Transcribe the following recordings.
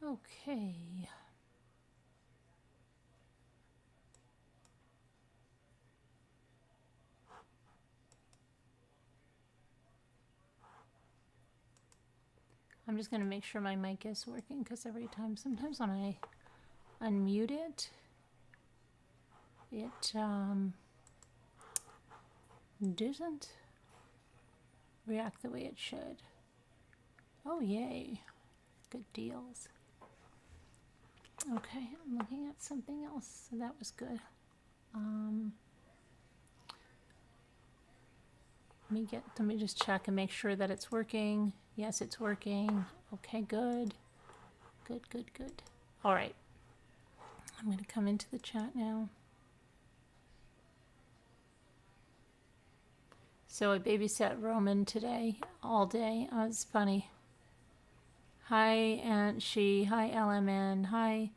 Okay. I'm just going to make sure my mic is working because sometimes when I unmute it, it doesn't react the way it should. Oh, yay. Good deals. Okay, I'm looking at something else, so that was good. Let me just check and make sure that it's working. Yes, it's working. Okay, good. Good. All right. I'm going to come into the chat now. So I babysat Roman today, all day. Oh, it's funny. Hi, Aunt She. Hi, LMN. Hi.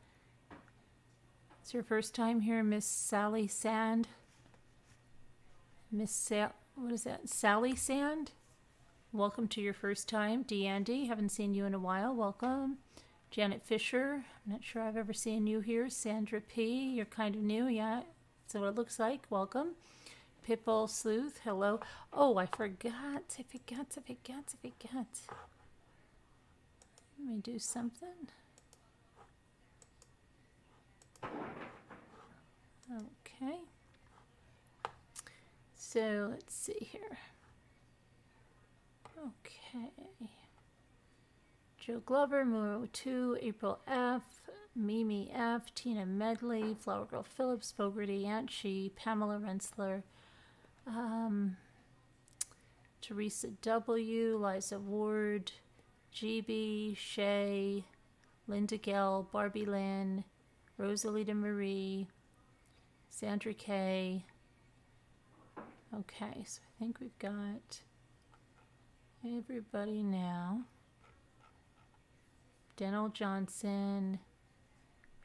It's your first time here, Miss Sally Sand? What is that? Sally Sand? Welcome to your first time. Deandy, haven't seen you in a while. Welcome. Janet Fisher, I'm not sure I've ever seen you here. Sandra P, you're kind of new. Yeah, that's what it looks like. Welcome. Pitbull Sleuth, hello. Oh, I forgot. Let me do something. Okay. So let's see here. Okay. Joe Glover, Muro 2, April F, Mimi F, Tina Medley, Flower Girl Phillips, Fogarty, Aunt She, Pamela Rensler, Teresa W, Liza Ward, GB, Shay, Linda Gell, Barbie Lynn, Rosalita Marie, Sandra K. Okay, so I think we've got everybody now. Denal Johnson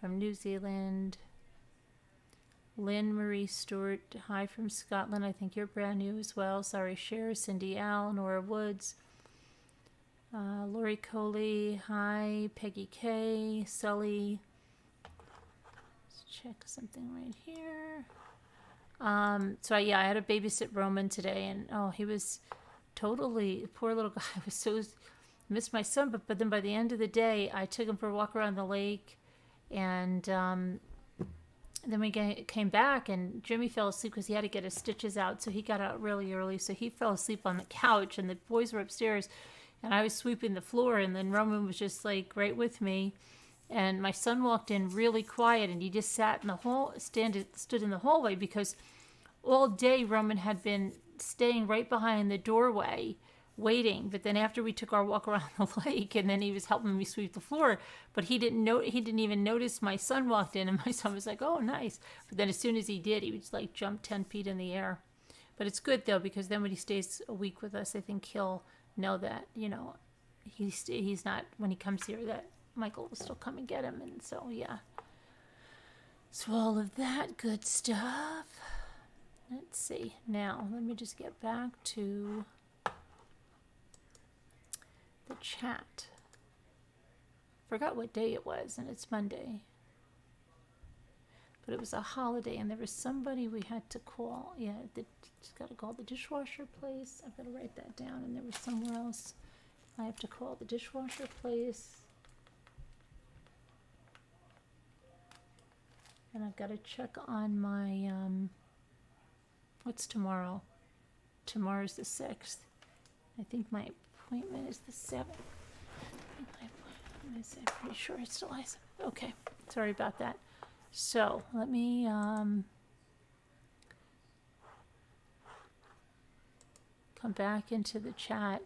from New Zealand. Lynn Marie Stewart, hi from Scotland. I think you're brand new as well. Sorry, Cher, Cindy Al, Nora Woods. Lori Coley, hi. Peggy K, Sully. Let's check something right here. So I had to babysit Roman today, and he was totally, poor little guy, was so, missed my son, but then by the end of the day, I took him for a walk around the lake, and then we came back, and Jimmy fell asleep because he had to get his stitches out, so he got out really early, so he fell asleep on the couch, and the boys were upstairs, and I was sweeping the floor, and then Roman was just like right with me, and my son walked in really quiet, and he just sat in the hall, stood in the hallway, because all day Roman had been staying right behind the doorway waiting, but then after we took our walk around the lake, and then he was helping me sweep the floor, but he didn't even notice my son walked in, and my son was like, oh, nice. But then as soon as he did, he would just like jump 10 feet in the air. But it's good though, because then when he stays a week with us, I think he'll know that, he's not, when he comes here, that Michael will still come and get him. And so yeah, so all of that good stuff. Let's see. Now let me just get back to the chat. Forgot what day it was, and it's Monday. But it was a holiday, and there was somebody we had to call. Yeah, just got to call the dishwasher place. I've got to write that down, and there was somewhere else I have to call the dishwasher place. And I've got to check on my, what's tomorrow? Tomorrow's the 6th. I think my appointment is the 7th. I'm pretty sure it still has. Okay, sorry about that. So let me come back into the chat.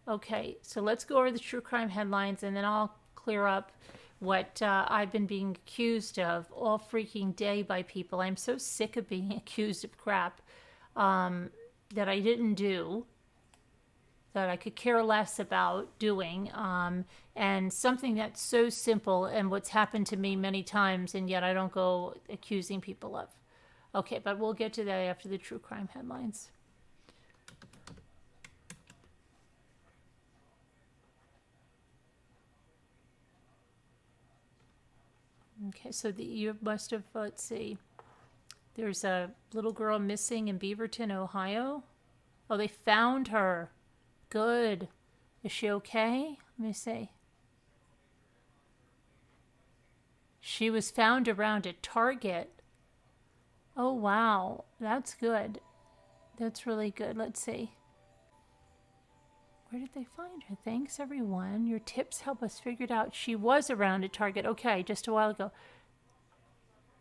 Okay, so let's go over the true crime headlines, and then I'll clear up what I've been being accused of all freaking day by people. I'm so sick of being accused of crap that I didn't do, that I could care less about doing, and something that's so simple and what's happened to me many times, and yet I don't go accusing people of. Okay, but we'll get to that after the true crime headlines. Okay, so you must have, let's see, there's a little girl missing in Beaverton, Ohio. Oh, they found her. Good. Is she okay? Let me see. She was found around a Target. Oh, wow. That's good. That's really good. Let's see. Where did they find her? Thanks, everyone. Your tips help us figure it out. She was around a Target. Okay, just a while ago.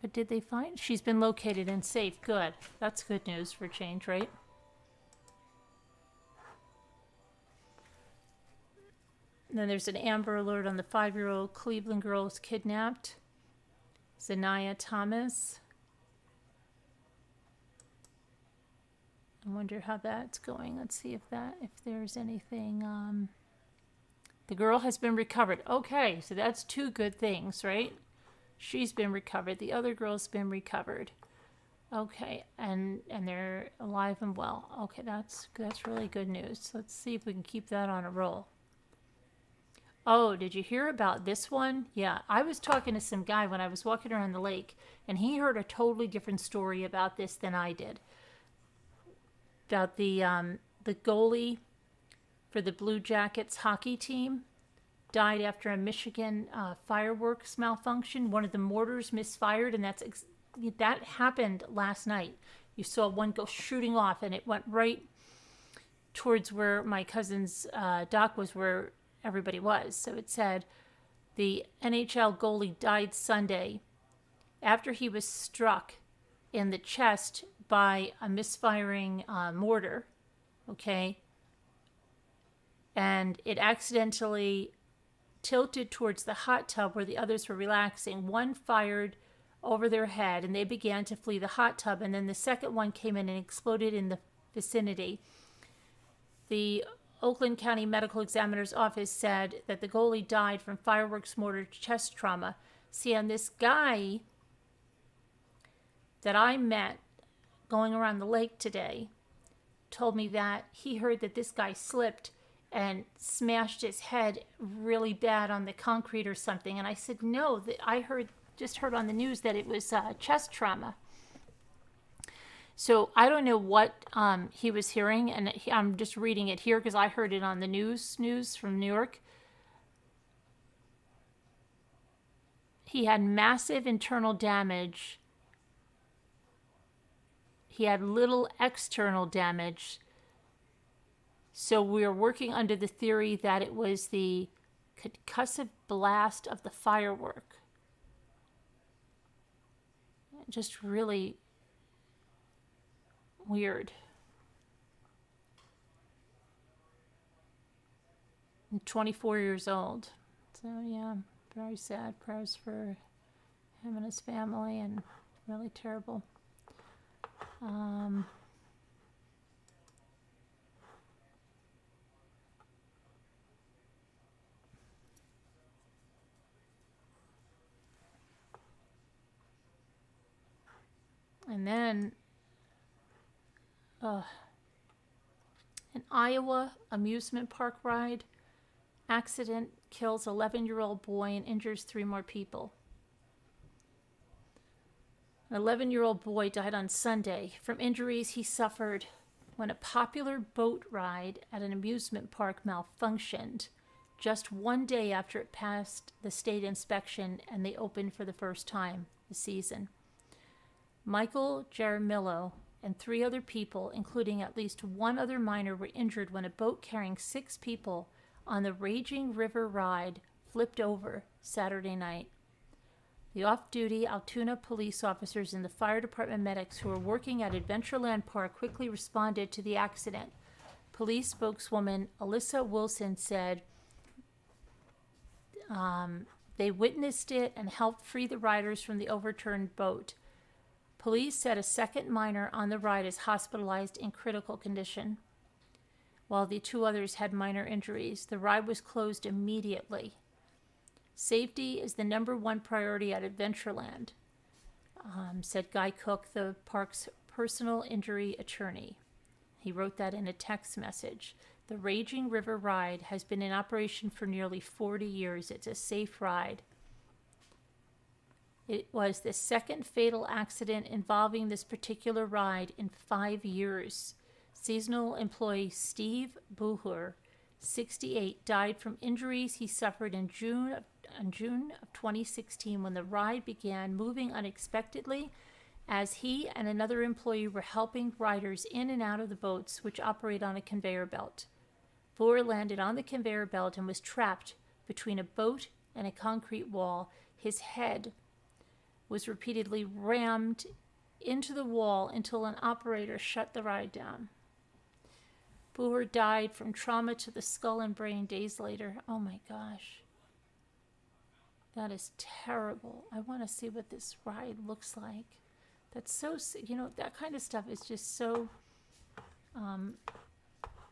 But did they find? She's been located and safe. Good. That's good news for change, right? And then there's an Amber Alert on the 5-year-old Cleveland girl who's kidnapped. Zanaya Thomas. I wonder how that's going. Let's see if there's anything. The girl has been recovered. Okay, so that's 2 good things, right? She's been recovered. The other girl's been recovered. Okay, and they're alive and well. Okay, that's really good news. Let's see if we can keep that on a roll. Oh, did you hear about this one? Yeah, I was talking to some guy when I was walking around the lake, and he heard a totally different story about this than I did. About the goalie for the Blue Jackets hockey team died after a Michigan fireworks malfunction. One of the mortars misfired, and that happened last night. You saw one go shooting off, and it went right towards where my cousin's dock was, where everybody was. So it said the NHL goalie died Sunday after he was struck in the chest by a misfiring mortar. Okay. And it accidentally tilted towards the hot tub where the others were relaxing. One fired over their head and they began to flee the hot tub. And then the second one came in and exploded in the vicinity. The Oakland County Medical Examiner's Office said that the goalie died from fireworks mortar chest trauma. See, and this guy that I met going around the lake today told me that he heard that this guy slipped and smashed his head really bad on the concrete or something. And I said, no, that I just heard on the news that it was chest trauma. So I don't know what he was hearing, and I'm just reading it here because I heard it on the news from New York. He had massive internal damage. He had little external damage. So we are working under the theory that it was the concussive blast of the firework. Just really weird. I'm 24 years old. So yeah, very sad. Prayers for him and his family, and really terrible. And then an Iowa amusement park ride accident kills 11-year-old boy and injures 3 more people. An 11-year-old boy died on Sunday from injuries he suffered when a popular boat ride at an amusement park malfunctioned just one day after it passed the state inspection and they opened for the first time this season. Michael Jaramillo and 3 other people, including at least 1 other minor, were injured when a boat carrying 6 people on the Raging River ride flipped over Saturday night. The off-duty Altoona police officers and the fire department medics who were working at Adventureland Park quickly responded to the accident. Police spokeswoman Alyssa Wilson said they witnessed it and helped free the riders from the overturned boat. Police said a second minor on the ride is hospitalized in critical condition, while the 2 others had minor injuries. The ride was closed immediately. Safety is the #1 priority at Adventureland, said Guy Cook, the park's personal injury attorney. He wrote that in a text message. The Raging River ride has been in operation for nearly 40 years. It's a safe ride. It was the second fatal accident involving this particular ride in 5 years. Seasonal employee Steve Bucher, 68, died from injuries he suffered in June of 2016 when the ride began moving unexpectedly as he and another employee were helping riders in and out of the boats, which operate on a conveyor belt. Bucher landed on the conveyor belt and was trapped between a boat and a concrete wall. His head was repeatedly rammed into the wall until an operator shut the ride down. Bucher died from trauma to the skull and brain days later. Oh my gosh. That is terrible. I want to see what this ride looks like. That's so, that kind of stuff is just so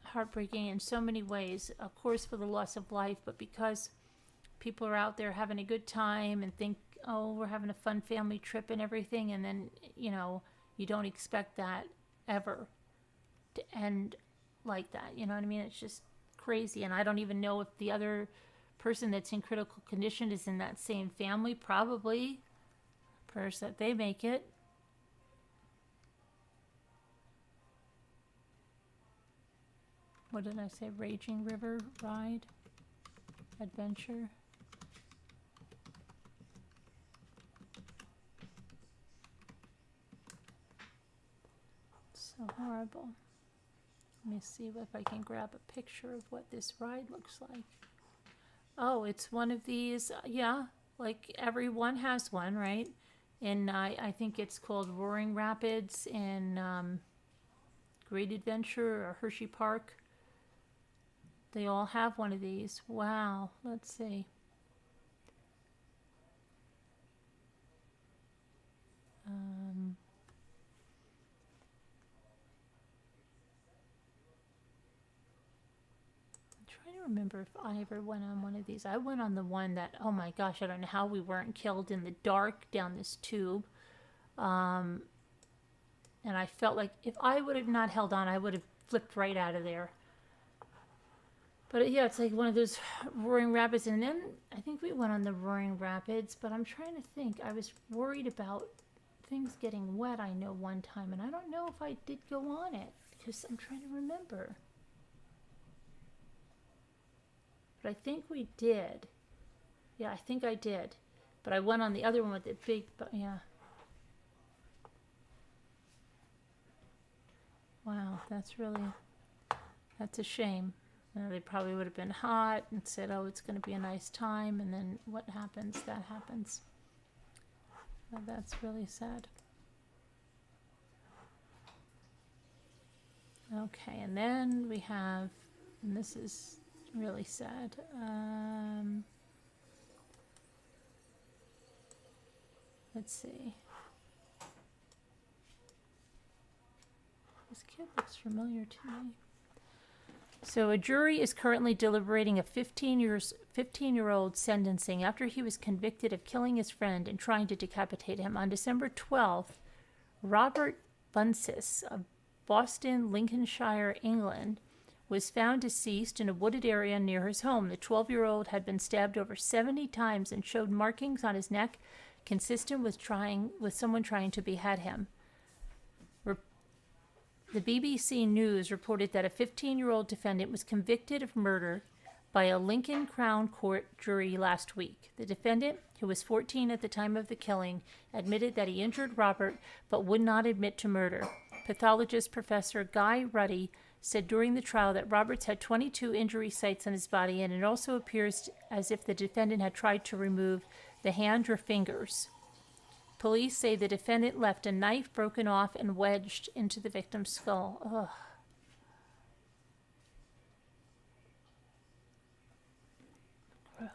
heartbreaking in so many ways. Of course, for the loss of life, but because people are out there having a good time and think, oh, we're having a fun family trip and everything, and then, you don't expect that ever to end like that. You know what I mean? It's just crazy. And I don't even know if the other person that's in critical condition is in that same family. Probably. Prayers that they make it. What did I say? Raging River Ride Adventure. So horrible. Let me see if I can grab a picture of what this ride looks like. Oh, it's one of these, like everyone has one, right? And I think it's called Roaring Rapids in Great Adventure or Hershey Park. They all have one of these. Wow, let's see. Remember if I ever went on one of these. I went on the one that, oh my gosh, I don't know how we weren't killed in the dark down this tube. And I felt like if I would have not held on, I would have flipped right out of there. But yeah, it's like one of those Roaring Rapids. And then I think we went on the Roaring Rapids, but I'm trying to think. I was worried about things getting wet, I know, one time. And I don't know if I did go on it because I'm trying to remember. But I think we did. Yeah, I think I did. But I went on the other one with the big, yeah. Wow, that's a shame. They probably would have been hot and said, oh, it's going to be a nice time. And then what happens? That happens. Well, that's really sad. Okay, and then we have, and this is really sad. Let's see. This kid looks familiar to me. So a jury is currently deliberating a 15-year-old sentencing after he was convicted of killing his friend and trying to decapitate him. On December 12th, Robert Buncis of Boston, Lincolnshire, England, was found deceased in a wooded area near his home. The 12-year-old had been stabbed over 70 times and showed markings on his neck consistent with someone trying to behead him. The BBC News reported that a 15-year-old defendant was convicted of murder by a Lincoln Crown Court jury last week. The defendant, who was 14 at the time of the killing, admitted that he injured Robert but would not admit to murder. Pathologist Professor Guy Ruddy said during the trial that Roberts had 22 injury sites on his body, and it also appears as if the defendant had tried to remove the hand or fingers. Police say the defendant left a knife broken off and wedged into the victim's skull. Ugh.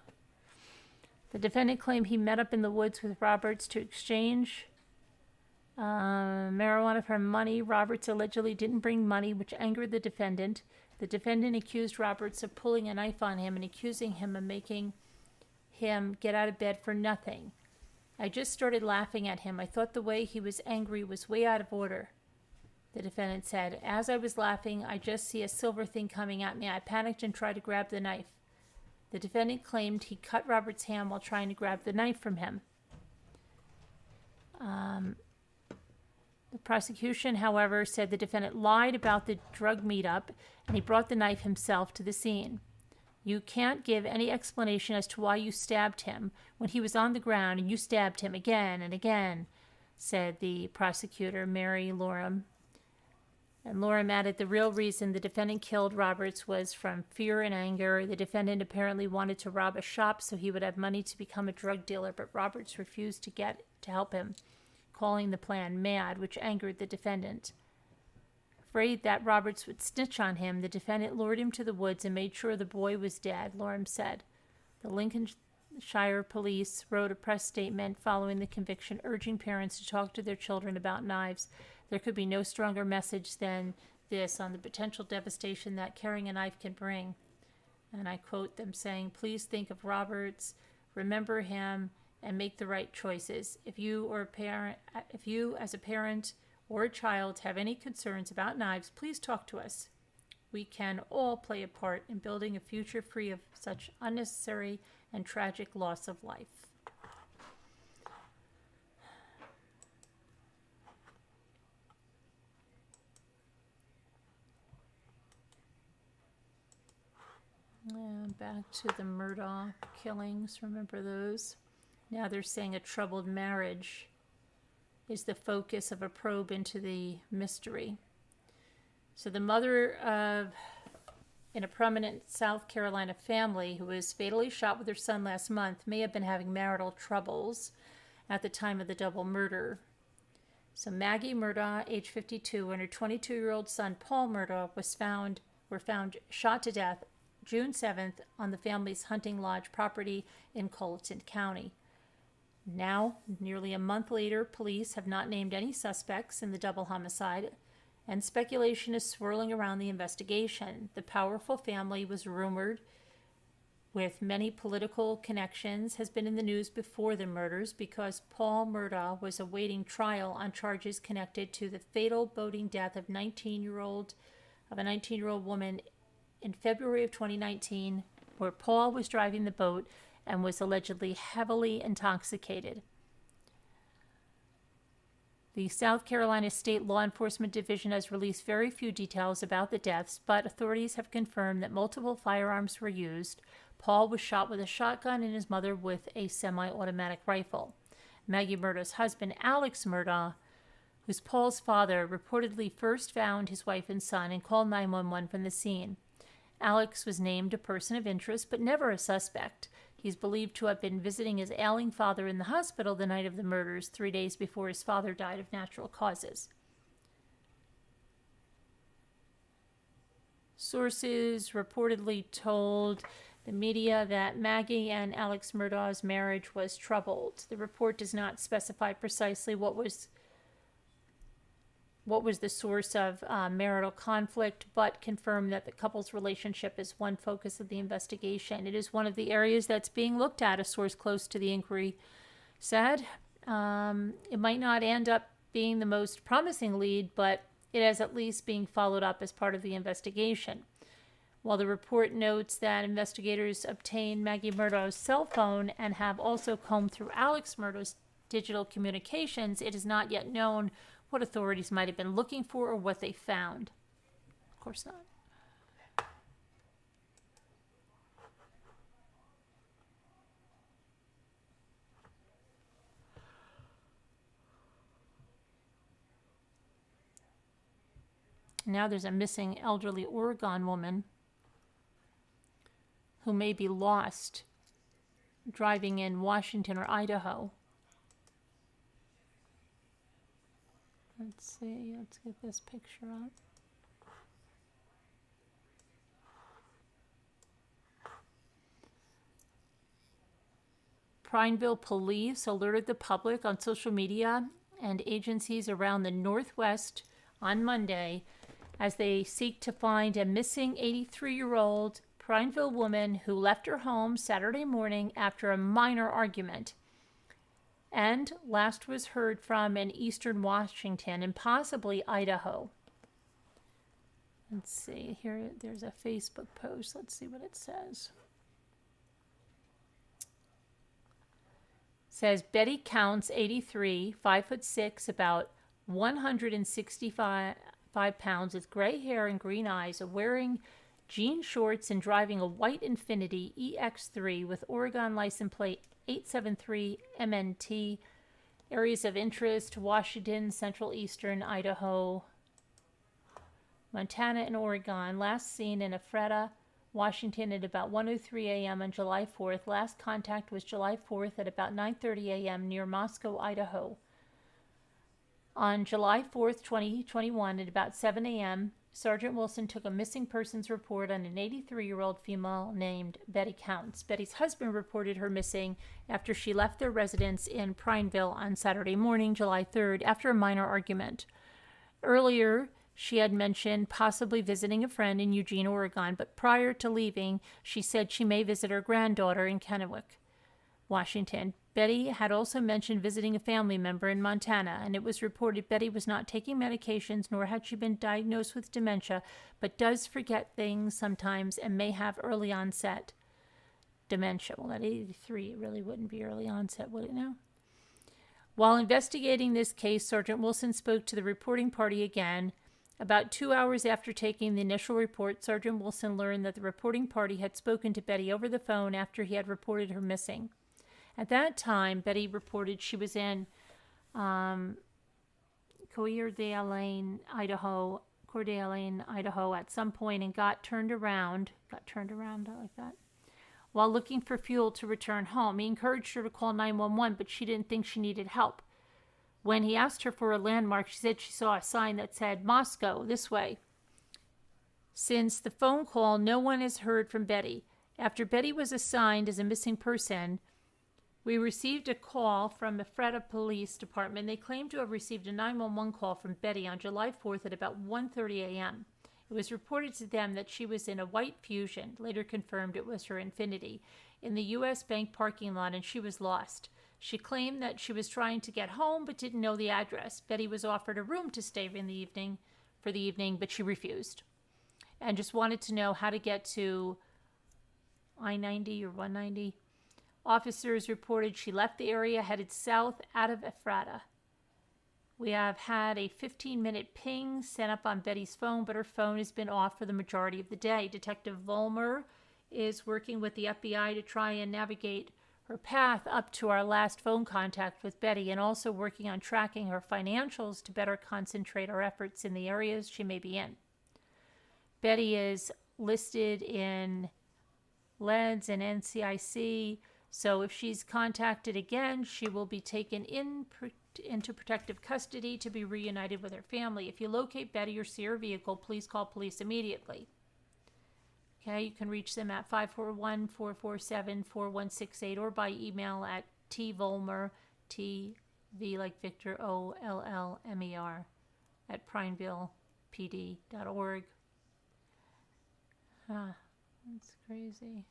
The defendant claimed he met up in the woods with Roberts to exchange marijuana for money. Roberts allegedly didn't bring money, which angered the defendant. The defendant accused Roberts of pulling a knife on him and accusing him of making him get out of bed for nothing. I just started laughing at him. I thought the way he was angry was way out of order, the defendant said. As I was laughing, I just see a silver thing coming at me. I panicked and tried to grab the knife. The defendant claimed he cut Robert's hand while trying to grab the knife from him. The prosecution, however, said the defendant lied about the drug meetup and he brought the knife himself to the scene. You can't give any explanation as to why you stabbed him when he was on the ground and you stabbed him again and again, said the prosecutor, Mary Loram. And Loram added the real reason the defendant killed Roberts was from fear and anger. The defendant apparently wanted to rob a shop so he would have money to become a drug dealer, but Roberts refused to help him, calling the plan mad, which angered the defendant. Afraid that Roberts would snitch on him, the defendant lured him to the woods and made sure the boy was dead, Loram said. The Lincolnshire police wrote a press statement following the conviction, urging parents to talk to their children about knives. There could be no stronger message than this on the potential devastation that carrying a knife can bring. And I quote them saying, please think of Roberts, remember him, and make the right choices. If you as a parent or a child have any concerns about knives, please talk to us. We can all play a part in building a future free of such unnecessary and tragic loss of life. And back to the Murdaugh killings. Remember those? Now they're saying a troubled marriage is the focus of a probe into the mystery. So the mother in a prominent South Carolina family who was fatally shot with her son last month may have been having marital troubles at the time of the double murder. So Maggie Murdaugh, age 52, and her 22-year-old son Paul Murdaugh were found shot to death June 7th on the family's hunting lodge property in Colleton County. Now, nearly a month later, police have not named any suspects in the double homicide, and speculation is swirling around the investigation. The powerful family was rumored with many political connections, has been in the news before the murders because Paul Murdaugh was awaiting trial on charges connected to the fatal boating death of a 19-year-old woman in February of 2019, where Paul was driving the boat and was allegedly heavily intoxicated. The South Carolina State Law Enforcement Division has released very few details about the deaths, but authorities have confirmed that multiple firearms were used. Paul was shot with a shotgun and his mother with a semi-automatic rifle. Maggie Murdaugh's husband, Alex Murdaugh, who's Paul's father, reportedly first found his wife and son and called 911 from the scene. Alex was named a person of interest, but never a suspect. He's believed to have been visiting his ailing father in the hospital the night of the murders, 3 days before his father died of natural causes. Sources reportedly told the media that Maggie and Alex Murdaugh's marriage was troubled. The report does not specify precisely what was the source of marital conflict, but confirmed that the couple's relationship is one focus of the investigation. It is one of the areas that's being looked at, a source close to the inquiry said. It might not end up being the most promising lead, but it is at least being followed up as part of the investigation. While the report notes that investigators obtained Maggie Murdaugh's cell phone and have also combed through Alex Murdaugh's digital communications, it is not yet known what authorities might have been looking for or what they found. Of course not. Now there's a missing elderly Oregon woman who may be lost driving in Washington or Idaho. Let's see, let's get this picture up. Prineville police alerted the public on social media and agencies around the Northwest on Monday as they seek to find a missing 83-year-old Prineville woman who left her home Saturday morning after a minor argument, and last was heard from in eastern Washington and possibly Idaho. Let's see, here there's a Facebook post. Let's see what it says. Says Betty Counts, 83, 5'6", about 165 pounds, with gray hair and green eyes, wearing jean shorts and driving a white Infiniti EX3 with Oregon license plate 873 MNT. Areas of interest: Washington, Central Eastern, Idaho, Montana, and Oregon. Last seen in Ephrata, Washington at about 1:03 a.m. on July 4th. Last contact was July 4th at about 9:30 a.m. near Moscow, Idaho. On July 4th, 2021, at about 7 a.m., Sergeant Wilson took a missing persons report on an 83-year-old female named Betty Counts. Betty's husband reported her missing after she left their residence in Prineville on Saturday morning, July 3rd, after a minor argument. Earlier, she had mentioned possibly visiting a friend in Eugene, Oregon, but prior to leaving, she said she may visit her granddaughter in Kennewick, Washington. Betty had also mentioned visiting a family member in Montana, and it was reported Betty was not taking medications, nor had she been diagnosed with dementia, but does forget things sometimes and may have early onset dementia. Well, at 83, it really wouldn't be early onset, would it now? While investigating this case, Sergeant Wilson spoke to the reporting party again. About 2 hours after taking the initial report, Sergeant Wilson learned that the reporting party had spoken to Betty over the phone after he had reported her missing. At that time, Betty reported she was in Coeur d'Alene, Idaho, at some point, and got turned around, I like that, while looking for fuel to return home. He encouraged her to call 911, but she didn't think she needed help. When he asked her for a landmark, she said she saw a sign that said, Moscow, this way. Since the phone call, no one has heard from Betty. After Betty was assigned as a missing person, we received a call from the Ephrata Police Department. They claimed to have received a 911 call from Betty on July 4th at about 1:30 a.m. It was reported to them that she was in a white Fusion, later confirmed it was her Infiniti, in the U.S. Bank parking lot, and she was lost. She claimed that she was trying to get home but didn't know the address. Betty was offered a room to stay for the evening, but she refused, and just wanted to know how to get to I-90 or 190. Officers reported she left the area, headed south out of Ephrata. We have had a 15-minute ping sent up on Betty's phone, but her phone has been off for the majority of the day. Detective Vollmer is working with the FBI to try and navigate her path up to our last phone contact with Betty, and also working on tracking her financials to better concentrate our efforts in the areas she may be in. Betty is listed in LEDS and NCIC, so if she's contacted again, she will be taken into protective custody to be reunited with her family. If you locate Betty or see her vehicle, please call police immediately. Okay, you can reach them at 541-447-4168 or by email at tvollmer, T-V like Victor, O-L-L-M-E-R, at prinevillepd.org. That's crazy.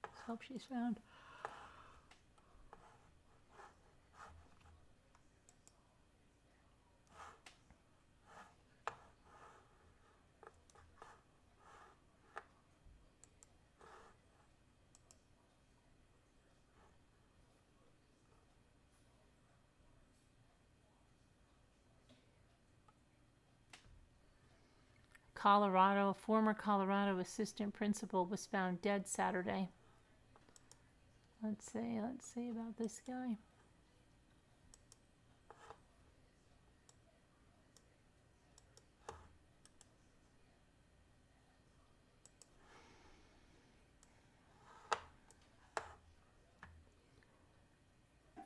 Let's hope she's found. Colorado, former Colorado assistant principal was found dead Saturday. Let's see about this guy.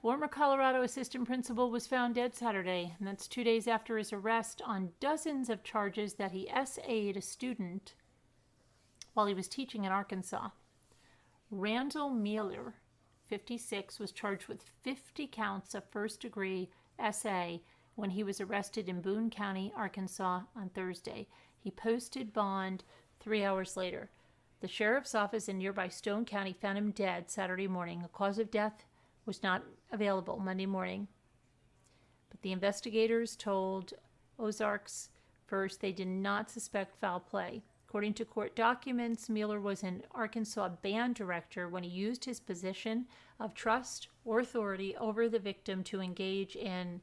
Former Colorado assistant principal was found dead Saturday, and that's 2 days after his arrest on dozens of charges that he SA'd a student while he was teaching in Arkansas. Randall Mueller, 56, was charged with 50 counts of first-degree SA when he was arrested in Boone County, Arkansas on Thursday. He posted bond 3 hours later. The sheriff's office in nearby Stone County found him dead Saturday morning. A cause of death was not available Monday morning. But the investigators told Ozarks First they did not suspect foul play. According to court documents, Mueller was an Arkansas band director when he used his position of trust or authority over the victim to engage in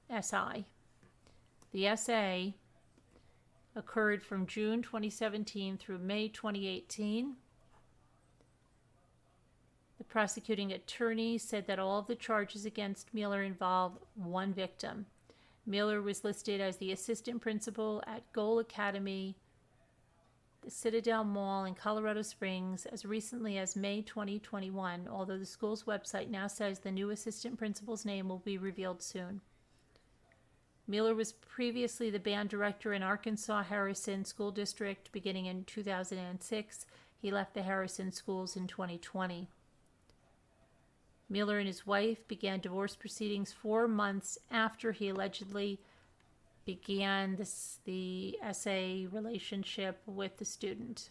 SI. The SA occurred from June 2017 through May 2018. The prosecuting attorney said that all of the charges against Mueller involve one victim. Mueller was listed as the assistant principal at Goal Academy, the Citadel Mall in Colorado Springs, as recently as May 2021, although the school's website now says the new assistant principal's name will be revealed soon. Mueller was previously the band director in Arkansas Harrison School District beginning in 2006. He left the Harrison schools in 2020. Mueller and his wife began divorce proceedings 4 months after he allegedly began the SA relationship with the student.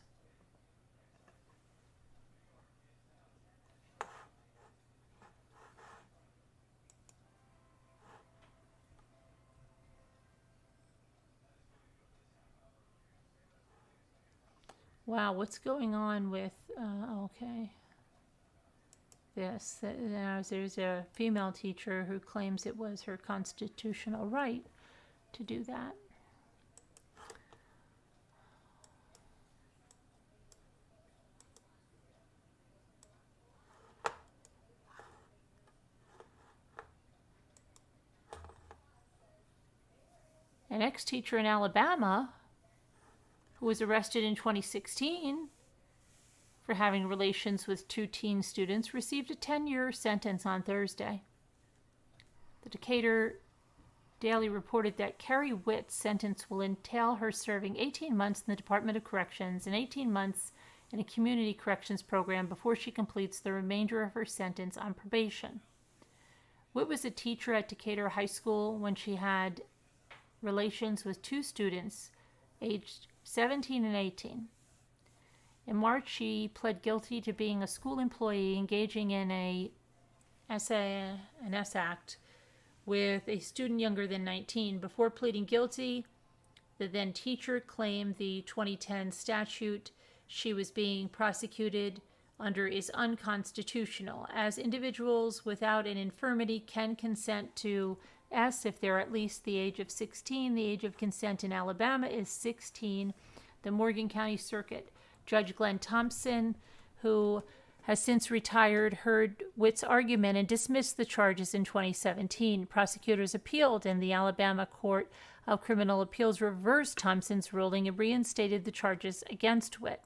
Wow, what's going on with, okay. This, there's a female teacher who claims it was her constitutional right to do that. An ex-teacher in Alabama who was arrested in 2016 for having relations with 2 teen students, received a 10-year sentence on Thursday. The Decatur Daily reported that Carrie Witt's sentence will entail her serving 18 months in the Department of Corrections and 18 months in a community corrections program before she completes the remainder of her sentence on probation. Witt was a teacher at Decatur High School when she had relations with 2 students aged 17 and 18. In March, she pled guilty to being a school employee engaging in an S act with a student younger than 19. Before pleading guilty, the then teacher claimed the 2010 statute she was being prosecuted under is unconstitutional, as individuals without an infirmity can consent to S if they're at least the age of 16. The age of consent in Alabama is 16. The Morgan County Circuit Judge Glenn Thompson, who has since retired, heard Witt's argument and dismissed the charges in 2017. Prosecutors appealed, and the Alabama Court of Criminal Appeals reversed Thompson's ruling and reinstated the charges against Witt.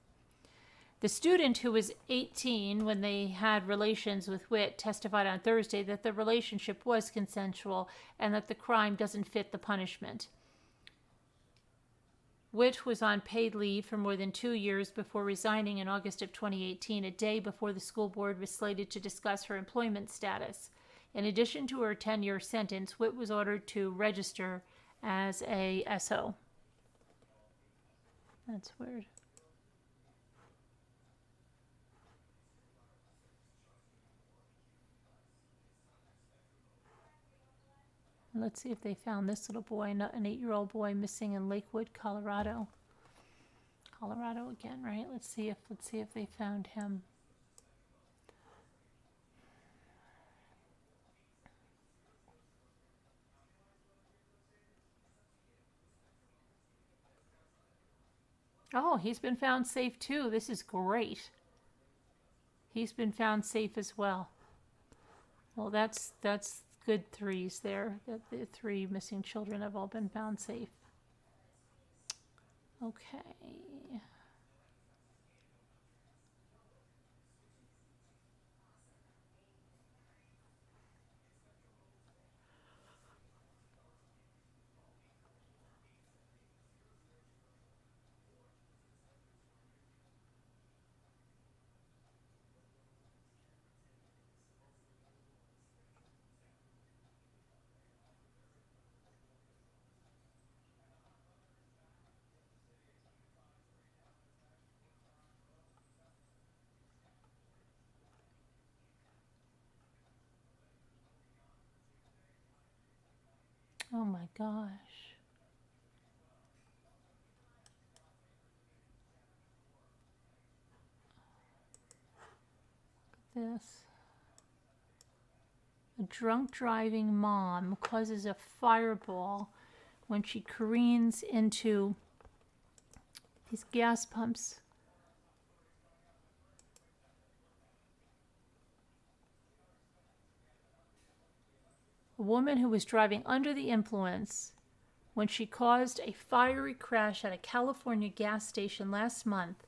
The student, who was 18 when they had relations with Witt, testified on Thursday that the relationship was consensual and that the crime doesn't fit the punishment. Witt was on paid leave for more than 2 years before resigning in August of 2018, a day before the school board was slated to discuss her employment status. In addition to her 10-year sentence, Witt was ordered to register as a SO. That's weird. Let's see if they found this little boy, an 8-year-old boy missing in Lakewood, Colorado. Colorado again, right? Let's see if they found him. Oh, he's been found safe too. This is great. He's been found safe as well. Well, that's good threes there. That the 3 missing children have all been found safe. Okay. Oh my gosh. this. A drunk driving mom causes a fireball when she careens into these gas pumps. A woman who was driving under the influence when she caused a fiery crash at a California gas station last month,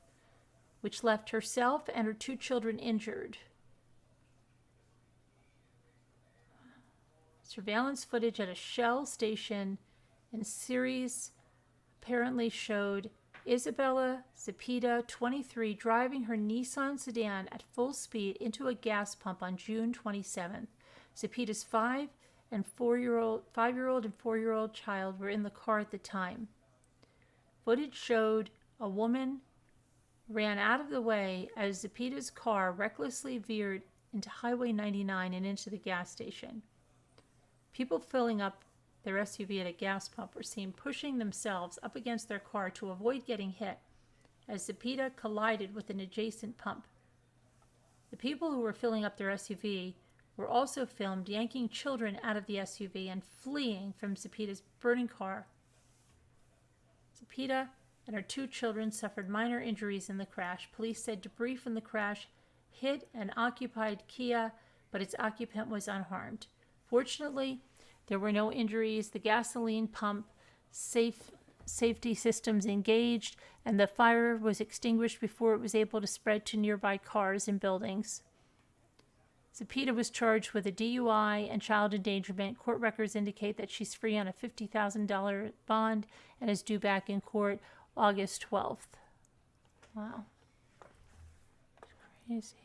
which left herself and her 2 children injured. Surveillance footage at a Shell station in Ceres apparently showed Isabella Zepeda, 23, driving her Nissan sedan at full speed into a gas pump on June 27th. Zepeda's 5-year-old and 4-year-old child were in the car at the time. Footage showed a woman ran out of the way as Zepeda's car recklessly veered into Highway 99 and into the gas station. People filling up their SUV at a gas pump were seen pushing themselves up against their car to avoid getting hit as Zepeda collided with an adjacent pump. The people who were filling up their SUV were also filmed yanking children out of the SUV and fleeing from Zepeda's burning car. Zepeda and her 2 children suffered minor injuries in the crash. Police said debris from the crash hit an occupied Kia, but its occupant was unharmed. Fortunately, there were no injuries. The gasoline pump safety systems engaged, and the fire was extinguished before it was able to spread to nearby cars and buildings. Zepeda was charged with a DUI and child endangerment. Court records indicate that she's free on a $50,000 bond and is due back in court August 12th. Wow. Crazy.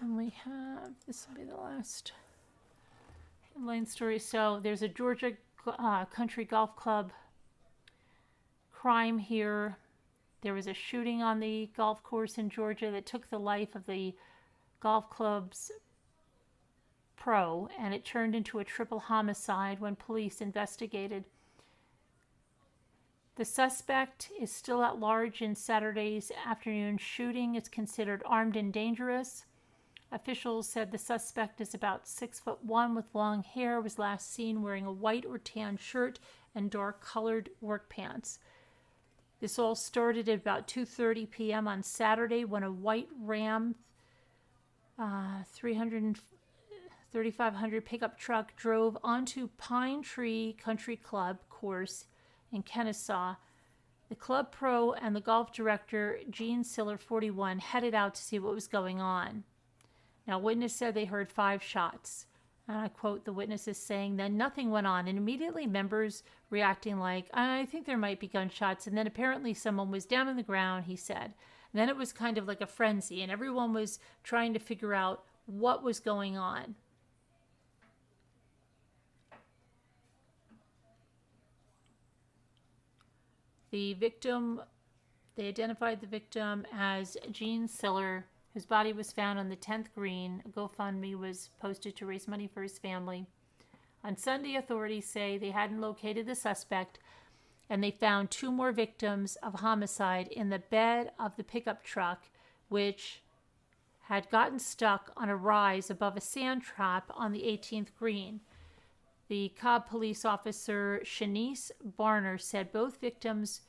And we have, this will be the last headline story. So there's a Georgia Country Golf Club crime here. There was a shooting on the golf course in Georgia that took the life of the golf club's pro, and it turned into a triple homicide when police investigated. The suspect is still at large in Saturday's afternoon shooting. It's considered armed and dangerous. Officials said the suspect is about 6'1" with long hair, was last seen wearing a white or tan shirt and dark-colored work pants. This all started at about 2:30 p.m. on Saturday when a white Ram 3500 pickup truck drove onto Pine Tree Country Club course in Kennesaw. The club pro and the golf director, Gene Siller, 41, headed out to see what was going on. Now, witness said they heard 5 shots. And I quote the witnesses saying, then nothing went on. And immediately members reacting like, I think there might be gunshots. And then apparently someone was down on the ground, he said. And then it was kind of like a frenzy. And everyone was trying to figure out what was going on. The victim, they identified the victim as Gene Siller, whose body was found on the 10th green. A GoFundMe was posted to raise money for his family. On Sunday, authorities say they hadn't located the suspect, and they found 2 more victims of homicide in the bed of the pickup truck, which had gotten stuck on a rise above a sand trap on the 18th green. The Cobb police officer, Shanice Barner, said both victims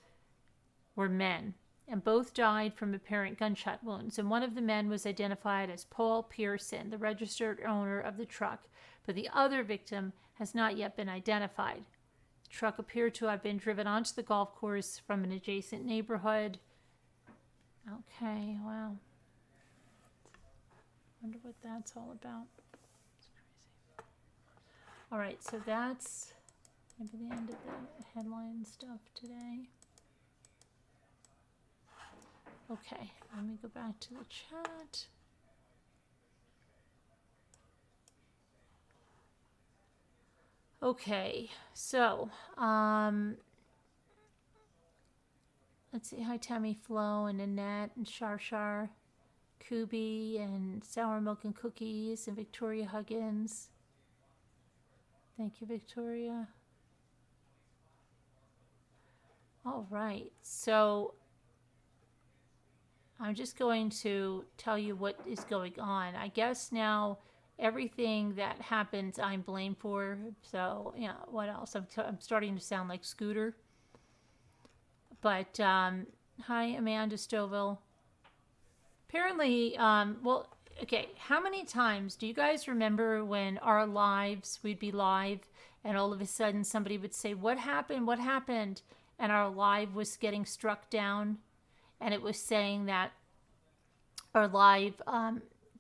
were men, and both died from apparent gunshot wounds. And one of the men was identified as Paul Pearson, the registered owner of the truck, but the other victim has not yet been identified. The truck appeared to have been driven onto the golf course from an adjacent neighborhood. Okay, wow. Wonder what that's all about. It's crazy. All right, so that's maybe the end of the headline stuff today. Okay, let me go back to the chat. Okay, so let's see. Hi, Tammy Flo and Annette and Shar, Kubi and Sour Milk and Cookies and Victoria Huggins. Thank you, Victoria. All right, so I'm just going to tell you what is going on. I guess now everything that happens I'm blamed for. So, yeah, what else? I'm starting to sound like Scooter. But, hi, Amanda Stovall. Apparently, well, okay, how many times do you guys remember when our lives, we'd be live, and all of a sudden somebody would say, "What happened? What happened?" And our live was getting struck down, and it was saying that our live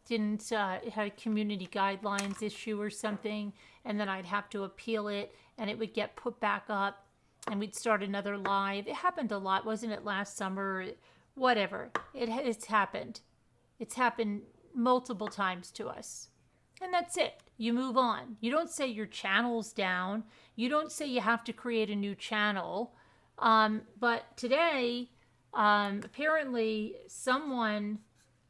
didn't had a community guidelines issue or something, and then I'd have to appeal it, and it would get put back up, and we'd start another live. It happened a lot, wasn't it? Last summer, whatever. It's happened. It's happened multiple times to us. And that's it. You move on. You don't say your channel's down. You don't say you have to create a new channel. But today, apparently someone,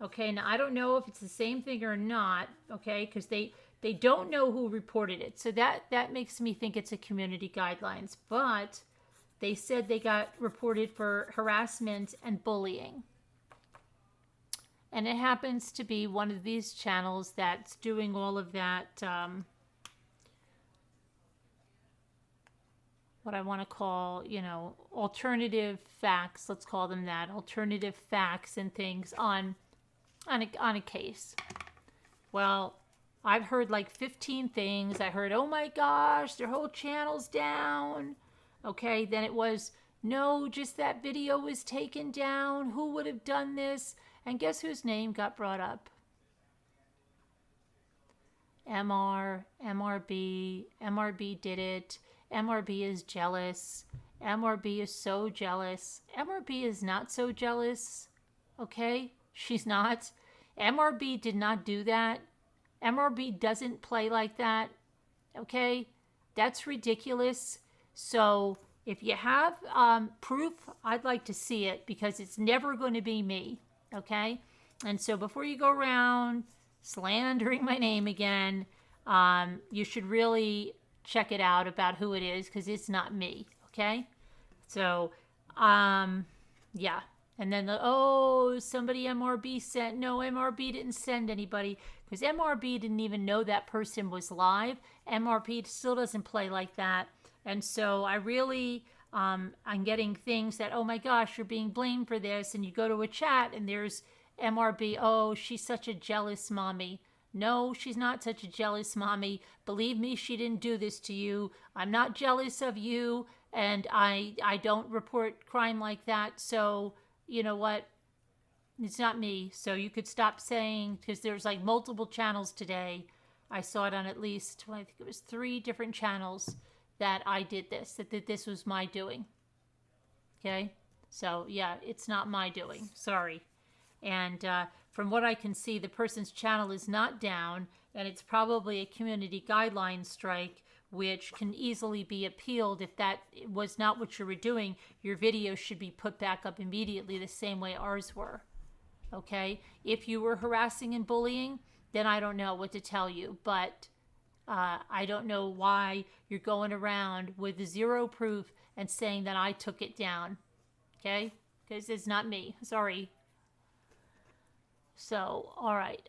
okay, now I don't know if it's the same thing or not, okay, because they don't know who reported it. So that makes me think it's a community guidelines. But they said they got reported for harassment and bullying. And it happens to be one of these channels that's doing all of that, what I want to call, alternative facts, let's call them that, alternative facts and things on a case. Well, I've heard like 15 things. I heard, oh my gosh, their whole channel's down. Okay, then it was, no, just that video was taken down. Who would have done this? And guess whose name got brought up? MRB. MRB did it. MRB is jealous. MRB is so jealous. MRB is not so jealous. Okay? She's not. MRB did not do that. MRB doesn't play like that. Okay? That's ridiculous. So if you have proof, I'd like to see it because it's never going to be me. Okay? And so before you go around slandering my name again, you should really check it out about who it is because it's not me. Okay? So, yeah. And then, somebody MRB sent. No, MRB didn't send anybody because MRB didn't even know that person was live. MRB still doesn't play like that. And so I really... I'm getting things that, oh my gosh, you're being blamed for this. And you go to a chat and there's MRB, oh, she's such a jealous mommy. No, she's not such a jealous mommy. Believe me, she didn't do this to you. I'm not jealous of you. And I don't report crime like that. So, you know what? It's not me. So you could stop saying, because there's like multiple channels today. I saw it on at least, I think it was 3 different channels that I did this, that this was my doing. Okay? So, yeah, it's not my doing. Sorry. And from what I can see, the person's channel is not down, and it's probably a community guideline strike, which can easily be appealed. If that was not what you were doing, your video should be put back up immediately the same way ours were. Okay? If you were harassing and bullying, then I don't know what to tell you, but... I don't know why you're going around with 0 proof and saying that I took it down. Okay? Because it's not me. Sorry. So, all right.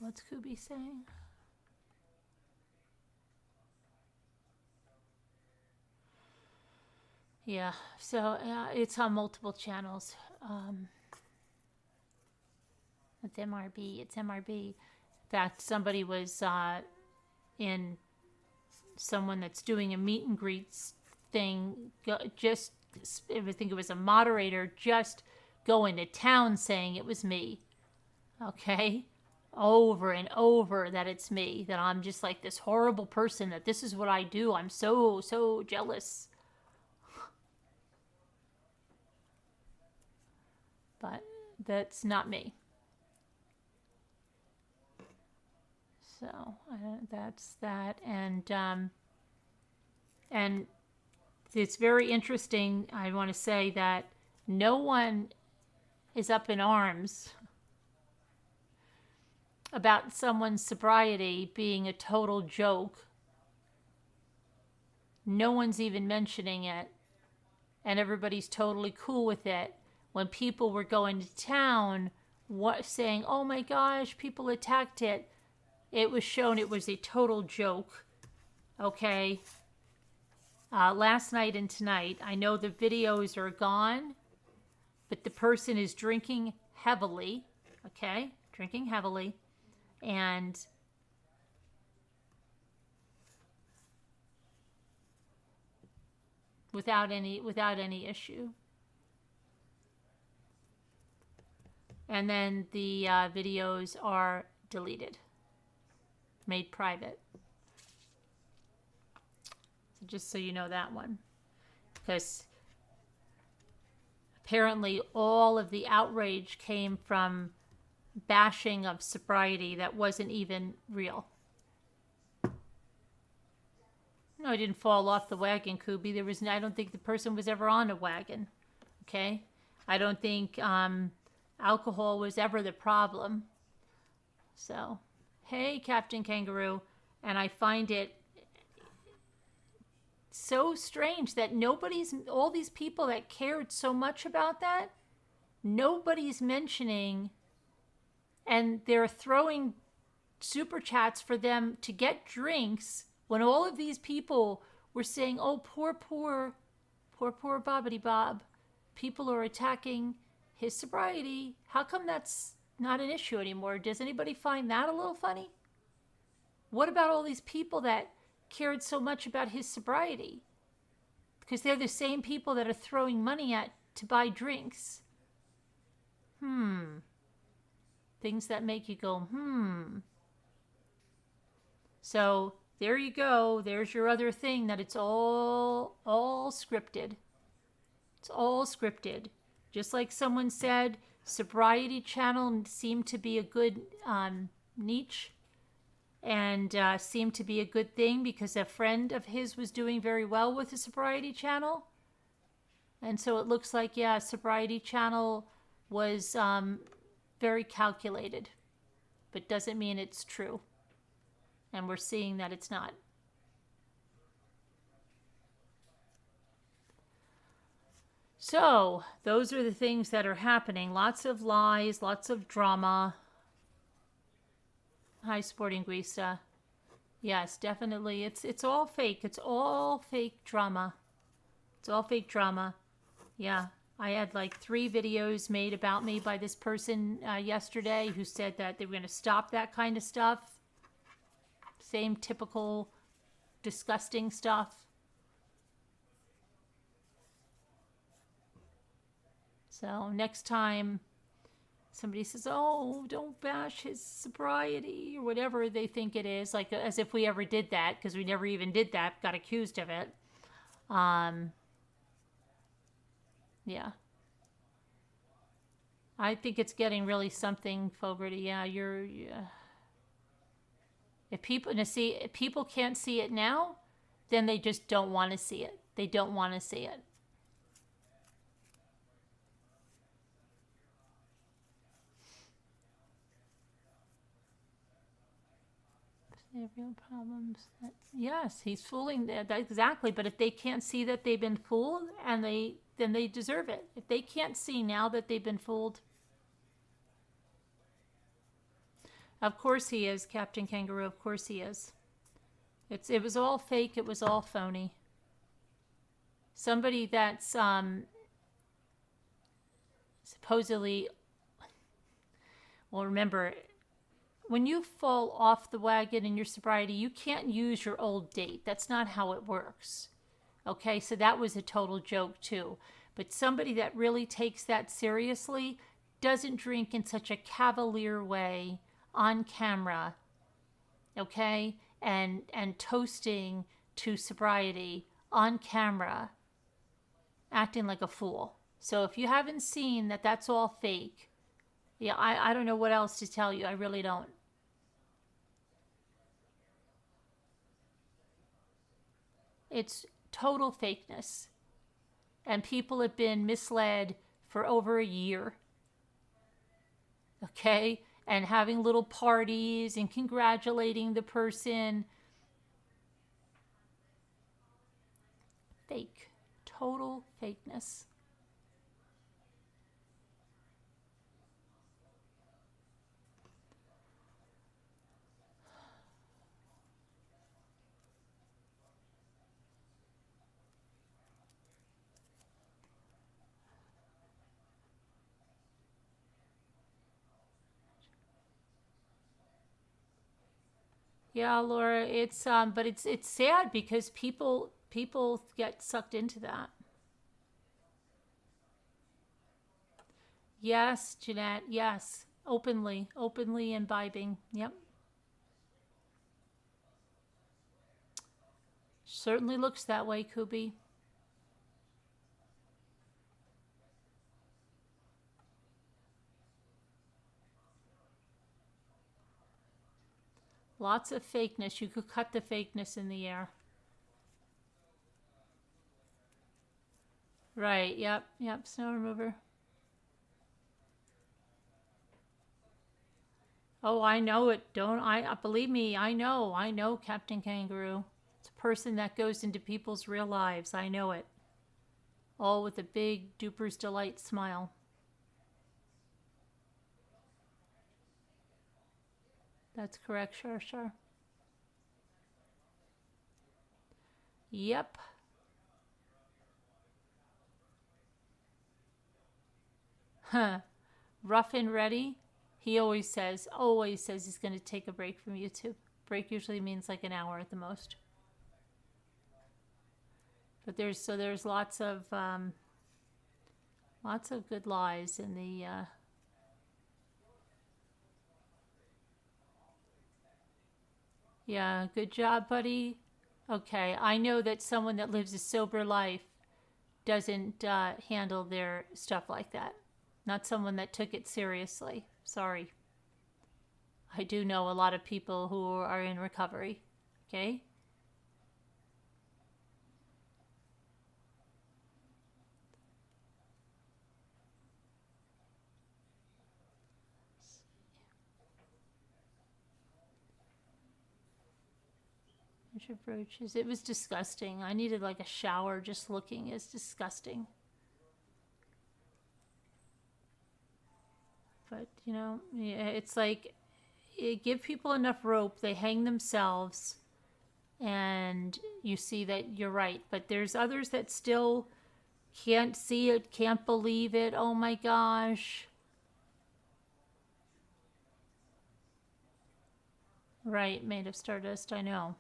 What's Kubi saying? Yeah. So, it's on multiple channels. It's MRB. It's MRB. In fact, somebody was in someone that's doing a meet and greets thing. I think it was a moderator just going to town saying it was me. Okay? Over and over that it's me. That I'm just like this horrible person. That this is what I do. I'm so jealous. But that's not me. So that's that, and it's very interesting. I want to say that no one is up in arms about someone's sobriety being a total joke. No one's even mentioning it, and everybody's totally cool with it. When people were going to town, saying, "Oh my gosh, people attacked it," it was shown it was a total joke. Okay. Last night and tonight, I know the videos are gone, but the person is drinking heavily. Okay, drinking heavily, and without any issue. And then the videos are deleted, made private. So just so you know that one, because apparently all of the outrage came from bashing of sobriety that wasn't even real. No, I didn't fall off the wagon, Kubi. I don't think the person was ever on a wagon. Okay? I don't think alcohol was ever the problem. So, hey, Captain Kangaroo. And I find it so strange that all these people that cared so much about that, nobody's mentioning, and they're throwing super chats for them to get drinks when all of these people were saying, "Oh, poor Bobbity Bob. People are attacking his sobriety." How come that's not an issue anymore? Does anybody find that a little funny? What about all these people that cared so much about his sobriety? Because they're the same people that are throwing money at to buy drinks. Things that make you go, So there you go. There's your other thing, that it's all scripted. It's all scripted. Just like someone said, sobriety channel seemed to be a good niche, and seemed to be a good thing because a friend of his was doing very well with the sobriety channel. And so it looks like, yeah, sobriety channel was very calculated, but doesn't mean it's true. And we're seeing that it's not. So those are the things that are happening. Lots of lies, lots of drama. Hi, Sporting Guista. Yes, definitely. It's all fake. It's all fake drama. It's all fake drama. Yeah. I had like 3 videos made about me by this person yesterday who said that they were going to stop that kind of stuff. Same typical disgusting stuff. So next time somebody says, "Oh, don't bash his sobriety," or whatever they think it is, like as if we ever did that, because we never even did that, got accused of it. Yeah. I think it's getting really something, Fogarty. Yeah, If people can't see it now, then they just don't want to see it. They don't want to see it. They have real problems. Yes, he's fooling that exactly. But if they can't see that they've been fooled, then they deserve it. If they can't see now that they've been fooled, of course he is, Captain Kangaroo. Of course he is. It was all fake. It was all phony. Somebody that's supposedly, well, remember, when you fall off the wagon in your sobriety, you can't use your old date. That's not how it works. Okay, so that was a total joke too. But somebody that really takes that seriously doesn't drink in such a cavalier way on camera, okay, and toasting to sobriety on camera, acting like a fool. So if you haven't seen that that's all fake, yeah, I don't know what else to tell you. I really don't. It's total fakeness. And people have been misled for over a year. Okay? And having little parties and congratulating the person. Fake. Total fakeness. Yeah, Laura, it's but it's sad because people get sucked into that. Yes, Jeanette, yes. Openly imbibing. Yep. Certainly looks that way, Kubi. Lots of fakeness. You could cut the fakeness in the air. Right, yep, snow remover. Oh, I know it. Don't I believe me, I know Captain Kangaroo. It's a person that goes into people's real lives. I know it. All with a big duper's delight smile. That's correct, Shar. Yep. Huh. Rough and ready. He always says he's going to take a break from YouTube. Break usually means like an hour at the most. But there's lots of good lies in the. Yeah, good job, buddy. Okay, I know that someone that lives a sober life doesn't handle their stuff like that. Not someone that took it seriously. Sorry. I do know a lot of people who are in recovery. Okay? Brooches. It was disgusting. I needed like a shower just looking. It's disgusting. But, yeah, it's like give people enough rope, they hang themselves, and you see that you're right. But there's others that still can't see it, can't believe it. Oh my gosh. Right, made of stardust, I know.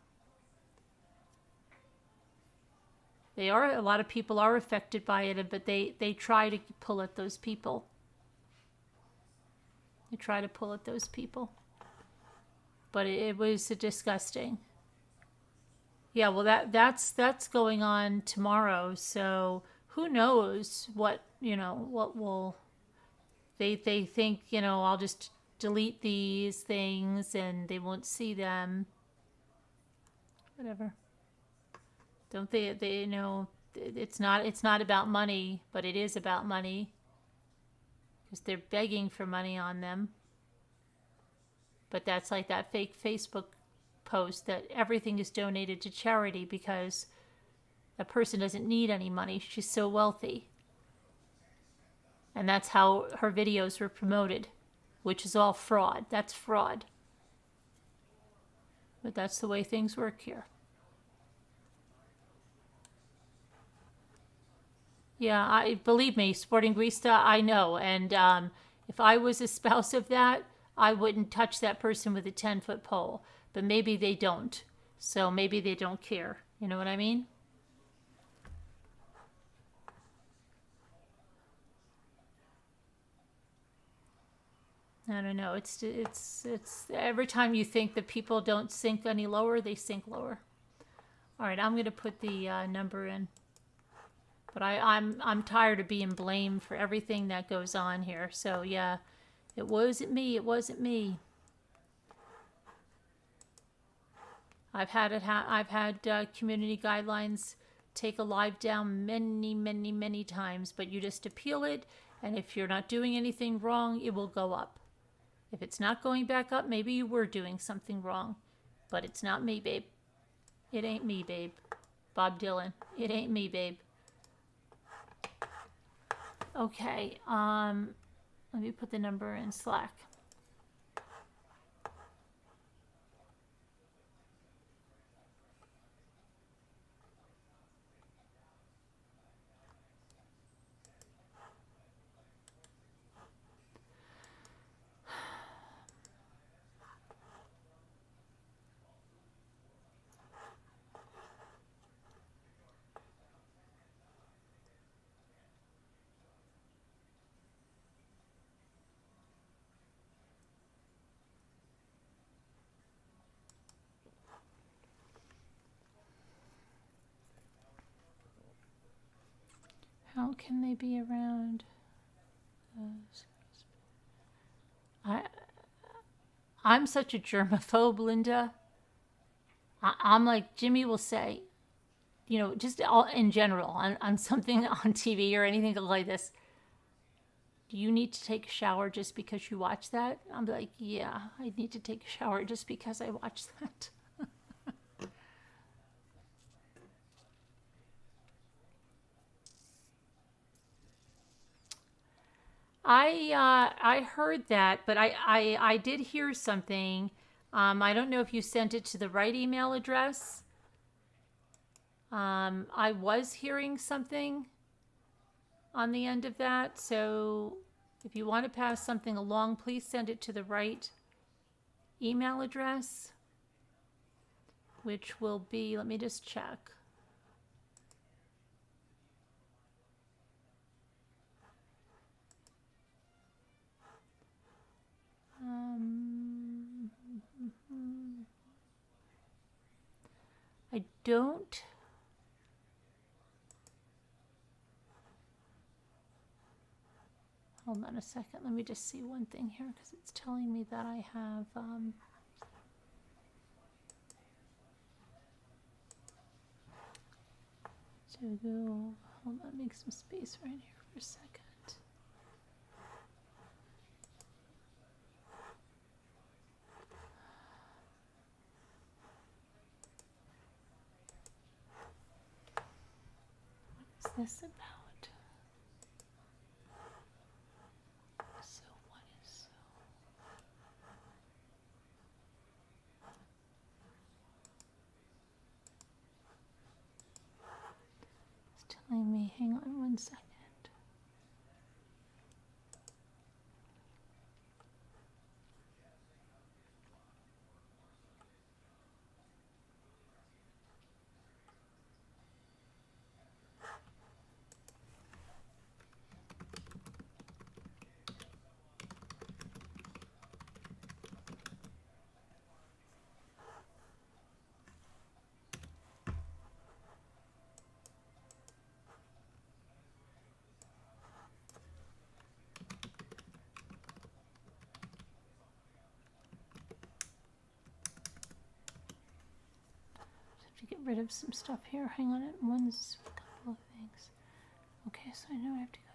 A lot of people are affected by it, but they try to pull at those people. They try to pull at those people. But it was disgusting. Yeah, well that's going on tomorrow, so who knows what will they think, I'll just delete these things and they won't see them. Whatever. Don't they know it's not about money, but it is about money because they're begging for money on them. But that's like that fake Facebook post that everything is donated to charity because that person doesn't need any money. She's so wealthy. And that's how her videos were promoted, which is all fraud. That's fraud. But that's the way things work here. Yeah, I believe me, Sporting Grista, I know. And if I was a spouse of that, I wouldn't touch that person with a 10-foot pole. But maybe they don't. So maybe they don't care. You know what I mean? I don't know. It's every time you think that people don't sink any lower, they sink lower. All right, I'm gonna put the number in. But I'm tired of being blamed for everything that goes on here. So yeah, it wasn't me. It wasn't me. I've had I've had community guidelines take a live down many, many, many times, but you just appeal it, and if you're not doing anything wrong, it will go up. If it's not going back up, maybe you were doing something wrong, but it's not me, babe. It ain't me, babe. Bob Dylan. It ain't me, babe. Okay. Let me put the number in Slack. How can they be around? I'm such a germaphobe, Linda. I'm like, Jimmy will say, you know, just all in general on something on TV or anything like this. Do you need to take a shower just because you watch that? I'm like, yeah, I need to take a shower just because I watch that. I heard that, but I did hear something. I don't know if you sent it to the right email address. I was hearing something on the end of that, so if you want to pass something along, please send it to the right email address, which will be, let me just check. I don't. Hold on a second. Let me just see one thing here because it's telling me that I have. So go. Hold on. Make some space right here for a second. What is this about? So what is so? It's telling me, hang on one second. To get rid of some stuff here. Hang on, one's a couple of things. Okay, so I know I have to go there.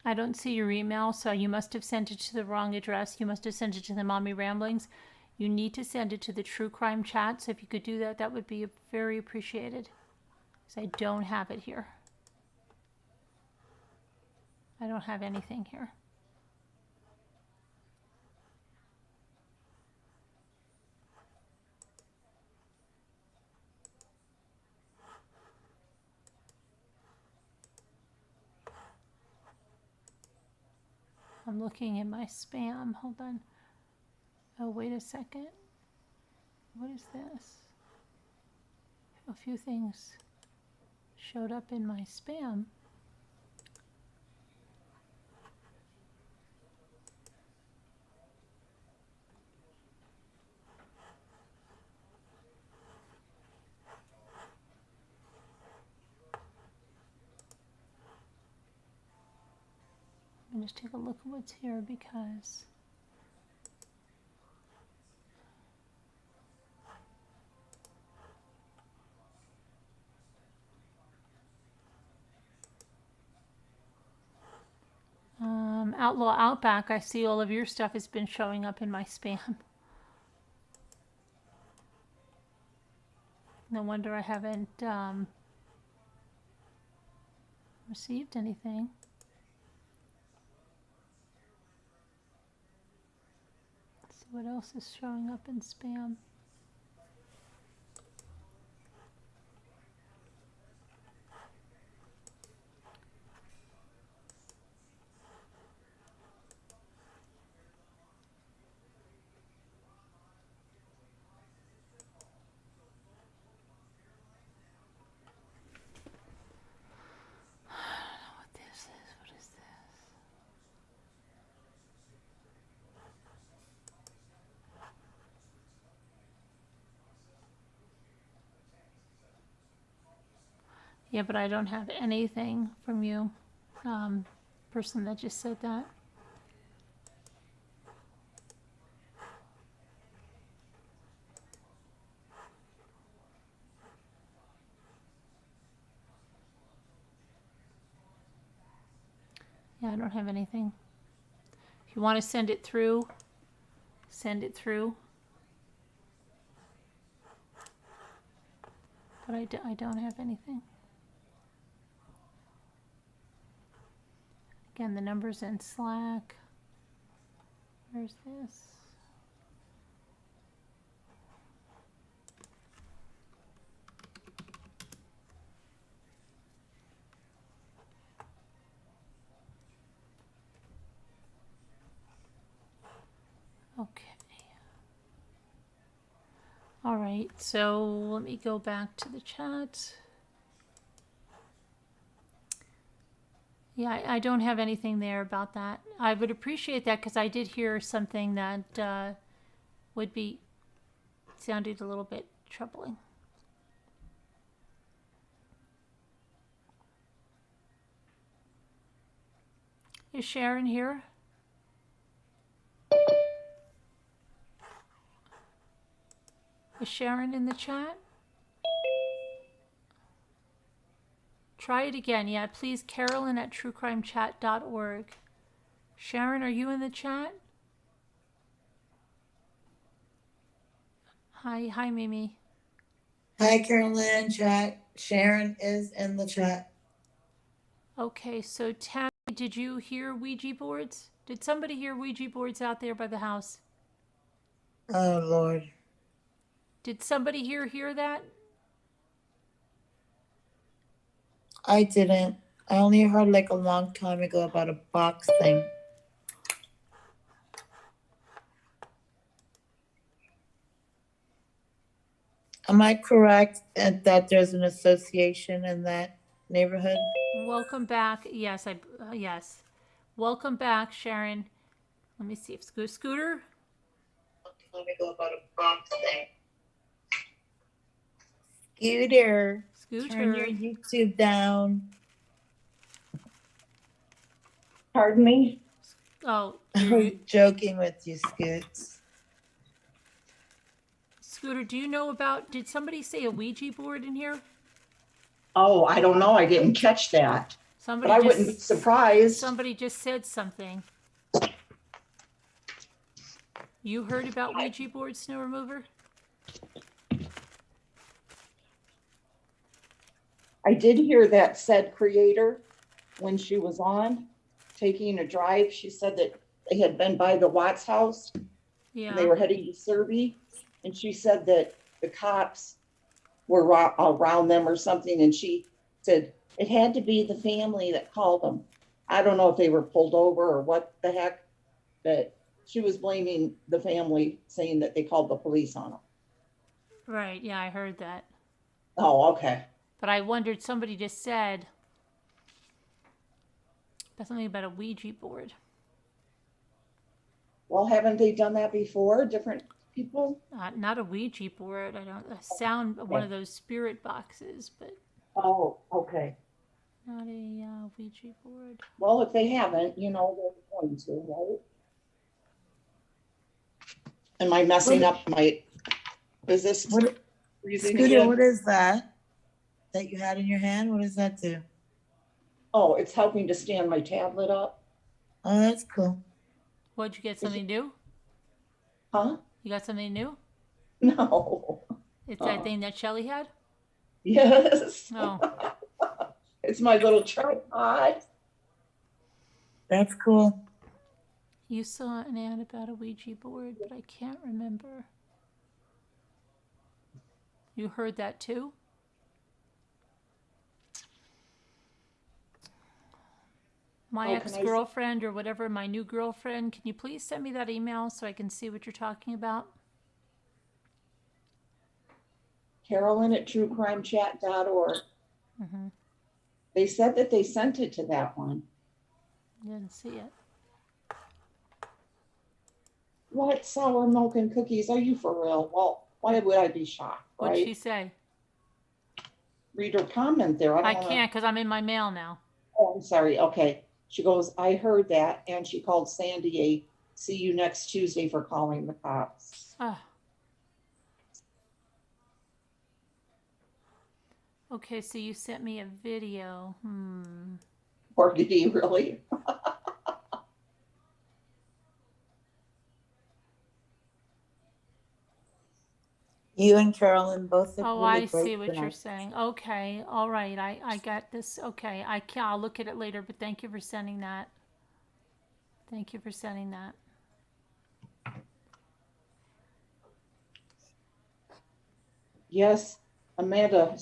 I don't see your email, so you must have sent it to the wrong address. You must have sent it to the Mommy Ramblings. You need to send it to the True Crime Chat. So if you could do that, that would be very appreciated. Because I don't have it here. I don't have anything here. I'm looking in my spam. Hold on. Oh, wait a second. What is this? A few things showed up in my spam. me just take a look at what's here because Outlaw Outback, I see all of your stuff has been showing up in my spam. No wonder I haven't received anything. Let's see what else is showing up in spam. Yeah, but I don't have anything from you, person that just said that. Yeah, I don't have anything. If you want to send it through, send it through. But I don't have anything. Again, the number's in Slack. Where's this? Okay. All right, so let me go back to the chat. Yeah, I don't have anything there about that. I would appreciate that because I did hear something that would be sounded a little bit troubling. Is Sharon here? Is Sharon in the chat? Try it again. Yeah, please, Carolyn at truecrimechat.org. Sharon, are you in the chat? Hi, Mimi. Hi, Carolyn, chat. Sharon is in the chat. Okay, so Tammy, did you hear Ouija boards? Did somebody hear Ouija boards out there by the house? Oh, Lord. Did somebody hear that? I didn't. I only heard like a long time ago about a box thing. Am I correct that there's an association in that neighborhood? Welcome back. Yes, yes. Welcome back, Sharon. Let me see if Scooter. Let me go about a box thing. Scooter. Turn your YouTube down. Pardon me? Oh, I was joking with you, Scoots. Scooter, do you know about, did somebody say a Ouija board in here? Oh, I don't know. I didn't catch that. But I wouldn't be surprised. Somebody just said something. You heard about Ouija board, Snow Remover? I did hear that said creator when she was on taking a drive. She said that they had been by the Watts house. Yeah. And they were heading to Serby. And she said that the cops were around them or something. And she said it had to be the family that called them. I don't know if they were pulled over or what the heck, but she was blaming the family, saying that they called the police on them. Right, yeah, I heard that. Oh, okay. But I wondered, somebody just said something about a Ouija board. Well, haven't they done that before? Different people? Not a Ouija board. I don't sound one of those spirit boxes, but. Oh, okay. Not a Ouija board. Well, if they haven't, they're going to, right? Am I messing up is this What, freezing Scooter, again? what is that you had in your hand? What does that do? Oh, it's helping to stand my tablet up. Oh, that's cool. What'd you get? Something new? Huh? You got something new? No. It's that thing that Shelly had? Yes. Oh. It's my little tripod. That's cool. You saw an ad about a Ouija board, but I can't remember. You heard that too? My Oh, can I ex-girlfriend or whatever, my new girlfriend, can you please send me that email so I can see what you're talking about? Carolyn at truecrimechat.org. Mm-hmm. They said that they sent it to that one. Didn't see it. What? Sour milk and cookies? Are you for real? Well, why would I be shocked, What'd she right? say? Read her comment there. I I don't can't because I'm in my mail now. Oh, I'm sorry. Okay. She goes, I heard that. And she called Sandy a see you next Tuesday for calling the cops. Ah. Okay, so you sent me a video. Or did he really? You and Carolyn both look Oh, really I great see what you're tonight. saying. Okay, all right. I got this. Okay, I'll look at it later. But thank you for sending that. Thank you for sending that. Yes, Amanda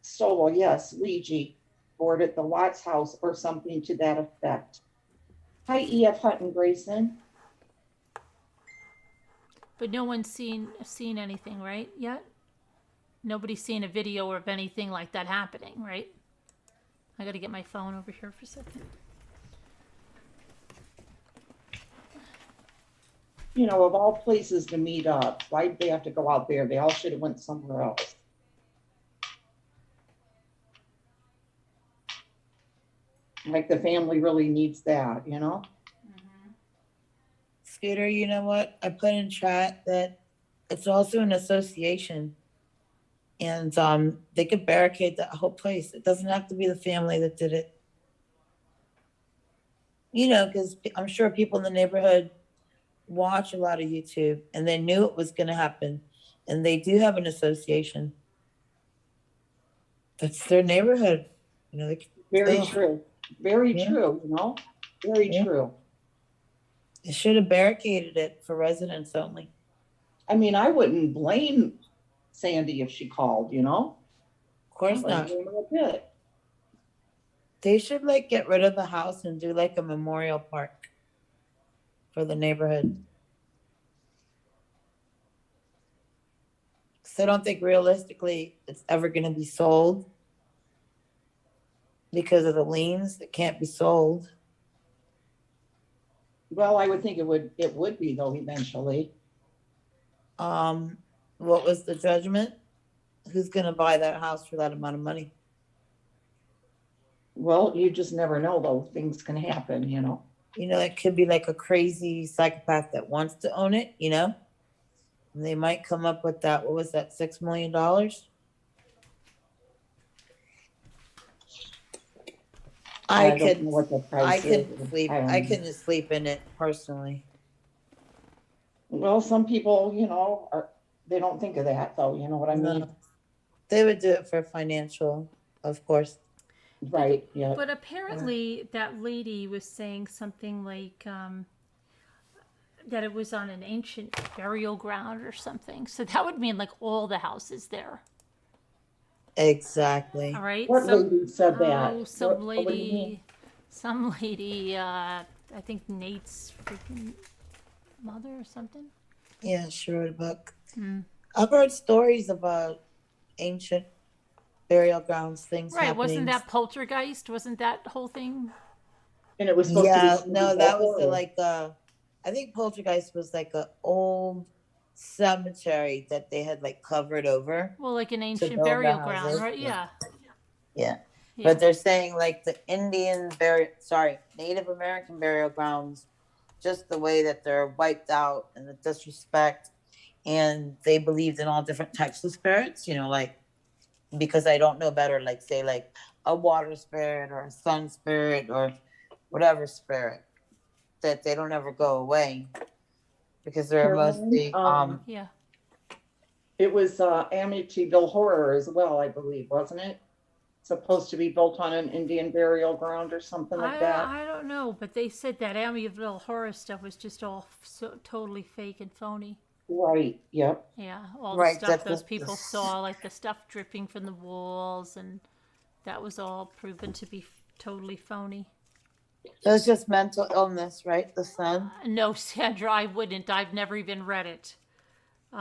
Stowell, yes, Ouija board at the Watts house or something to that effect. Hi, E.F. Hutton Grayson. But no one's seen anything, right? Yet. Nobody's seen a video of anything like that happening, right? I got to get my phone over here for a second. Of all places to meet up, why'd they have to go out there? They all should have went somewhere else. Like the family really needs that, Scooter, you know what? I put in chat that it's also an association. And they could barricade that whole place. It doesn't have to be the family that did it. Because I'm sure people in the neighborhood watch a lot of YouTube and they knew it was going to happen. And they do have an association. That's their neighborhood. Very true. Very true, Very true. They should have barricaded it for residents only. I mean, I wouldn't blame Sandy if she called, Of course not. They should get rid of the house and do a memorial park for the neighborhood. So I don't think realistically it's ever going to be sold because of the liens. It can't be sold. Well, I would think it would be though eventually. What was the judgment? Who's going to buy that house for that amount of money? Well, you just never know though. Things can happen, It could be a crazy psychopath that wants to own it, And they might come up with that. What was that? $6 million? I couldn't know what the price sleep. I couldn't sleep in it personally. Well, some people, they don't think of that though. You know what I mean? No. They would do it for financial, of course. Right. Yeah. But apparently that lady was saying something like that it was on an ancient burial ground or something. So that would mean all the houses there. Exactly. All right. What lady said that? Oh, some lady, I think Nate's freaking mother or something. Yeah, she wrote a book. I've heard stories about ancient burial grounds, things right, happening. Wasn't that Poltergeist? Wasn't that whole thing? And it was supposed to be no, that was I think Poltergeist was a old cemetery that they had covered over. Well, an ancient burial ground, right? Yeah. Yeah. But they're saying like the Native American burial grounds, just the way that they're wiped out and the disrespect, and they believed in all different types of spirits, like because I don't know better, like say like a water spirit or a sun spirit or whatever spirit, that they don't ever go away because they're Carolyn, mostly Yeah. it was Amityville Horror as well, I believe, wasn't it? Supposed to be built on an Indian burial ground or something like that. I don't know, but they said that Amityville horror stuff was just all so totally fake and phony. Right. Yep. Yeah, all the right stuff that those people saw, like the stuff dripping from the walls, and that was all proven to be totally phony. so it's just mental illness, right? The sun. No, Sandra, I wouldn't. I've never even read it. Good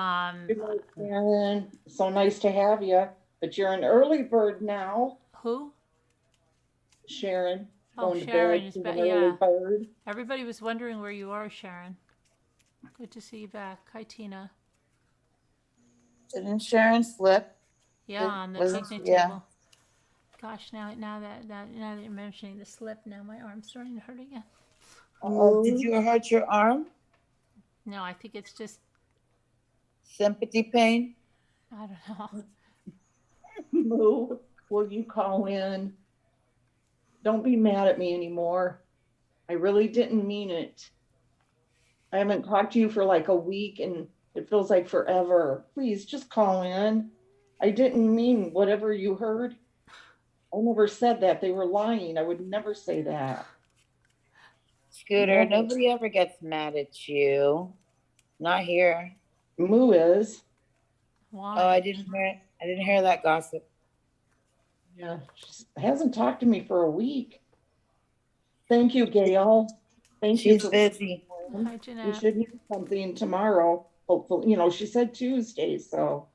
night, Sharon. So nice to have you. But you're an early bird now, Who? Sharon. Oh, Going to Sharon bed. is She's back. an early Yeah, bird. everybody was wondering where you are, Sharon. Good to see you back. Hi, Tina. Didn't Sharon slip? Yeah, on the Wasn't picnic yeah. table. Gosh, now that you're mentioning the slip, now my arm's starting to hurt again. Did you hurt your arm? No, I think it's just Sympathy pain? I don't know. Moo, will you call in? Don't be mad at me anymore. I really didn't mean it. I haven't talked to you for like a week and it feels like forever. Please just call in. I didn't mean whatever you heard. I never said that. They were lying. I would never say that. Scooter, Never. nobody ever gets mad at you. Not here. Moo is. Why? Oh, I didn't hear that gossip. Yeah, she hasn't talked to me for a week. Thank you, Gail. Thank you She's for busy. Hi, we Jeanette. should hear something tomorrow. Hopefully, she said Tuesday, so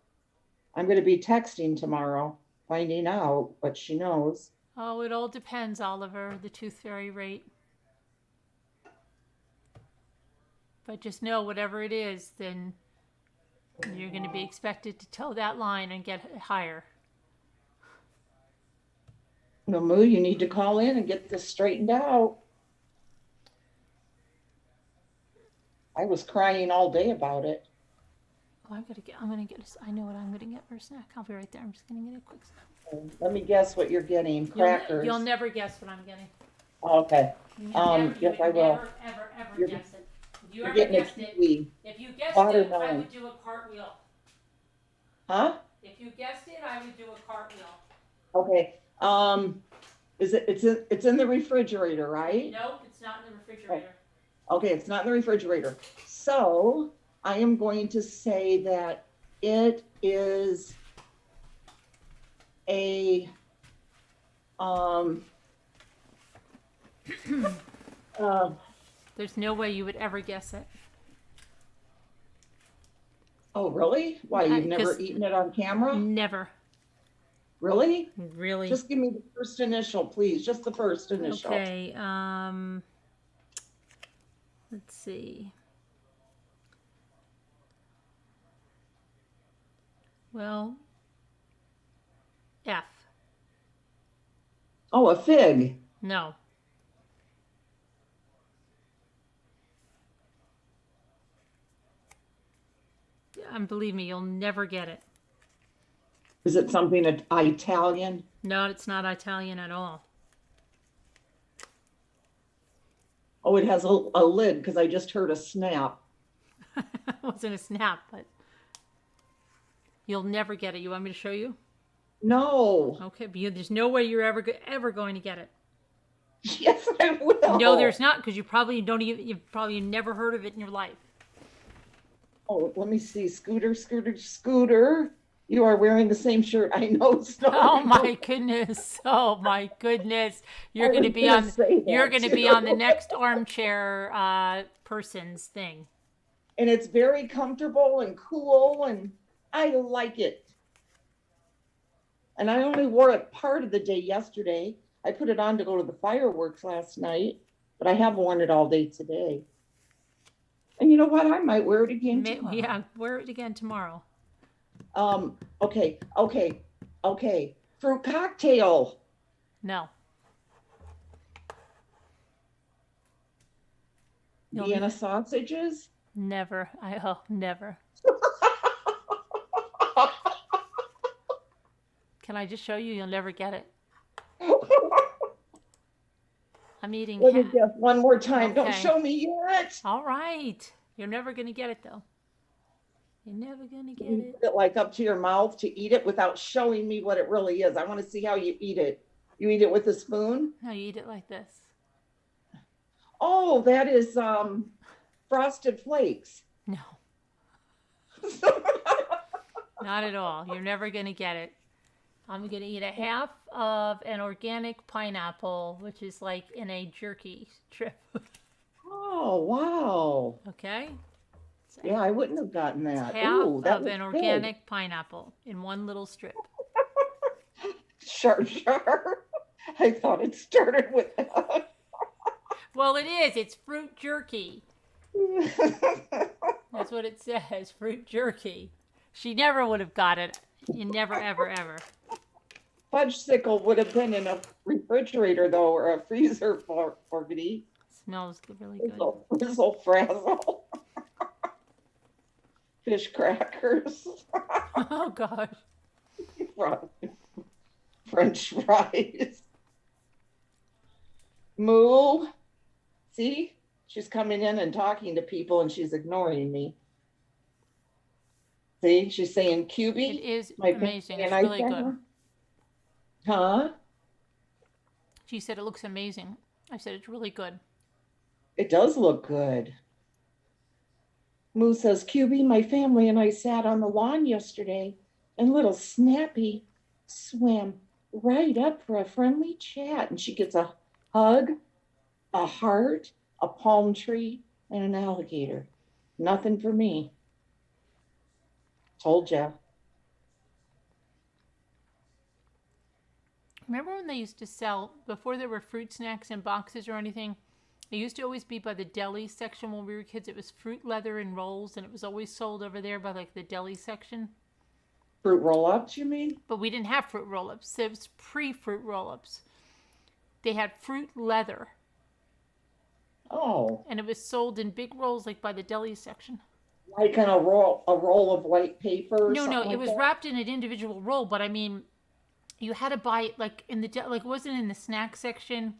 I'm going to be texting tomorrow, finding out what she knows. Oh, it all depends, Oliver, the tooth fairy rate. But just know, whatever it is, then you're going to be expected to toe that line and get higher. Moo, you need to call in and get this straightened out. I was crying all day about it. Oh, I'm gonna get, I know what I'm gonna get for a snack. I'll be right there. I'm just gonna get a quick snack. Let me guess what you're getting. Crackers. You'll never guess what I'm getting. Okay. You Yes, I would will. never, ever You're- guess it. If you You're ever getting a guessed it, kiwi. if you guessed it, I Watermelon. would do a cartwheel. Huh? If you guessed it, I would do a cartwheel. Okay. It's in the refrigerator, right? Nope, it's not in the refrigerator. Okay, it's not in the refrigerator. So I am going to say that it is a There's no way you would ever guess it. oh really? Why, you've never 'cause- eaten it on camera? Never. Really? Really. Just give me the first initial, please. Just the first initial. Okay. Let's see. Well, F. Oh, a fig. No. Believe me, you'll never get it. Is it something Italian? No, it's not Italian at all. Oh, it has a lid because I just heard a snap. It wasn't a snap, but you'll never get it. You want me to show you? No. Okay, but there's no way you're ever going to get it. Yes, I will. No, there's not, because you've probably never heard of it in your life. Oh, let me see. Scooter. You are wearing the same shirt. I know. Oh my goodness! Oh my goodness! You're going to be on. You're going to be on the next armchair person's thing. And it's very comfortable and cool, and I like it. And I only wore it part of the day yesterday. I put it on to go to the fireworks last night, but I have worn it all day today. And you know what? I might wear it again tomorrow. Yeah, wear it again tomorrow. Okay. Fruit cocktail. No. You'll Vienna sausages? never. Never. Can I just show you? You'll never get it. I'm eating. Let me guess one more time. Don't Okay. show me yet. All right. You're never gonna get it though. You're never gonna get You it. put it like up to your mouth to eat it without showing me what it really is. I want to see how you eat it. You eat it with a spoon? No, you eat it like this. Oh, that is Frosted Flakes. No, not at all. You're never gonna get it. I'm gonna eat a half of an organic pineapple, which is like in a jerky strip. Oh, wow. Okay. So Yeah, I wouldn't have gotten that. half Ooh, that of was an good. organic pineapple in one little strip. Sure, sure. I thought it started with that. Well, it is. It's fruit jerky. That's what it says. Fruit jerky. She never would have got it. You never, ever, ever. Fudgesicle would have been in a refrigerator, though, or a freezer for me. Smells really good. Frizzle frazzle. Fish crackers. Oh gosh. French fries. Moo. See? She's coming in and talking to people and she's ignoring me. See? She's saying It QB. is My amazing. family It's and I really said, good. Huh? She said it looks amazing. I said it's really good. It does look good. Moo says, QB, my family and I sat on the lawn yesterday and little Snappy swam right up for a friendly chat. And she gets a hug, a heart, a palm tree, and an alligator. Nothing for me. Told ya. Remember when they used to sell, before there were fruit snacks in boxes or anything, it used to always be by the deli section when we were kids. It was fruit leather and rolls, and it was always sold over there by like the deli section. Fruit roll-ups, you mean? But we didn't have fruit roll-ups. It was pre-fruit roll-ups. They had fruit leather, Oh, and it was sold in big rolls like by the deli section. like in a roll of white paper or No, something no, like it was that? wrapped in an individual roll, but I mean, you had to buy it like in the like it wasn't in the snack section.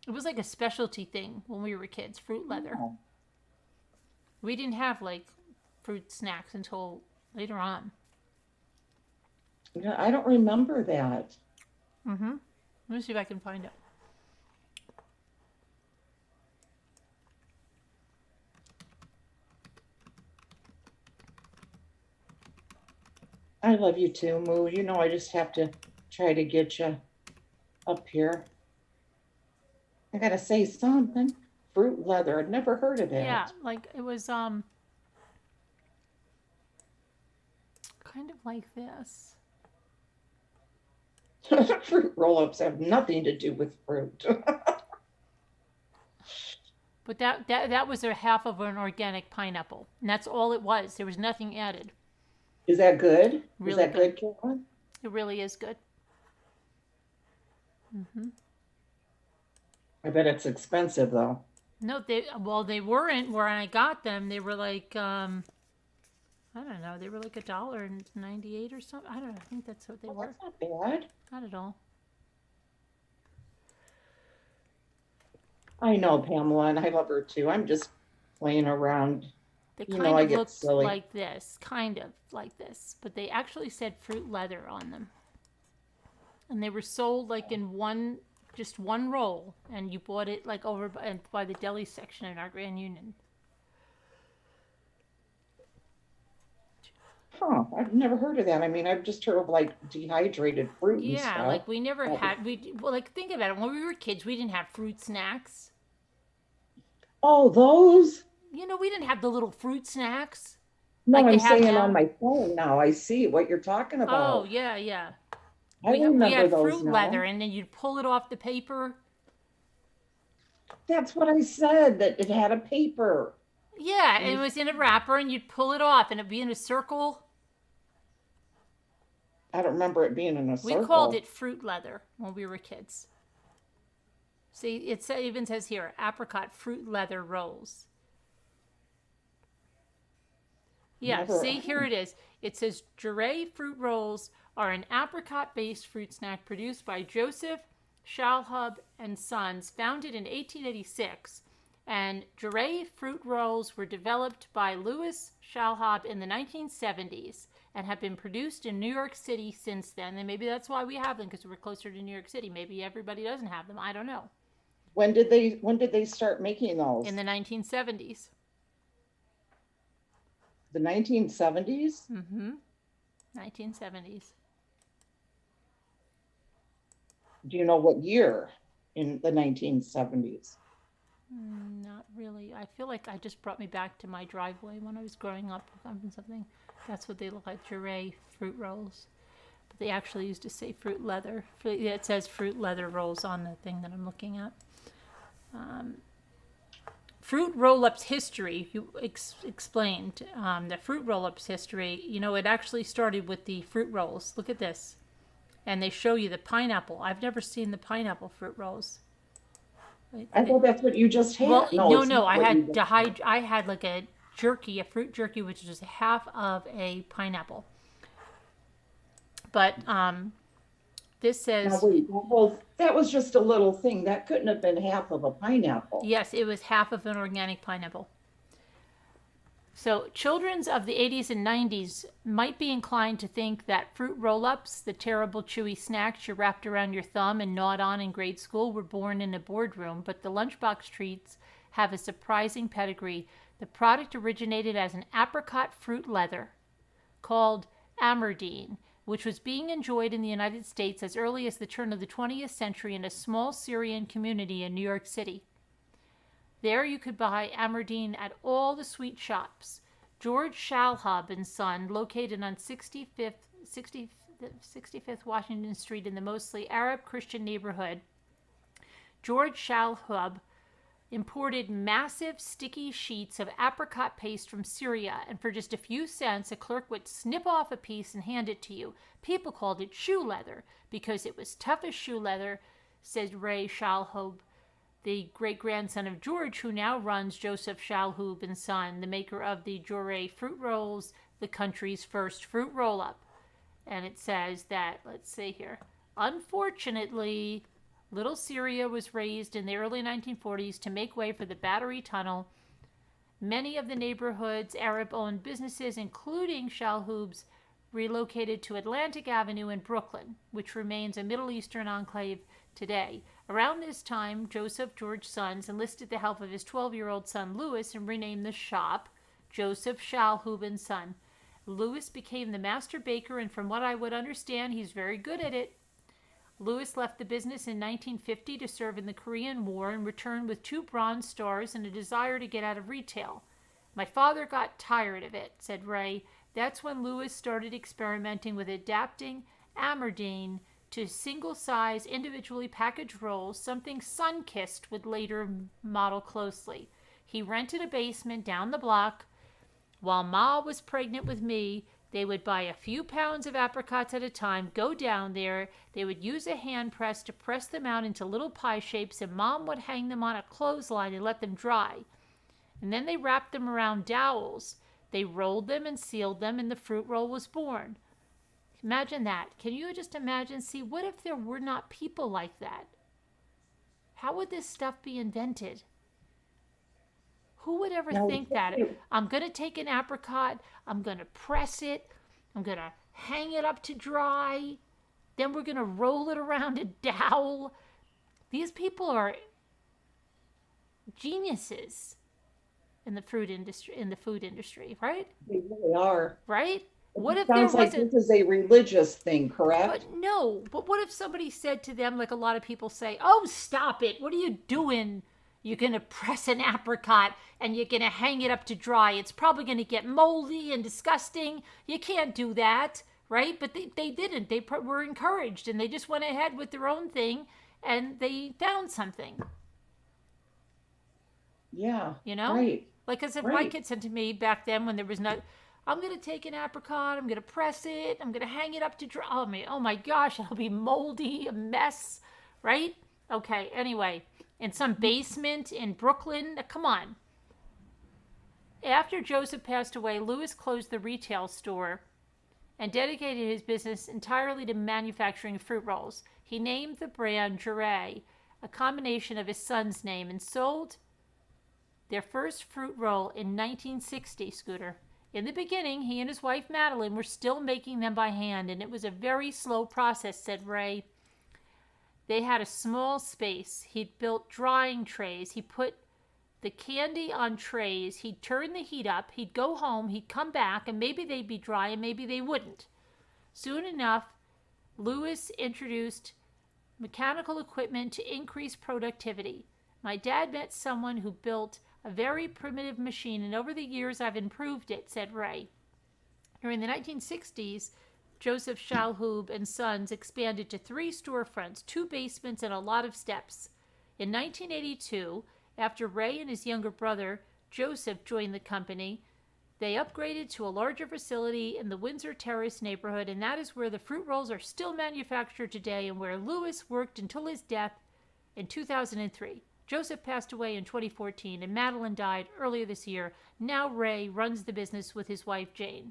It was like a specialty thing when we were kids, fruit leather. Oh. We didn't have like fruit snacks until later on. Yeah, I don't remember that. Mm-hmm. Let me see if I can find it. I love you too, Moo. You know I just have to try to get you up here. I gotta say something. Fruit leather. I'd never heard of that. Yeah, like it was kind of like this. Fruit roll-ups have nothing to do with fruit. But that was a half of an organic pineapple. And that's all it was. There was nothing added. Is that good? Is Really that good, Carolyn? It really is good. Mm-hmm. I bet it's expensive though. No, they weren't where I got them. They were like I don't know. They were like $1.98 or something. I don't know. I think that's what they Well, were. that's not bad. Not at all. I know Pamela, and I love her too. I'm just playing around. They You kind know, I of get looked silly. like this, but they actually said fruit leather on them. And they were sold like in just one roll, and you bought it like over by the deli section in our Grand Union. Huh, I've never heard of that. I mean, I've just heard of like dehydrated fruit and Yeah, stuff. like we never Oh. had like think about it. When we were kids, we didn't have fruit snacks. Oh, those? You know, we didn't have the little fruit snacks. No, Like they I'm have saying now? on my phone now. I see what you're talking Oh about. yeah. I we remember had those fruit now. leather, and then you'd pull it off the paper. That's what I said, that it had a paper. Yeah, and it was in a wrapper, and you'd pull it off, and it'd be in a circle. I don't remember it being in a We circle. called it fruit leather when we were kids. See, it even says here, apricot fruit leather rolls. Yeah, Never. see, here it is. It says Jure fruit rolls are an apricot-based fruit snack produced by Joseph Shalhub and Sons, founded in 1886. And Jure fruit rolls were developed by Louis Shalhub in the 1970s and have been produced in New York City since then. And maybe that's why we have them, because we're closer to New York City. Maybe everybody doesn't have them. I don't know. When did they start making those? In the 1970s. The 1970s? Mm-hmm. 1970s. Do you know what year in the 1970s? Not really. I feel like I just brought me back to my driveway when I was growing up or something. That's what they look like, Jure fruit rolls. But they actually used to say fruit leather. It says fruit leather rolls on the thing that I'm looking at. Fruit roll-ups history, you explained the fruit roll-ups history. You know, it actually started with the fruit rolls. Look at this. And they show you the pineapple. I've never seen the pineapple fruit rolls. I thought that's what you just had. Well, no, it's not I what had you just I had like a jerky, a fruit jerky, which was half of a pineapple. But this says, Now, wait, that was just a little thing. That couldn't have been half of a pineapple. yes, it was half of an organic pineapple. So, children of the 80s and 90s might be inclined to think that fruit roll-ups, the terrible chewy snacks you wrapped around your thumb and gnawed on in grade school, were born in a boardroom, but the lunchbox treats have a surprising pedigree. The product originated as an apricot fruit leather called Amardine, which was being enjoyed in the United States as early as the turn of the 20th century in a small Syrian community in New York City. There you could buy Amardine at all the sweet shops. George Shalhub and Son, located on 65th Washington Street in the mostly Arab Christian neighborhood, George Shalhub imported massive sticky sheets of apricot paste from Syria, and for just a few cents, a clerk would snip off a piece and hand it to you. People called it shoe leather because it was tough as shoe leather, said Ray Shalhub, the great-grandson of George, who now runs Joseph Shalhub and Son, the maker of the Jure fruit rolls, the country's first fruit roll-up. And it says that, let's see here, unfortunately, Little Syria was raised in the early 1940s to make way for the Battery Tunnel. Many of the neighborhood's Arab-owned businesses, including Shalhub's, relocated to Atlantic Avenue in Brooklyn, which remains a Middle Eastern enclave today. Around this time, Joseph George Sons enlisted the help of his 12-year-old son Louis and renamed the shop Joseph Shalhub and Son. Louis became the master baker, and from what I would understand, he's very good at it. Louis left the business in 1950 to serve in the Korean War and returned with 2 Bronze Stars and a desire to get out of retail. My father got tired of it, said Ray. That's when Louis started experimenting with adapting Amardine to single-size, individually packaged rolls, something Sunkist would later model closely. He rented a basement down the block. While Ma was pregnant with me, they would buy a few pounds of apricots at a time, go down there. They would use a hand press to press them out into little pie shapes, and Mom would hang them on a clothesline and let them dry. And then they wrapped them around dowels. They rolled them and sealed them, and the fruit roll was born. Imagine that. Can you just imagine? See, what if there were not people like that? How would this stuff be invented? Who would ever think that? I'm going to take an apricot, I'm going to press it, I'm going to hang it up to dry, then we're going to roll it around a dowel. These people are geniuses in the food industry, right? They really are. Right? What if Sounds there like wasn't? this is a religious thing, correct? But no. But what if somebody said to them, like a lot of people say, "Oh, stop it! What are you doing? You're gonna press an apricot and you're gonna hang it up to dry. It's probably gonna get moldy and disgusting. You can't do that, right?" But they didn't. They were encouraged, and they just went ahead with their own thing, and they found something. Yeah. You know, Right. like I said, my Right. kid said to me back then when there was no, I'm going to take an apricot, I'm going to press it, I'm going to hang it up to dry. Oh my gosh, it'll be moldy, a mess, right? Okay, anyway, in some basement in Brooklyn. Come on. After Joseph passed away, Louis closed the retail store and dedicated his business entirely to manufacturing fruit rolls. He named the brand Jure, a combination of his son's name, and sold their first fruit roll in 1960, Scooter. In the beginning, he and his wife Madeline were still making them by hand, and it was a very slow process, said Ray. They had a small space. He'd built drying trays. He put the candy on trays. He'd turn the heat up. He'd go home. He'd come back, and maybe they'd be dry, and maybe they wouldn't. Soon enough, Louis introduced mechanical equipment to increase productivity. My dad met someone who built a very primitive machine, and over the years I've improved it, said Ray. During the 1960s, Joseph Shalhoub and Sons expanded to 3 storefronts, 2 basements, and a lot of steps. In 1982, after Ray and his younger brother, Joseph, joined the company, they upgraded to a larger facility in the Windsor Terrace neighborhood, and that is where the fruit rolls are still manufactured today and where Louis worked until his death in 2003. Joseph passed away in 2014, and Madeline died earlier this year. Now Ray runs the business with his wife, Jane.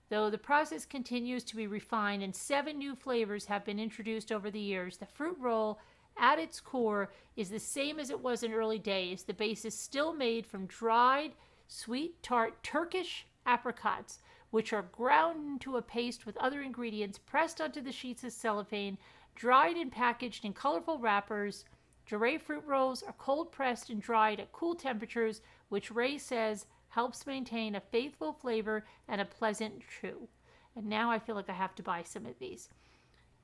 Though the process continues to be refined and 7 new flavors have been introduced over the years, the fruit roll at its core is the same as it was in early days. The base is still made from dried, sweet, tart Turkish apricots, which are ground into a paste with other ingredients, pressed onto the sheets of cellophane, dried and packaged in colorful wrappers. Jure fruit rolls are cold pressed and dried at cool temperatures, which Ray says helps maintain a faithful flavor and a pleasant chew. And now I feel like I have to buy some of these.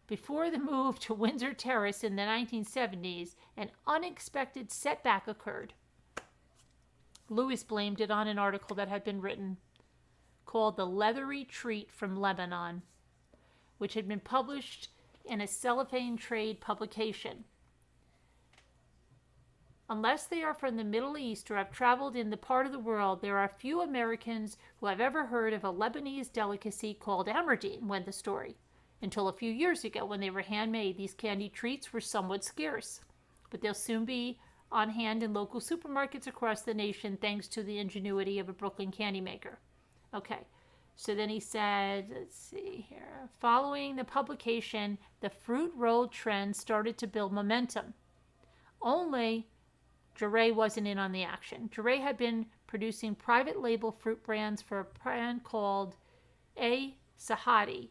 Before the move to Windsor Terrace in the 1970s, an unexpected setback occurred. Louis blamed it on an article that had been written called The Leathery Treat from Lebanon, which had been published in a cellophane trade publication. Unless they are from the Middle East or have traveled in the part of the world, there are few Americans who have ever heard of a Lebanese delicacy called amardine, went the story. Until a few years ago, when they were handmade, these candy treats were somewhat scarce. But they'll soon be on hand in local supermarkets across the nation thanks to the ingenuity of a Brooklyn candy maker. Okay, so then he said, let's see here. Following the publication, the fruit roll trend started to build momentum. Only Jure wasn't in on the action. Jure had been producing private label fruit brands for a brand called A. Sahadi,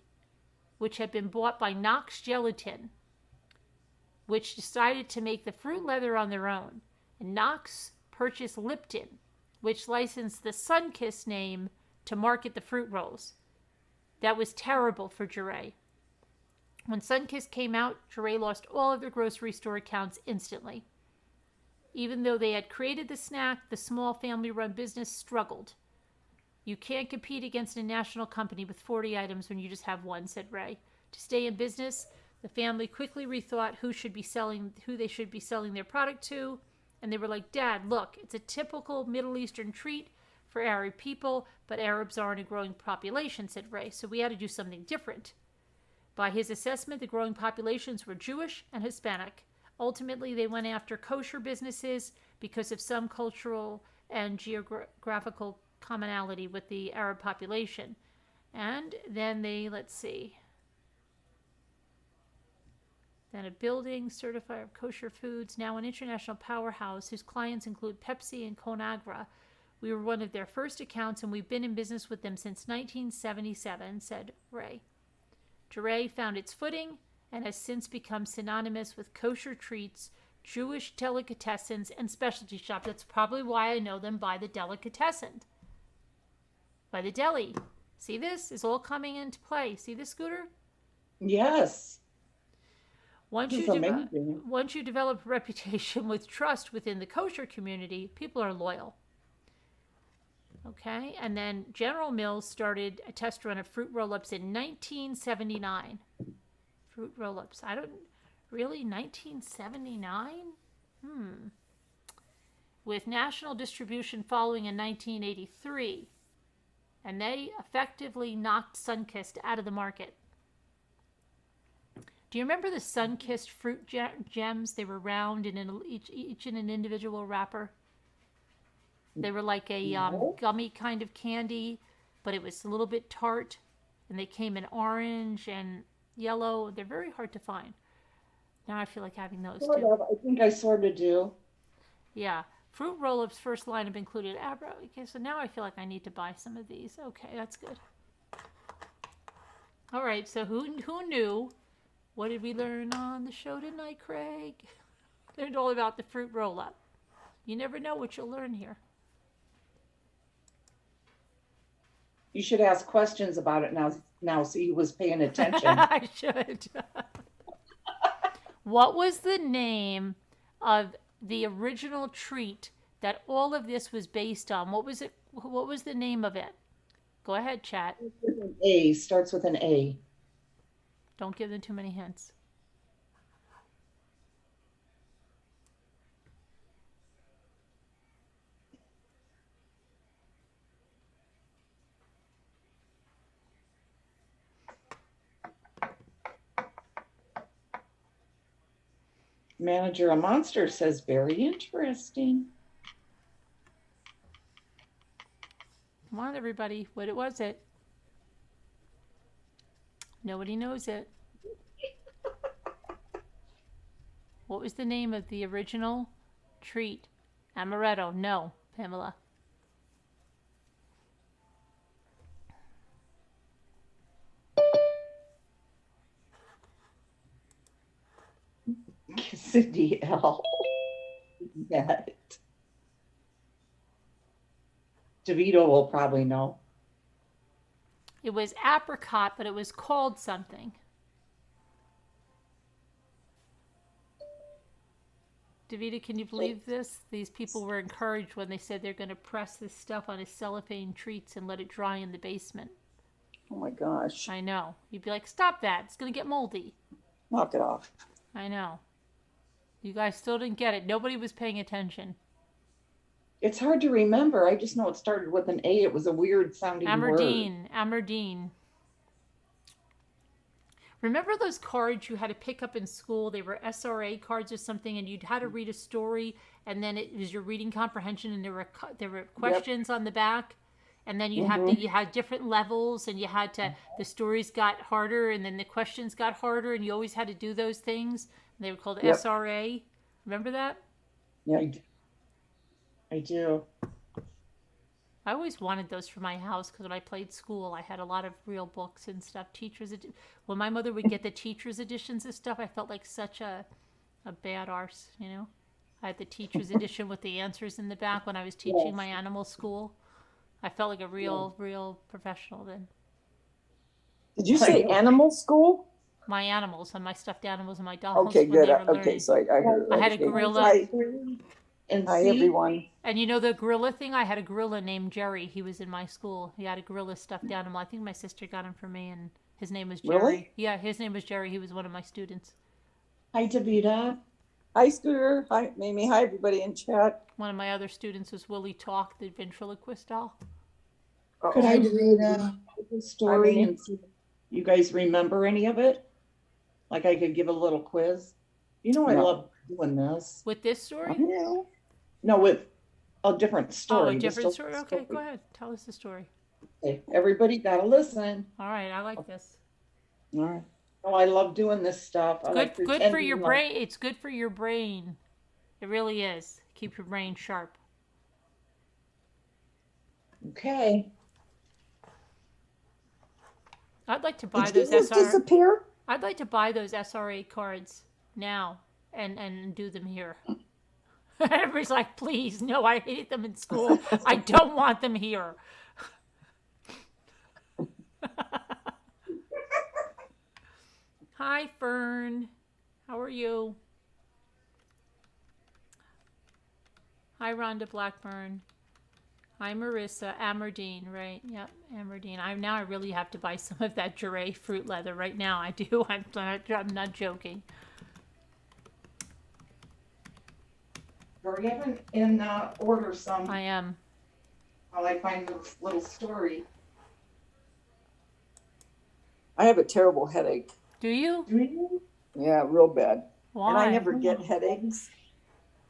which had been bought by Knox Gelatin, which decided to make the fruit leather on their own. And Knox purchased Lipton, which licensed the Sunkist name to market the fruit rolls. That was terrible for Jure. When Sunkist came out, Jure lost all of their grocery store accounts instantly. Even though they had created the snack, the small family-run business struggled. You can't compete against a national company with 40 items when you just have one, said Ray. To stay in business, the family quickly rethought who they should be selling their product to, and they were like, Dad, look, it's a typical Middle Eastern treat for Arab people, but Arabs aren't a growing population, said Ray, so we had to do something different. By his assessment, the growing populations were Jewish and Hispanic. Ultimately, they went after kosher businesses because of some cultural and geographical commonality with the Arab population. And then then a building certified of kosher foods, now an international powerhouse whose clients include Pepsi and Conagra. We were one of their first accounts, and we've been in business with them since 1977, said Ray. Jure found its footing and has since become synonymous with kosher treats, Jewish delicatessens, and specialty shops. That's probably why I know them by the delicatessen. By the deli. See, this is all coming into play. See this, Scooter? Yes. Once This is you amazing. develop a reputation with trust within the kosher community, people are loyal. Okay, and then General Mills started a test run of fruit roll-ups in 1979. Fruit roll-ups. 1979? With national distribution following in 1983. And they effectively knocked Sunkist out of the market. Do you remember the sun-kissed fruit gems? They were round and each in an individual wrapper. They were like a No. gummy kind of candy, but it was a little bit tart, and they came in orange and yellow. They're very hard to find. Now I feel like having those Sort too. of. I think I sort of do. Yeah. Fruit roll-ups first lineup included abra. Okay, so now I feel like I need to buy some of these. Okay, that's good. All right, so who knew? What did we learn on the show tonight, Craig? Learned all about the fruit roll-up. You never know what you'll learn here. You should ask questions about it now so he was paying attention. I should. What was the name of the original treat that all of this was based on? What was it? What was the name of it? Go ahead, chat. A starts with an A. Don't give them too many hints. Manager a Monster says, very interesting. Come on, everybody. What was it? Nobody knows it. What was the name of the original treat? Amaretto. No, Pamela. Cindy L. Get it. DeVito will probably know. It was apricot, but it was called something. Davida, can you believe this? These people were encouraged when they said they're going to press this stuff on his cellophane treats and let it dry in the basement. Oh my gosh. I know. You'd be like, stop that. It's going to get moldy. Knock it off. I know. You guys still didn't get it. Nobody was paying attention. It's hard to remember. I just know it started with an A. It was a weird sounding word. Amerdine. Remember those cards you had to pick up in school? They were SRA cards or something, and you'd had to read a story, and then it was your reading comprehension, and there were questions on the back, and then you had different levels, and you had to, the stories got harder, and then the questions got harder, and you always had to do those things. And they were called SRA. Remember that? Yeah, I do. I always wanted those for my house because when I played school, I had a lot of real books and stuff. When my mother would get the teacher's editions of stuff, I felt like such a bad arse, you know? I had the teacher's edition with the answers in the back when I was teaching my animal school. I felt like a real professional then. Did you say animal school? My animals and my stuffed animals and my dolls. Okay, when good. they were Okay, learning. so I heard. I had a okay. gorilla. Hi, And hi everyone. And you know the gorilla thing? I had a gorilla named Jerry. He was in my school. He had a gorilla stuffed animal. I think my sister got him for me, and his name was Jerry. Really? Yeah, his name was Jerry. He was one of my students. Hi, Davida. Hi, Scooter. Hi, Mimi. Hi, everybody in chat. One of my other students was Willie Talk, the ventriloquist doll. Could I read Davida. the story Mean- and see if you guys remember any of it? Like I could give a little quiz. You know, I No. love doing this. With this story? Yeah. No, with a different story. Oh, a just different story? Okay, go ahead. Tell us the story. Okay, everybody gotta listen. All right, I like this. All right. Oh, I love doing this stuff. I like Good for pretending your like- brain. It's good for your brain. It really is. Keep your brain sharp. Okay. I'd like to buy Did those Jesus disappear? I'd like to buy those SRA cards now and do them here. Everybody's like, please, no, I hated them in school. I don't want them here. Hi, Fern. How are you? Hi, Rhonda Blackburn. Hi, Marissa. Amerdine, right? Yep, Amerdine. I really have to buy some of that Jure fruit leather right now. I do. I'm not joking. Hurry up and order some I am. while I find this little story. I have a terrible headache. Do you? Do you? Yeah, real bad. And I Why? never get headaches.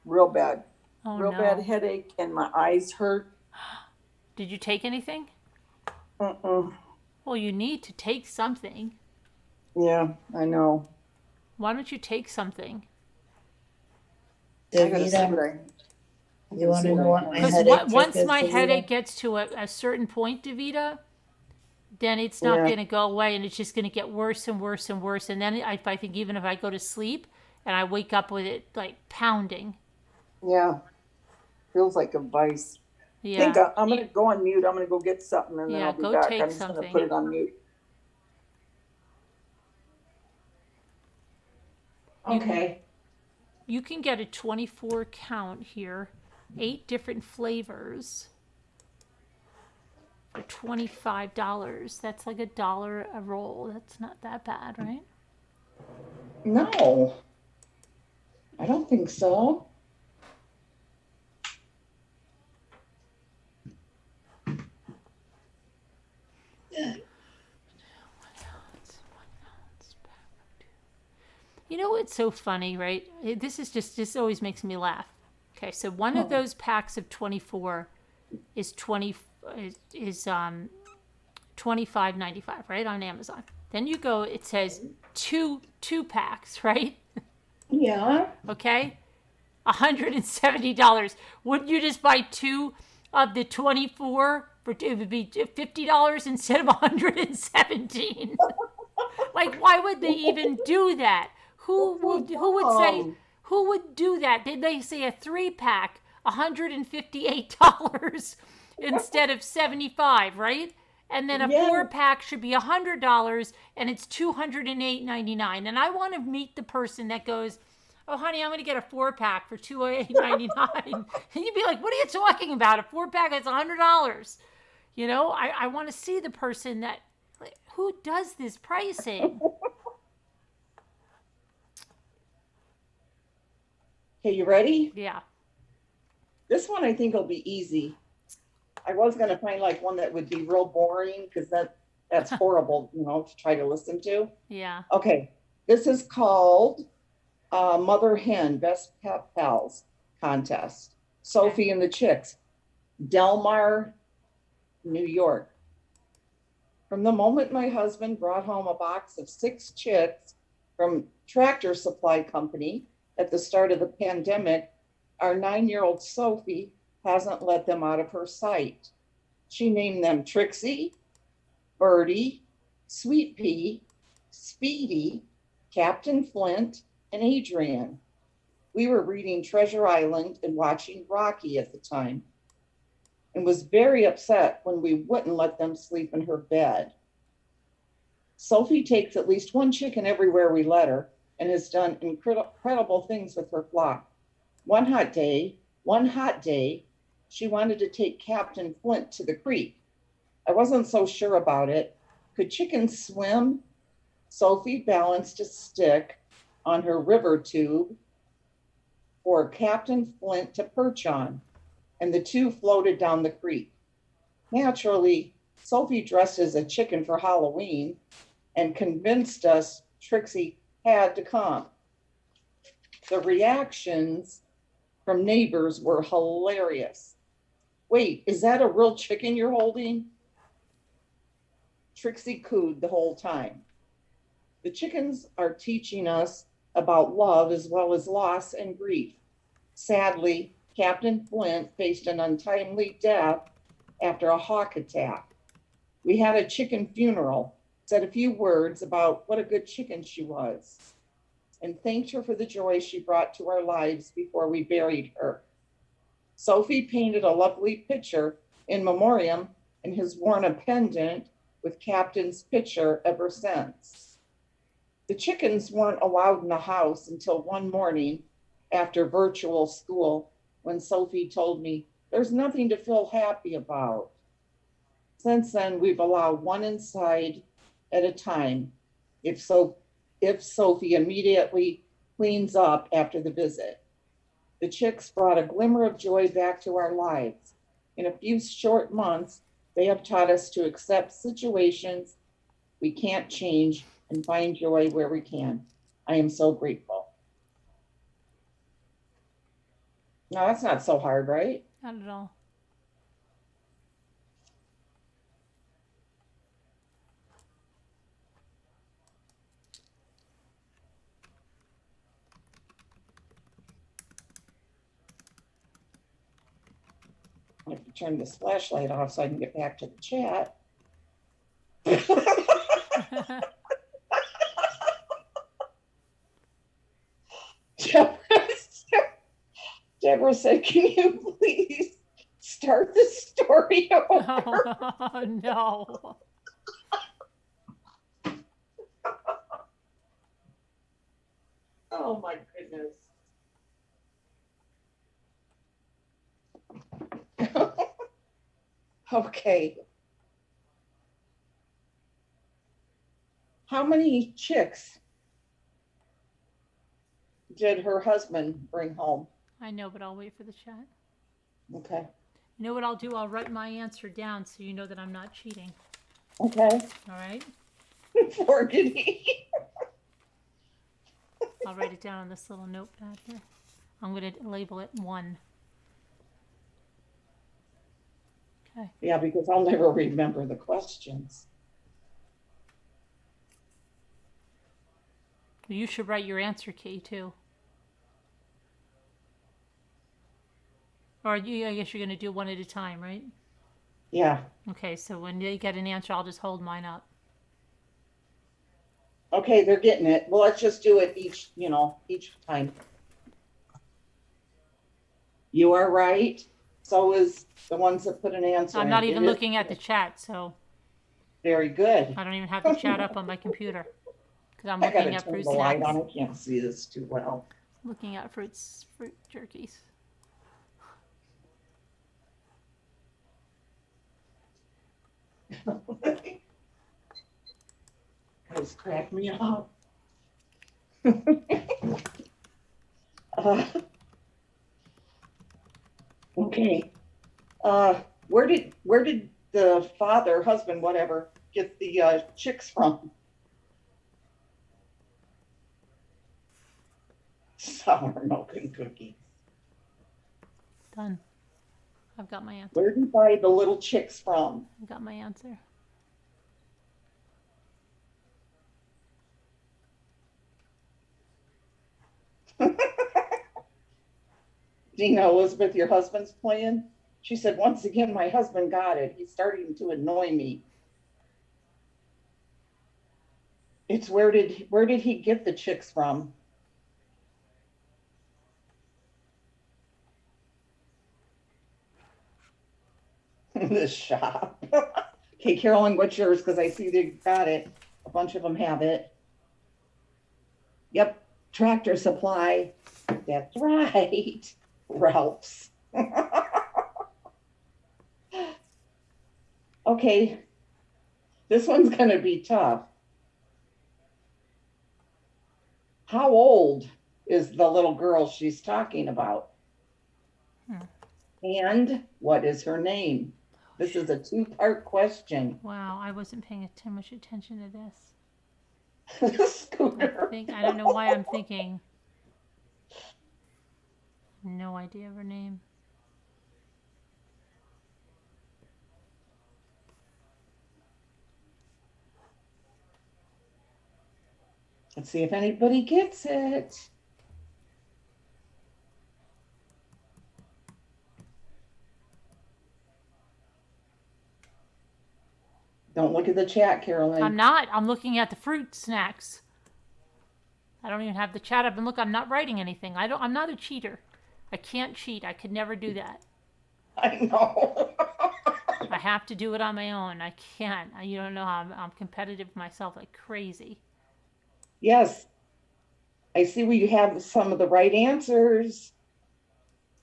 Real bad. Oh Real bad no. headache, and my eyes hurt. Did you take anything? Mm-mm. Well, you need to take something. Yeah, I know. Why don't you take something? I gotta see what Davita, I you want to know what my Because headache trick once is, my headache Davita? gets to a certain point, Davita, then it's not Yeah, going to go away and it's just going to get worse and worse and worse. And then I think even if I go to sleep and I wake up with it like pounding. yeah. Feels like a vice. Think Yeah. I'm gonna go on mute. I'm gonna go get something and then Yeah. I'll be Go back. take I'm just gonna put something. it on mute. You can, Okay. you can get a 24 count here, 8 different flavors for $25. That's like $1 a roll. That's not that bad, right? No, I don't think so. You know what's so funny, right? This always makes me laugh. Okay, so one of those packs of 24 is 20 is 25.95, right, on Amazon. Then you go, it says two packs, right? Yeah. Okay, $170. Wouldn't you just buy 2 of the 24 for it would be $50 instead of 117? Like, why would they even do that? Who would do that? Did they say a 3-pack, $158 instead of 75, right? And then a Yeah. 4-pack should be $100 and it's $208.99. And I want to meet the person that goes, "Oh, honey, I'm going to get a 4-pack for $208.99." And you'd be like, "What are you talking about? A 4-pack is $100." You know, I want to see the person that, like, who does this pricing? Okay, you ready? Yeah. This one I think will be easy. I was gonna find like one that would be real boring because that's horrible, to try to listen to. Yeah. Okay, this is called Mother Hen Best Pet Pals Contest. Sophie and the Chicks, Delmar, New York. From the moment my husband brought home a box of 6 chicks from Tractor Supply Company at the start of the pandemic, our 9-year-old Sophie hasn't let them out of her sight. She named them Trixie, Birdie, Sweet Pea, Speedy, Captain Flint, and Adrian. We were reading Treasure Island and watching Rocky at the time, and was very upset when we wouldn't let them sleep in her bed. Sophie takes at least one chicken everywhere we let her and has done incredible things with her flock. One hot day, she wanted to take Captain Flint to the creek. I wasn't so sure about it. Could chickens swim? Sophie balanced a stick on her river tube for Captain Flint to perch on, and the two floated down the creek. Naturally, Sophie dressed as a chicken for Halloween and convinced us Trixie had to come. The reactions from neighbors were hilarious. Wait, is that a real chicken you're holding? Trixie cooed the whole time. The chickens are teaching us about love as well as loss and grief. Sadly, Captain Flint faced an untimely death after a hawk attack. We had a chicken funeral, said a few words about what a good chicken she was, and thanked her for the joy she brought to our lives before we buried her. Sophie painted a lovely picture in memoriam and has worn a pendant with Captain's picture ever since. The chickens weren't allowed in the house until one morning after virtual school, when Sophie told me, "There's nothing to feel happy about." Since then, we've allowed one inside at a time, if Sophie immediately cleans up after the visit. The chicks brought a glimmer of joy back to our lives. In a few short months, they have taught us to accept situations we can't change and find joy where we can. I am so grateful. No, that's not so hard, right? Not at all. I have to turn this flashlight off so I can get back to the chat. Deborah said, can you please start the story over? Oh, no. Oh my goodness. Okay. How many chicks did her husband bring home? I know, but I'll wait for the chat. Okay. You know what I'll do? I'll write my answer down so you know that I'm not cheating. Okay. All right? Or did he? I'll write it down on this little notepad here. I'm going to label it 1. Okay. Yeah, because I'll never remember the questions. You should write your answer key too. Or I guess you're going to do one at a time, right? Yeah. Okay, so when you get an answer, I'll just hold mine up. Okay, they're getting it. Well, let's just do it each time. You are right. So is the ones that put an answer I'm in. not It even is looking at the chat, so very good. I don't even have the chat up on my computer because I'm I gotta looking at turn fruit the light snacks. on. I can't see this too well. Looking at fruit jerkies. Guys, crack me up. uh, okay. Where did the father, husband, whatever, get the chicks from? Sour milk and cookies. Done. I've got my answer. Where did he buy the little chicks from? I've got my answer. Dina Elizabeth, your husband's playing? She said, once again, my husband got it. He's starting to annoy me. It's where did he get the chicks from? The shop. Okay, Carolyn, what's yours? Because I see they got it. A bunch of them have it. Yep, Tractor Supply. That's right. Ralph's. Okay, this one's going to be tough. How old is the little girl she's talking about? And what is her name? This is a 2-part question. Wow, I wasn't paying too much attention to this. Scooter. I don't know why I'm thinking. No idea of her name. Let's see if anybody gets it. Don't look at the chat, Carolyn. I'm not. I'm looking at the fruit snacks. I don't even have the chat up. And look, I'm not writing anything. I'm not a cheater. I can't cheat. I could never do that. I know. I have to do it on my own. I can't. You don't know how I'm competitive myself like crazy. Yes. I see where you have some of the right answers.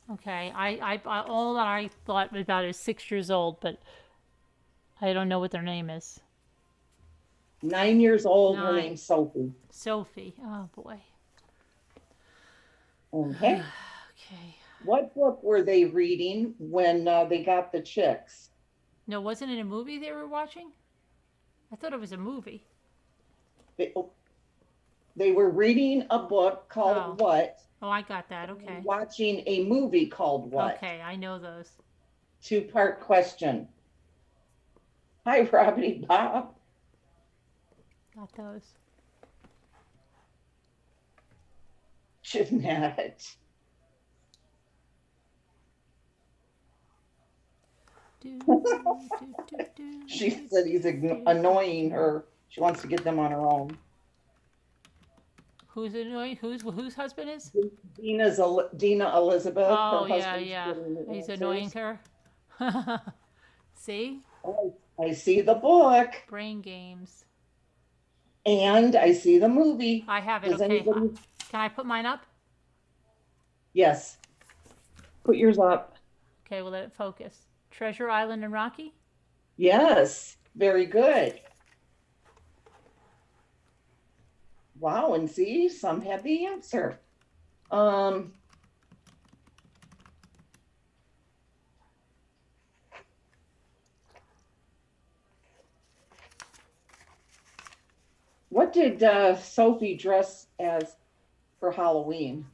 Okay. I all that I thought about is 6 years old, but I don't know what their name is. 9 years old. Her 9. name's Sophie. Sophie. Oh boy. Okay. Okay. What book were they reading when they got the chicks? No, wasn't it a movie they were watching? I thought it was a movie. They were reading a book called Oh. What? Oh, I got that. Okay. Watching a movie called What? Okay, I know those. Two-part question. Hi, Robbie Bob. Got those. Jeanette. She said he's annoying her. She wants to get them on her own. Who's annoying? Whose husband is? Dina Elizabeth. Oh, her yeah, husband's yeah. getting the He's answers. annoying her. See? Oh, I see the book Brain games. and I see the movie. I have it. Does Okay. anybody? Can I put mine up? Yes. Put yours up. Okay, we'll let it focus. Treasure Island and Rocky? Yes. Very good. Wow, and see, some have the answer. What did Sophie dress as for Halloween?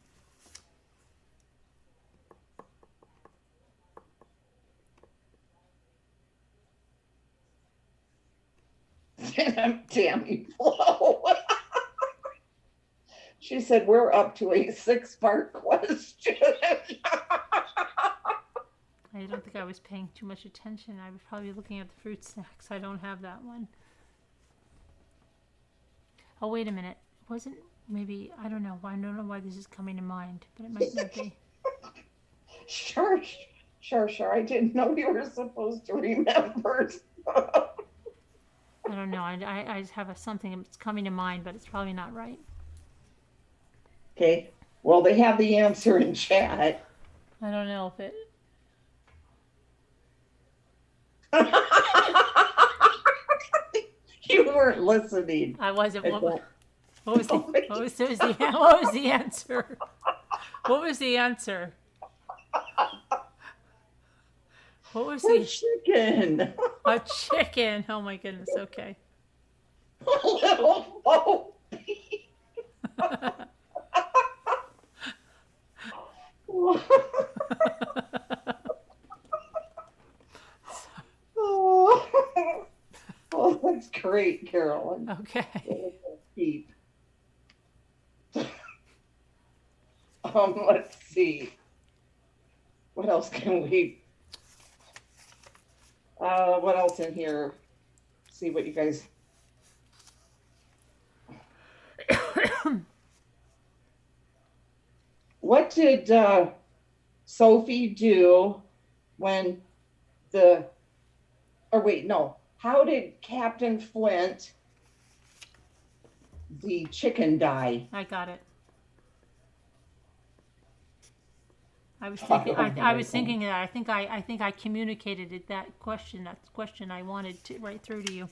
Tammy Blow. She said, we're up to a 6-part question. I don't think I was paying too much attention. I was probably looking at the fruit snacks. I don't have that one. Oh, wait a minute. Wasn't maybe, I don't know. I don't know why this is coming to mind, but it might not be. Sure. I didn't know you were supposed to remember. I don't know. I just have something that's coming to mind, but it's probably not right. Okay. Well, they have the answer in chat. I don't know if it. You weren't listening. I wasn't. at What that. was the? What was the answer? What was the answer? What was A the? chicken. A chicken. Oh my goodness. Okay. A little Bo Oh, that's great, Carolyn. Okay. Keep. Let's see. What else can we? What else in here? See what you guys. What did Sophie do when how did Captain Flint, the chicken, die? I got it. I was thinking. I was thinking that. I think I communicated it. That question. That question I wanted to right through to you.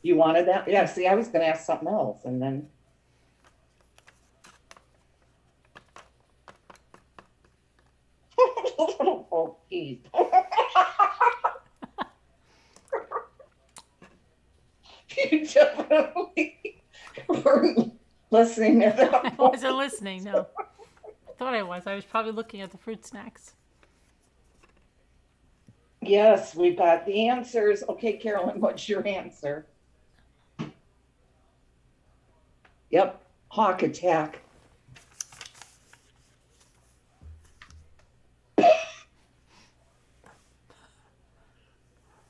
You wanted that? Yeah, see, I was going to ask something else, and then. Oh, geez. You definitely weren't listening at that I point. wasn't listening. No, I thought I was. I was probably looking at the fruit snacks. Yes, we got the answers. Okay, Carolyn, what's your answer? Yep, hawk attack.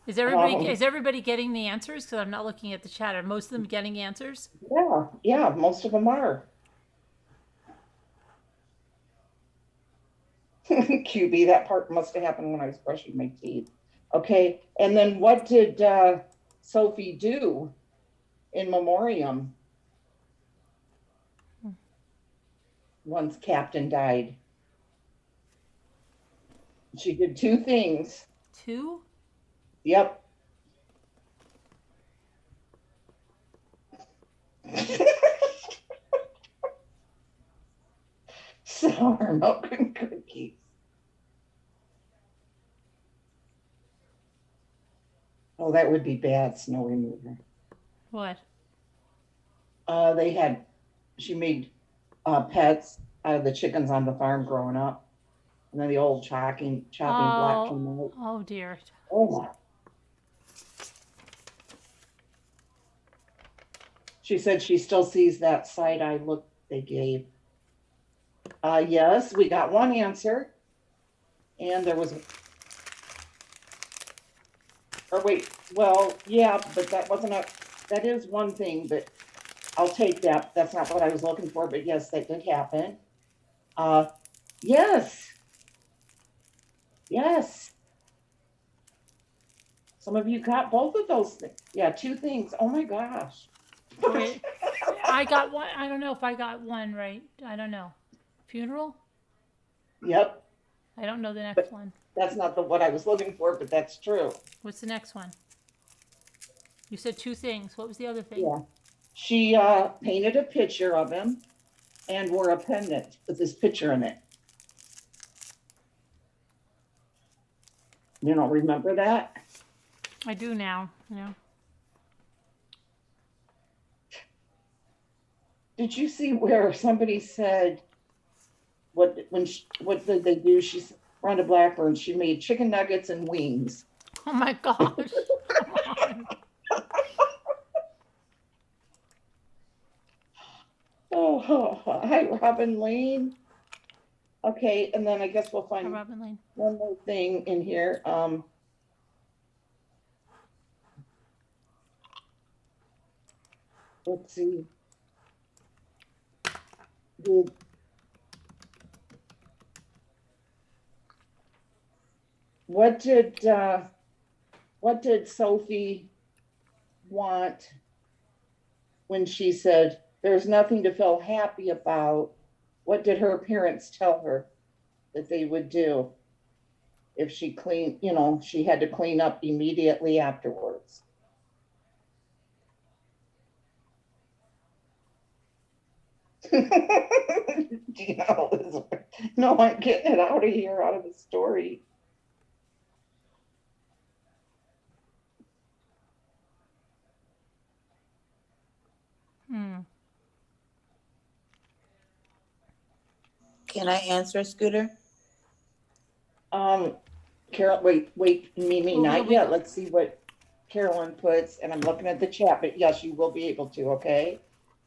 Is everybody getting the answers? Because I'm not looking at the chat. Are most of them getting answers? Yeah, most of them are. QB, that part must have happened when I was brushing my teeth. Okay, and then what did Sophie do in memoriam once Captain died? She did 2 things. 2? Yep. Sour milk and cookies. Oh, that would be bad, snow remover. What? She made pets out of the chickens on the farm growing up. And then the old chopping block Oh, came out. oh dear. Oh, she said she still sees that side eye look they gave. Yes, we got one answer. And there was, or wait, well, yeah, but that is one thing, but I'll take that. That's not what I was looking for, but yes, that did happen. Uh, yes, yes. Some of you got both of those things. Yeah, two things. Oh my gosh. Wait, I got one. I don't know if I got one right. I don't know. Funeral? Yep, I don't know the next but one. that's not what I was looking for, but that's true. What's the next one? You said two things. What was the other thing? Yeah. She painted a picture of him and wore a pendant with his picture in it. You don't remember that? I do now. Yeah. Did you see where somebody said what did they do? She's Rhonda Blackburn. She made chicken nuggets and wings. Oh my gosh. Come on. Oh, hi, Robin Lane. Okay, and then I guess we'll Hi, find Robin Lane. one more thing in here. Let's see. Did, what did Sophie want when she said there's nothing to feel happy about? What did her parents tell her that they would do if she she had to clean up immediately afterwards? No, I'm getting it out of here, out of the story. Hmm. Can I answer, Scooter? Carol, wait, Mimi, Well, not we yet. go- Let's see what Carolyn puts, and I'm looking at the chat, but yes, you will be able to, okay?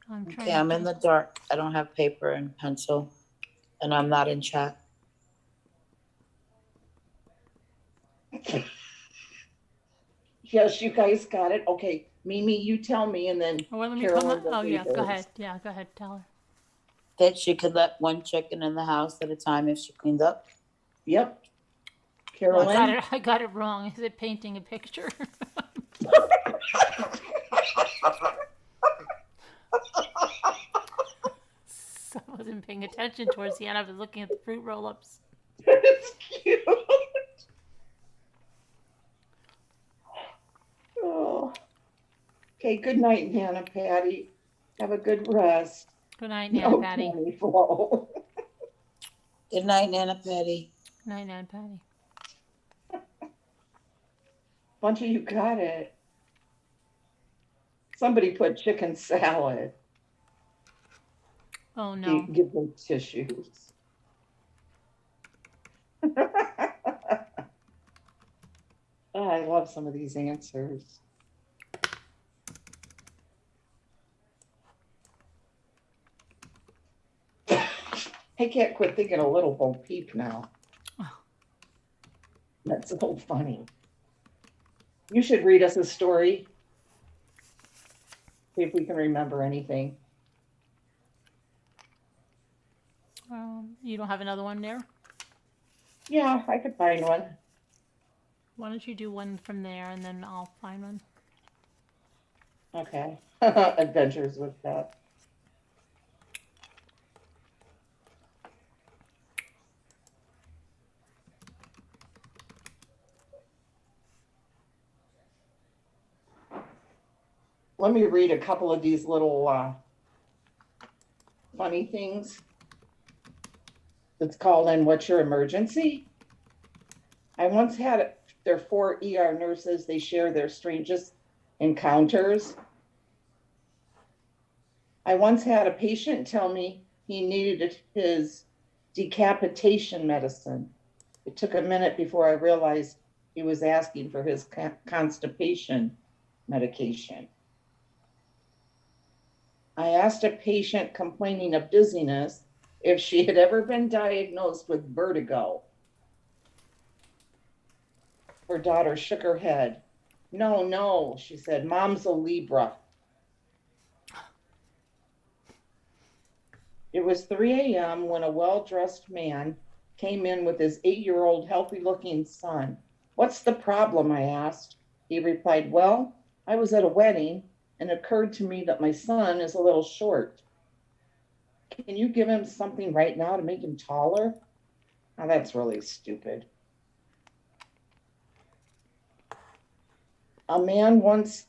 I'm trying Okay, to I'm in the dark. I don't have paper and pencil, and I'm not in chat. Yes, you guys got it. Okay, Mimi, you tell me, and then Oh, well, let me come Carolyn up. will Oh, read yeah. Go hers. ahead. Yeah, go ahead. Tell her. That she could let one chicken in the house at a time if she cleaned up. Yep. Well, Carolyn? I got it wrong. Is it painting a picture? So I wasn't paying attention towards the end. I was looking at the fruit roll-ups. It's cute. Oh. Okay, good night, Nana Patty. Have a good rest. Good night, Nana No Patty. candy flow. Good night, Nana Patty. Good night, Nana Patty. Bunch of you got it. Somebody put chicken salad. Oh no. Give them tissues. Oh, I love some of these answers. I can't quit thinking of Little Bo Peep now. That's so funny. You should read us a story. See if we can remember anything. You don't have another one there? Yeah, I could find one. Why don't you do one from there and then I'll find one? Okay. Adventures with Pets. Let me read a couple of these little funny things. It's called "And What's Your Emergency?" I once had their 4 ER nurses, they share their strangest encounters. I once had a patient tell me he needed his decapitation medicine. It took a minute before I realized he was asking for his constipation medication. I asked a patient complaining of dizziness if she had ever been diagnosed with vertigo. Her daughter shook her head. No, no, she said, Mom's a Libra. It was 3 a.m. when a well-dressed man came in with his 8-year-old healthy-looking son. What's the problem? I asked. He replied, well, I was at a wedding and it occurred to me that my son is a little short. Can you give him something right now to make him taller? Now that's really stupid. A man once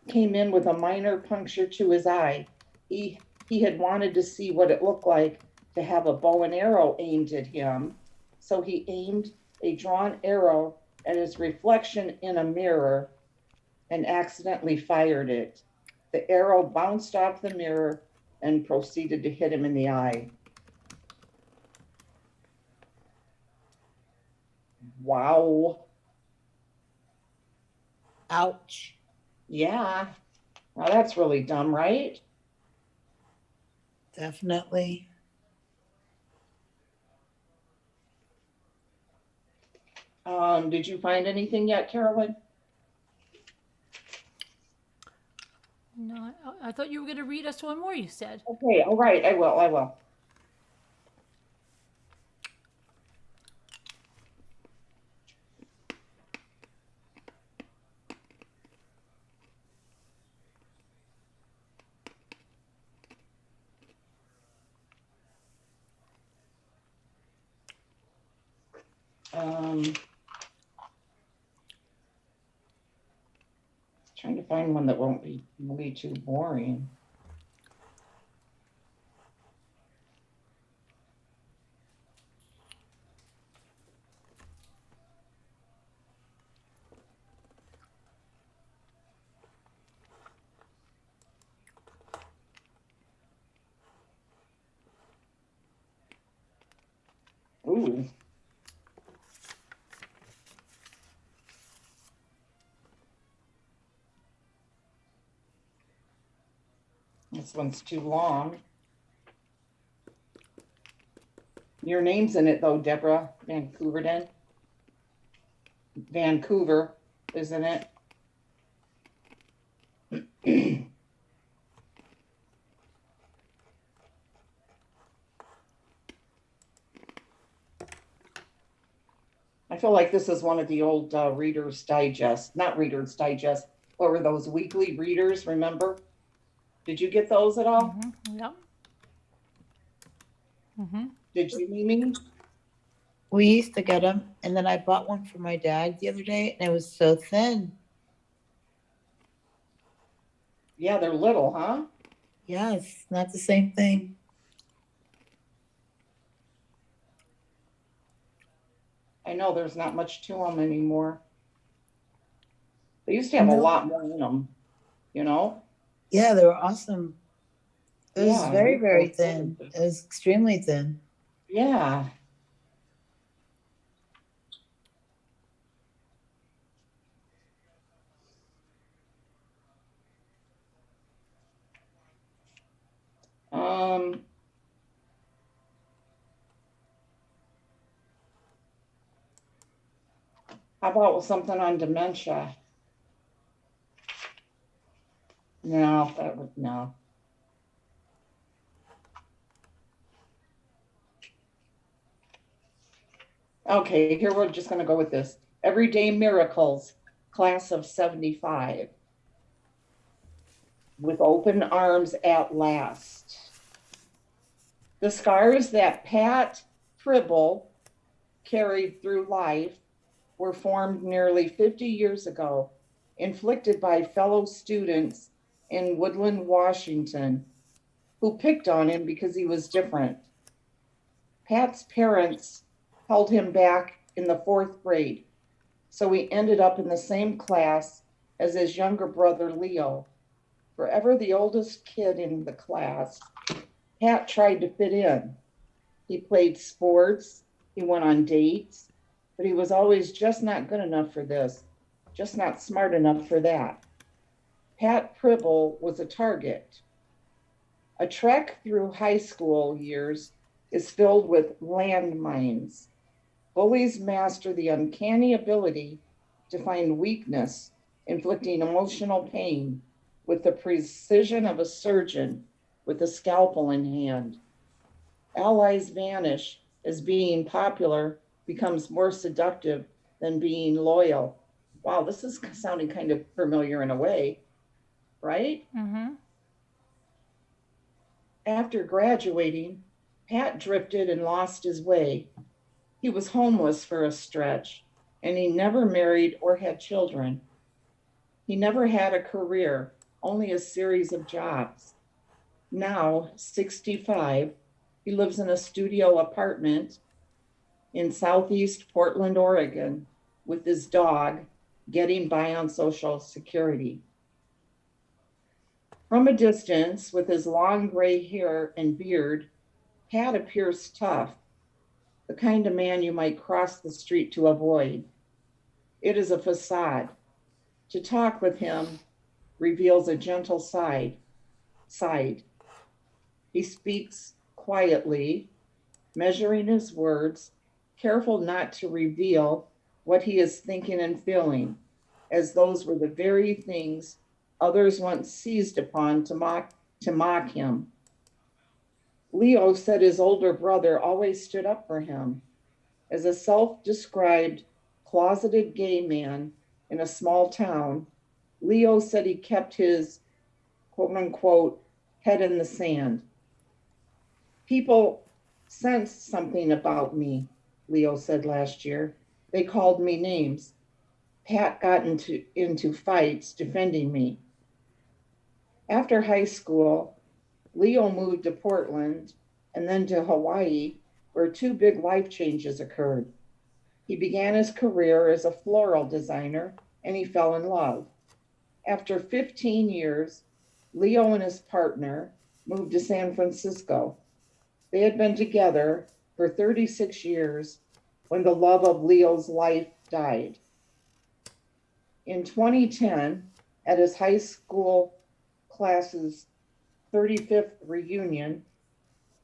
came in with a minor puncture to his eye. He had wanted to see what it looked like to have a bow and arrow aimed at him. So he aimed a drawn arrow at his reflection in a mirror and accidentally fired it. The arrow bounced off the mirror and proceeded to hit him in the eye. Wow. Ouch. Yeah. Now that's really dumb, right? Definitely. Did you find anything yet, Carolyn? No, I thought you were going to read us one more, you said. Okay, all right, I will. Trying to find one that won't be too boring. Ooh. This one's too long. Your name's in it though, Deborah Vancouver, isn't it? I feel like this is one of the old Reader's Digest, not Reader's Digest, what were those weekly readers, remember? Did you get those at all? Mm-hmm. Yep. Mm-hmm. Did you, Mimi? We used to get them, and then I bought one for my dad the other day, and it was so thin. Yeah, they're little, huh? Yes, not the same thing. I know there's not much to them anymore. They used to have a No. lot more in them, you know? Yeah, they were awesome. It was Yeah, very, they're very so thin. good. It was extremely thin. Yeah. How about something on dementia? No, that would no. Okay, here we're just going to go with this. Everyday Miracles, class of 75. With open arms at last. The scars that Pat Tribble carried through life were formed nearly 50 years ago, inflicted by fellow students in Woodland, Washington, who picked on him because he was different. Pat's parents held him back in the 4th grade, so he ended up in the same class as his younger brother, Leo. Forever the oldest kid in the class, Pat tried to fit in. He played sports, he went on dates, but he was always just not good enough for this, just not smart enough for that. Pat Pribble was a target. A trek through high school years is filled with landmines. Bullies master the uncanny ability to find weakness, inflicting emotional pain with the precision of a surgeon with a scalpel in hand. Allies vanish as being popular becomes more seductive than being loyal. Wow, this is sounding kind of familiar in a way, right? Mm-hmm. After graduating, Pat drifted and lost his way. He was homeless for a stretch, and he never married or had children. He never had a career, only a series of jobs. Now, 65, he lives in a studio apartment in Southeast Portland, Oregon, with his dog, getting by on Social Security. From a distance, with his long gray hair and beard, Pat appears tough, the kind of man you might cross the street to avoid. It is a facade. To talk with him reveals a gentle side. He speaks quietly, measuring his words, careful not to reveal what he is thinking and feeling, as those were the very things others once seized upon to mock him. Leo said his older brother always stood up for him. As a self-described closeted gay man in a small town, Leo said he kept his quote unquote head in the sand. People sensed something about me, Leo said last year. They called me names. Pat got into fights defending me. After high school, Leo moved to Portland and then to Hawaii, where two big life changes occurred. He began his career as a floral designer and he fell in love. After 15 years, Leo and his partner moved to San Francisco. They had been together for 36 years when the love of Leo's life died. In 2010, at his high school class's 35th reunion,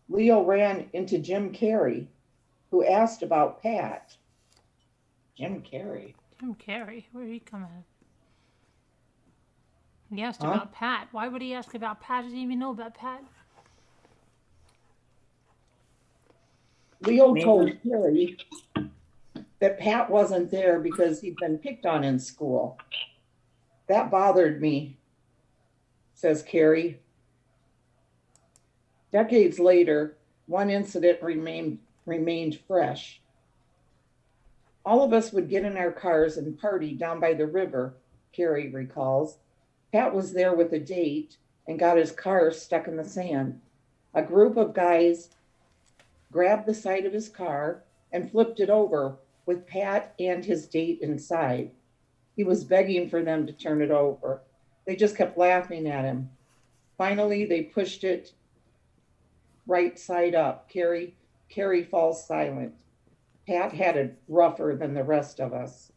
Leo ran into Jim Carrey, who asked about Pat. Jim Carrey. Jim Carrey, where did he come out? He asked Huh? about Pat. Why would he ask about Pat? I didn't even know about Pat. Leo Maybe. told Carrey that Pat wasn't there because he'd been picked on in school. That bothered me, says Carrey. Decades later, one incident remained fresh. All of us would get in our cars and party down by the river, Carrey recalls. Pat was there with a date and got his car stuck in the sand. A group of guys grabbed the side of his car and flipped it over with Pat and his date inside. He was begging for them to turn it over. They just kept laughing at him. Finally, they pushed it right side up. Carrey falls silent. Pat had it rougher than the rest of us.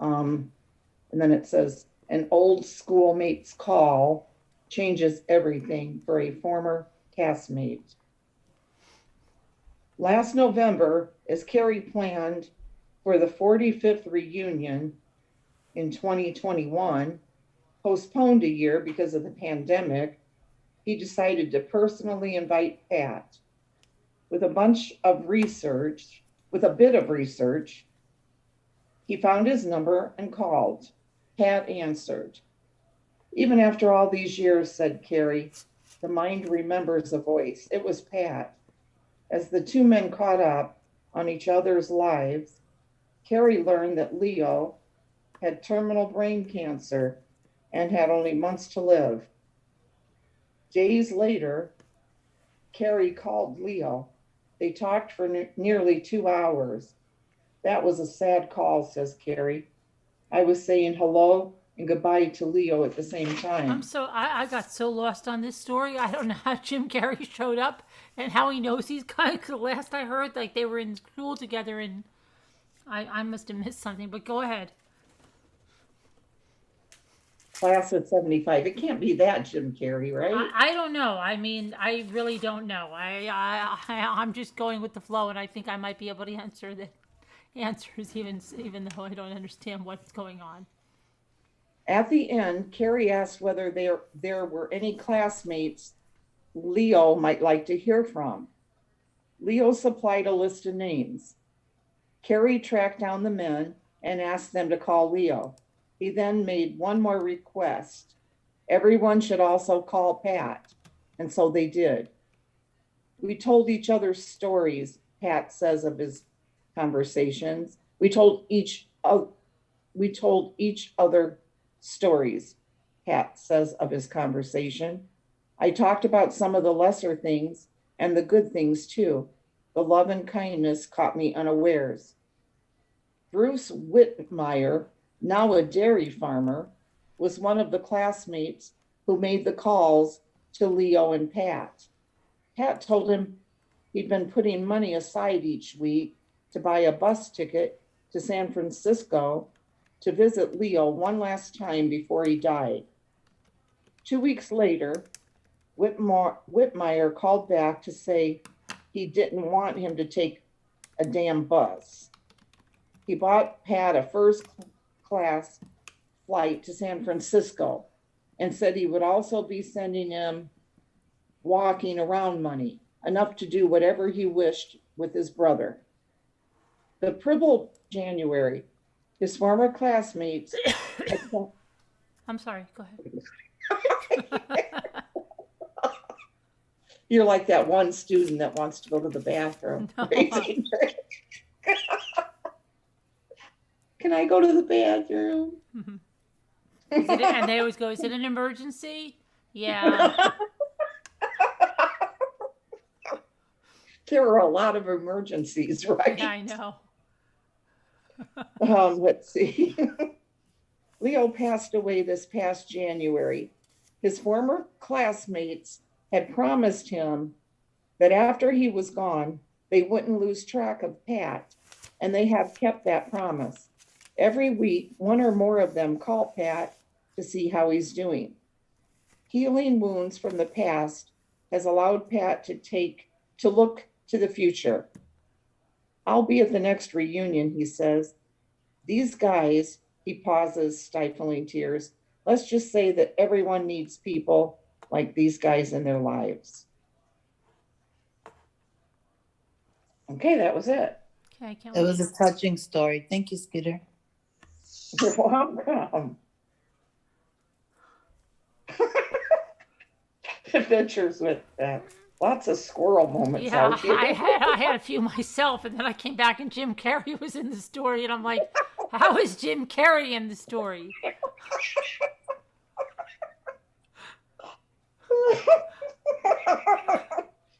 And then it says, an old schoolmate's call changes everything for a former castmate. Last November, as Carrey planned for the 45th reunion in 2021, postponed a year because of the pandemic, he decided to personally invite Pat. With a bit of research, he found his number and called. Pat answered. Even after all these years, said Carrey, the mind remembers a voice. It was Pat. As the two men caught up on each other's lives, Carrey learned that Leo had terminal brain cancer and had only months to live. Days later, Carrey called Leo. They talked for nearly 2 hours. That was a sad call, says Carrey. I was saying hello and goodbye to Leo at the same time. I got so lost on this story. I don't know how Jim Carrey showed up and how he knows these guys. 'Cause the last I heard, like they were in school together, and I must have missed something. But go ahead. Class of 75. It can't be that Jim Carrey, right? I don't know. I mean, I really don't know. I'm just going with the flow, and I think I might be able to answer the answers, even though I don't understand what's going on. At the end, Carrie asked whether there were any classmates Leo might like to hear from. Leo supplied a list of names. Carrie tracked down the men and asked them to call Leo. He then made one more request. Everyone should also call Pat, and so they did. We told each other stories, Pat says of his conversations. We told each other stories, Pat says of his conversation. I talked about some of the lesser things and the good things too. The love and kindness caught me unawares. Bruce Whitmire, now a dairy farmer, was one of the classmates who made the calls to Leo and Pat. Pat told him he'd been putting money aside each week to buy a bus ticket to San Francisco to visit Leo one last time before he died. 2 weeks later, Whitmire called back to say he didn't want him to take a damn bus. He bought Pat a first class flight to San Francisco and said he would also be sending him walking around money, enough to do whatever he wished with his brother. The Pribble January, his former classmates. I'm sorry, go ahead. You're like that one student that wants to go to the bathroom. No. Can I go to the bathroom? And they always go, is it an emergency? Yeah. There are a lot of emergencies, right? Yeah, I know. Let's see. Leo passed away this past January. His former classmates had promised him that after he was gone, they wouldn't lose track of Pat, and they have kept that promise. Every week, one or more of them call Pat to see how he's doing. Healing wounds from the past has allowed Pat to look to the future. I'll be at the next reunion, he says. These guys, he pauses, stifling tears. Let's just say that everyone needs people like these guys in their lives. Okay, that was it. Okay, I can't It wait. was a touching story. Thank you, Scooter. You're welcome. Adventures with lots of squirrel moments Yeah, out here. I had a few myself, and then I came back and Jim Carrey was in the story, and I'm like, how is Jim Carrey in the story?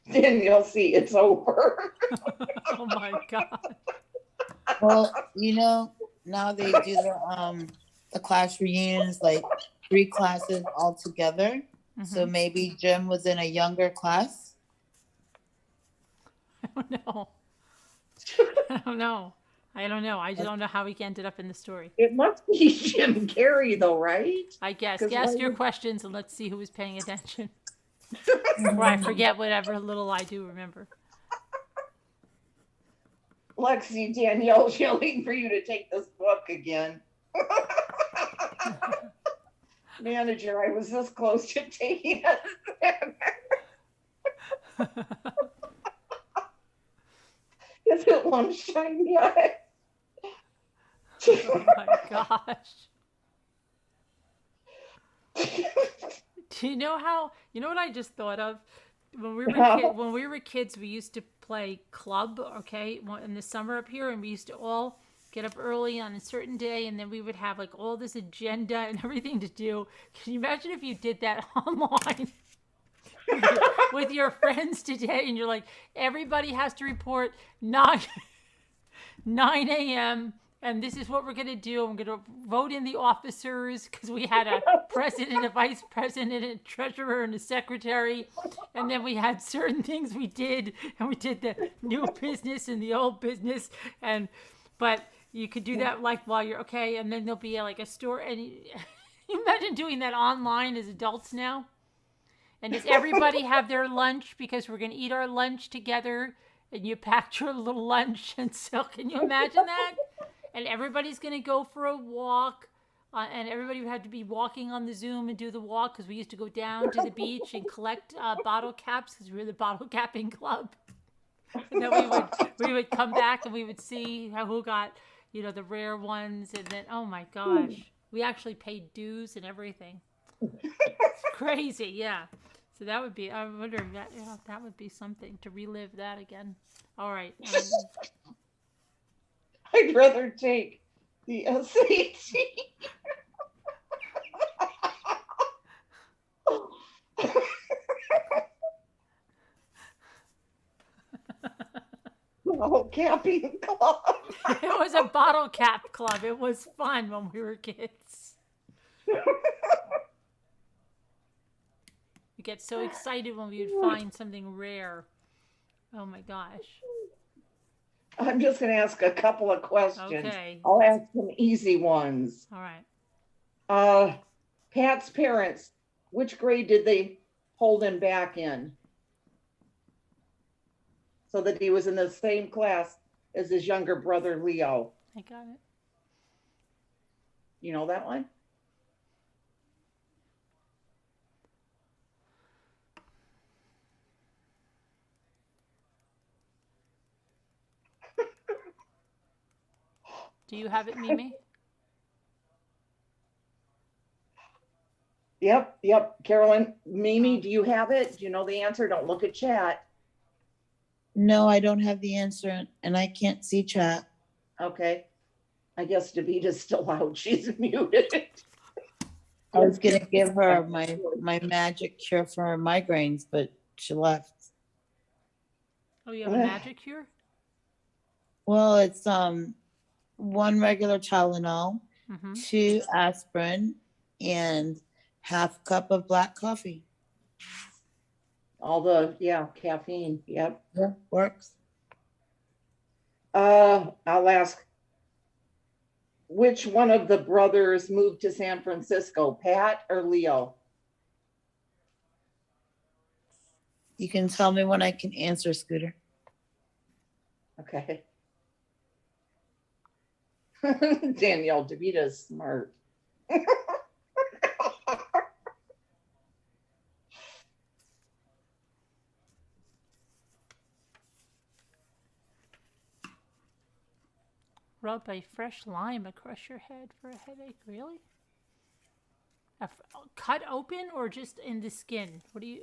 Then you'll see it's over. Oh my God. Well, now they do the class reunions, like 3 classes all together. So maybe Jim was in a younger class. I don't know. I don't know. I just don't know how he ended up in the story. It must be Jim Carrey, though, right? I guess. 'Cause Ask why your would- questions and let's see who was paying attention. Or I forget whatever little I do remember. Lexi, Danielle's yelling for you to take this book again. Manager, I was this close to taking it. Is it lunchtime yet? Oh my gosh. Do you know what I just thought of? When we were kids, we used to play club, okay, in the summer up here, and we used to all get up early on a certain day, and then we would have like all this agenda and everything to do. Can you imagine if you did that online with your friends today, and you're like, everybody has to report 9 a.m. and this is what we're going to do. I'm going to vote in the officers because we had a president, a vice president, a treasurer, and a secretary. And then we had certain things we did, and we did the new business and the old business. But you could do that like while you're okay. And then there'll be like a store. And you imagine doing that online as adults now? And does everybody have their lunch because we're going to eat our lunch together? And you packed your little lunch. And so can you imagine that? And everybody's going to go for a walk. And everybody would have to be walking on the Zoom and do the walk because we used to go down to the beach and collect bottle caps because we were the bottle capping club. And then we would come back and we would see who got, the rare ones. And then, oh my gosh, we actually paid dues and everything. It's crazy, yeah. So that would be, I wonder if that would be something to relive that again. All right. I'd rather take the SAT. Oh, camping club. It was a bottle cap club. It was fun when we were kids. We get so excited when we would find something rare. Oh my gosh. I'm just going to ask a couple of questions. Okay. I'll ask some easy ones. All right. Pat's parents, which grade did they hold him back in? So that he was in the same class as his younger brother, Leo. I got it. You know that one? Do you have it, Mimi? Yep. Carolyn, Mimi, do you have it? Do you know the answer? Don't look at chat. No, I don't have the answer and I can't see chat. Okay. I guess Davita's still out. She's muted. I was going to give her my magic cure for her migraines, but she left. Oh, you have a magic cure? Well, it's one regular Tylenol, Mm-hmm. 2 aspirin, and half cup of black coffee. All the, caffeine. Yep. Yeah, works. I'll ask, which one of the brothers moved to San Francisco, Pat or Leo? You can tell me when I can answer, Scooter. Okay. Danielle, Davita's smart. Rub a fresh lime across your head for a headache. Really? Cut open or just in the skin? What do you...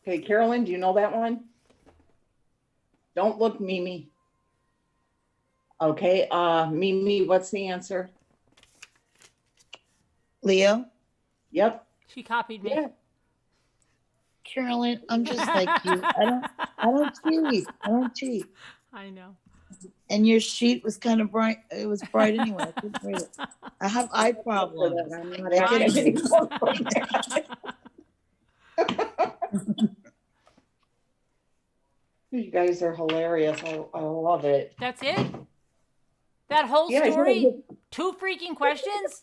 Okay, Carolyn, do you know that one? Don't look, Mimi. Okay, Mimi, what's the answer? Leo? Yep. She copied me. Yeah. Carolyn, I'm just like you. I don't cheat. I know. And your sheet was kind of bright. It was bright anyway. I couldn't read it. I have eye problems. I'm not I asking can't- anymore for that. You guys are hilarious. I love it. That's it? That whole Yeah, story? 2 freaking questions?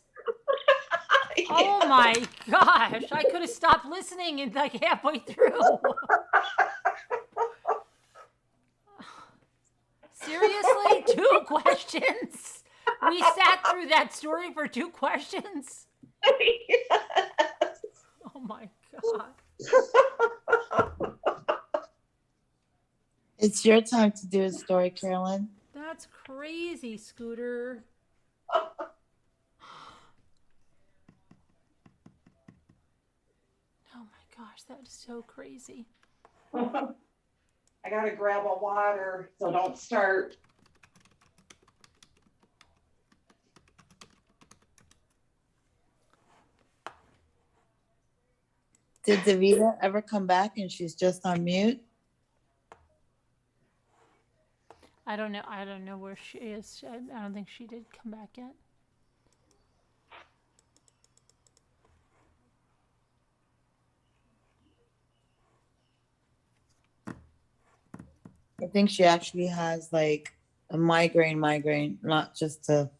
Oh my gosh. I could have stopped listening and like halfway through. Seriously? 2 questions? We sat through that story for 2 questions? Oh my god. It's your time to do a story, Carolyn. That's crazy, Scooter. Oh my gosh, that is so crazy. I gotta grab a water, so don't start. Did Davida ever come back and she's just on mute? I don't know. I don't know where she is. I don't think she did come back yet. I think she actually has like a migraine, not just a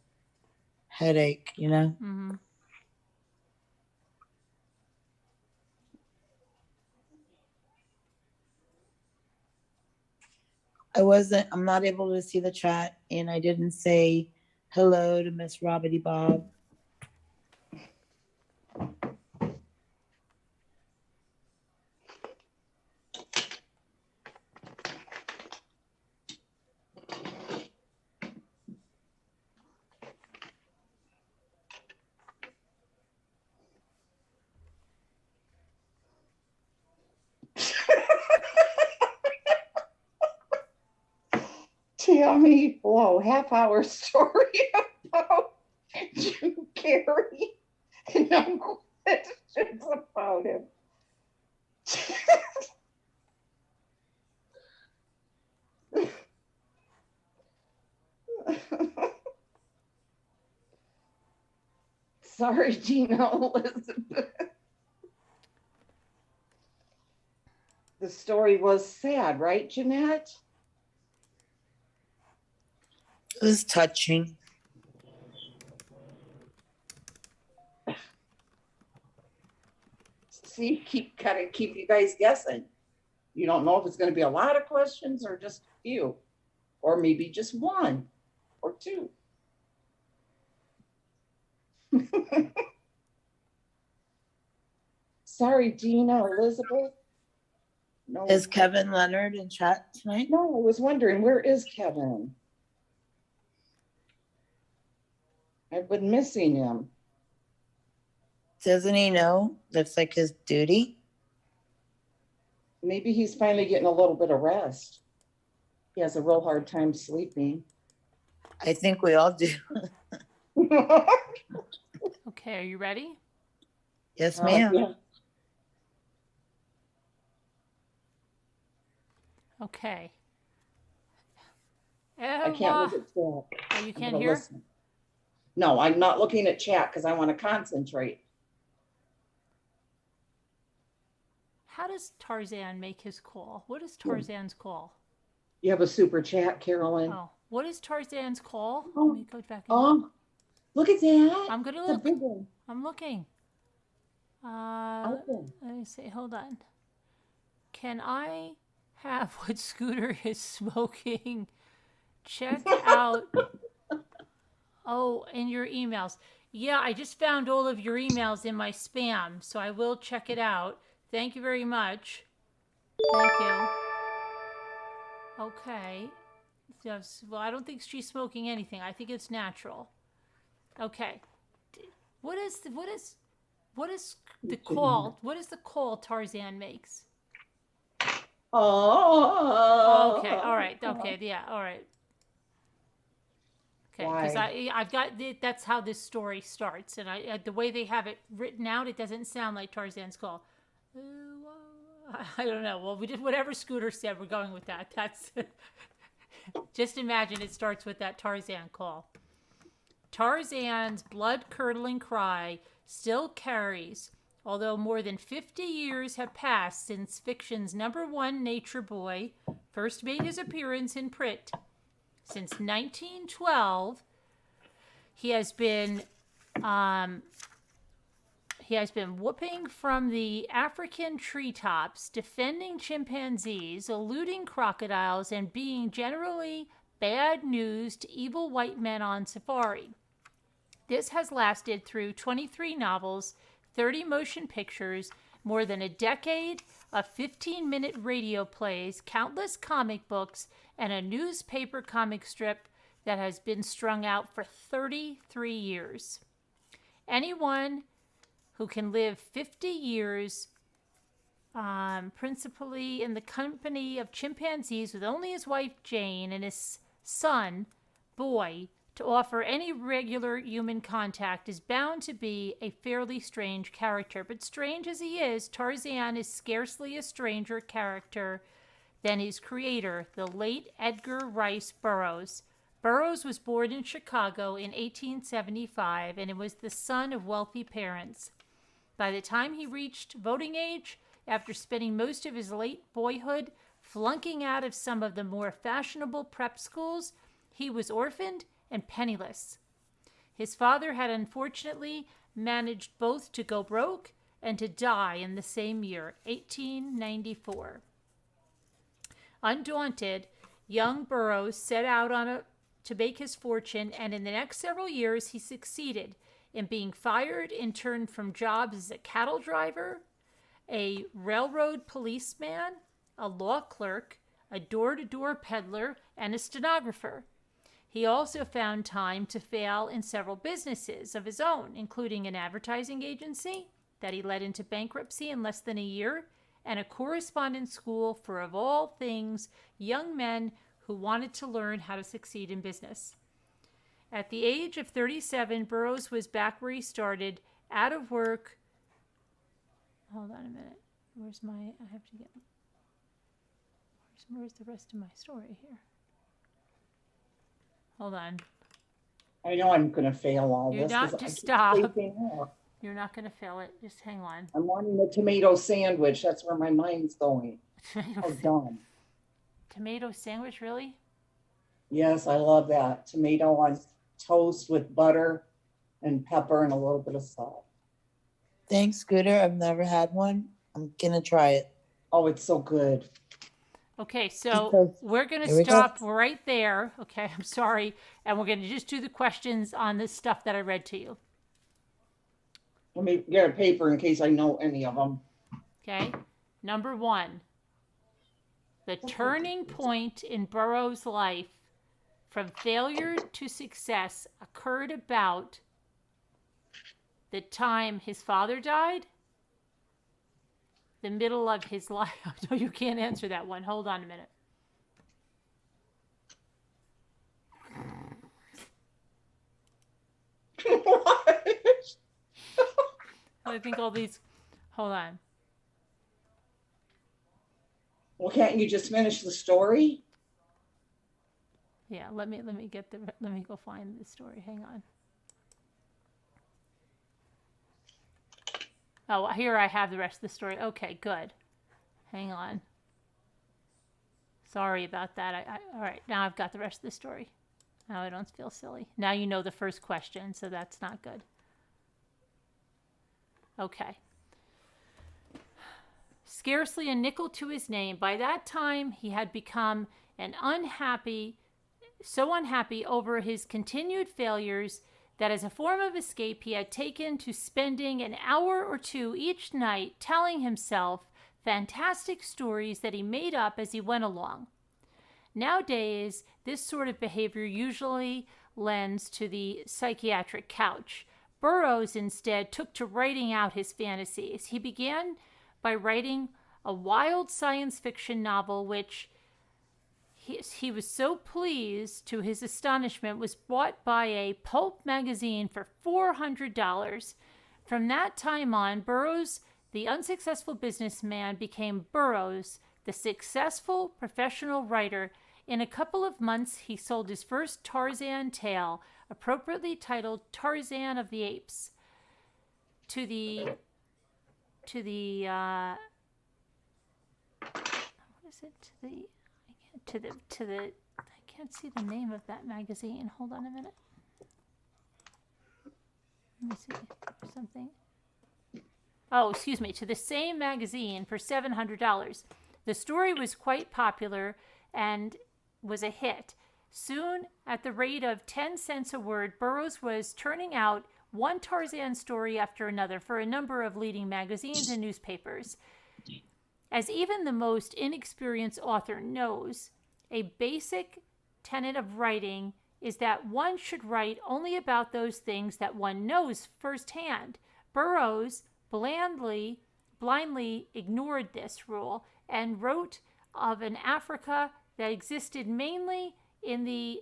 headache, you know? Mm-hmm. I'm not able to see the chat, and I didn't say hello to Miss Robbity Bob. Tammy, whoa, half-hour story about Jim Carrey. No questions about him. Sorry, Gina Elizabeth. The story was sad, right, Jeanette? It was touching. See, gotta keep you guys guessing. You don't know if it's going to be a lot of questions or just a few, or maybe just one or two. Sorry, Gina Elizabeth. No, Is Kevin Leonard in chat tonight? no, I was wondering, where is Kevin? I've been missing him. Doesn't he know that's like his duty? Maybe he's finally getting a little bit of rest. He has a real hard time sleeping. I think we all do. Okay, are you ready? Yes, ma'am. Yeah. Okay. I can't look at chat. Oh, you I'm can't gonna hear? listen. No, I'm not looking at chat because I want to concentrate. How does Tarzan make his call? What is Tarzan's call? You have a super chat, Carolyn. Oh, what is Tarzan's call? Oh. Let me go back in. Oh, look at that. I'm gonna It's a look. big one. I'm looking. Open. Let me see. Hold on. Can I have what Scooter is smoking? Check out. Oh, in your emails. Yeah, I just found all of your emails in my spam, so I will check it out. Thank you very much. Thank you. Okay. Yes, well, I don't think she's smoking anything. I think it's natural. Okay. What is the call? What is the call Tarzan makes? Oh. Okay. All right. Okay. Yeah. All right. Okay. Because I've got that's how this story starts, and the way they have it written out, it doesn't sound like Tarzan's call. I don't know. Well, we did whatever Scooter said. We're going with that. That's just imagine it starts with that Tarzan call. Tarzan's blood-curdling cry still carries, although more than 50 years have passed since fiction's #1 nature boy first made his appearance in print. Since 1912, he has been whooping from the African treetops, defending chimpanzees, eluding crocodiles, and being generally bad news to evil white men on safari. This has lasted through 23 novels, 30 motion pictures, more than a decade of 15-minute radio plays, countless comic books, and a newspaper comic strip that has been strung out for 33 years. Anyone who can live 50 years principally in the company of chimpanzees with only his wife Jane and his son, Boy, to offer any regular human contact is bound to be a fairly strange character. But strange as he is, Tarzan is scarcely a stranger character than his creator, the late Edgar Rice Burroughs. Burroughs was born in Chicago in 1875 and was the son of wealthy parents. By the time he reached voting age, after spending most of his late boyhood flunking out of some of the more fashionable prep schools, he was orphaned and penniless. His father had unfortunately managed both to go broke and to die in the same year, 1894. Undaunted, young Burroughs set out to make his fortune, and in the next several years he succeeded in being fired in turn from jobs as a cattle driver, a railroad policeman, a law clerk, a door-to-door peddler, and a stenographer. He also found time to fail in several businesses of his own, including an advertising agency that he led into bankruptcy in less than a year, and a correspondence school for, of all things, young men who wanted to learn how to succeed in business. At the age of 37, Burroughs was back where he started, out of work. Hold on a minute. I have to get, where's the rest of my story here? Hold on. I know I'm going to fail all You're this. not, 'cause I just keep stop. spacing out. You're not going to fail it. Just hang on. I'm wanting the tomato sandwich. That's where my mind's going. Oh, dumb. Tomato sandwich, really? Yes, I love that. Tomato on toast with butter and pepper and a little bit of salt. Thanks, Scooter. I've never had one. I'm gonna try it. Oh, it's so good. Okay, so Because- we're going Here to we go. stop right there. Okay, I'm sorry. And we're going to just do the questions on this stuff that I read to you. Let me get a paper in case I know any of them. Okay, number 1. The turning point in Burroughs' life from failure to success occurred about the time his father died, the middle of his life. No, you can't answer that one. Hold on a minute. What? I think all these. Hold on. Well, can't you just finish the story? Yeah, let me go find the story. Hang on. Oh, here I have the rest of the story. Okay, good. Hang on. Sorry about that. All right, now I've got the rest of the story. Now I don't feel silly. Now you know the first question, so that's not good. Okay. Scarcely a nickel to his name. By that time, he had become so unhappy over his continued failures that as a form of escape, he had taken to spending an hour or two each night telling himself fantastic stories that he made up as he went along. Nowadays, this sort of behavior usually lends to the psychiatric couch. Burroughs instead took to writing out his fantasies. He began by writing a wild science fiction novel which he was so pleased, to his astonishment, was bought by a pulp magazine for $400. From that time on, Burroughs, the unsuccessful businessman, became Burroughs, the successful professional writer. In a couple of months, he sold his first Tarzan tale, appropriately titled Tarzan of the Apes, to the I can't see the name of that magazine. Hold on a minute. Let me see something. Oh, excuse me, to the same magazine for $700. The story was quite popular and was a hit. Soon, at the rate of 10 cents a word, Burroughs was turning out one Tarzan story after another for a number of leading magazines and newspapers. As even the most inexperienced author knows, a basic tenet of writing is that one should write only about those things that one knows firsthand. Burroughs blindly ignored this rule and wrote of an Africa that existed mainly in the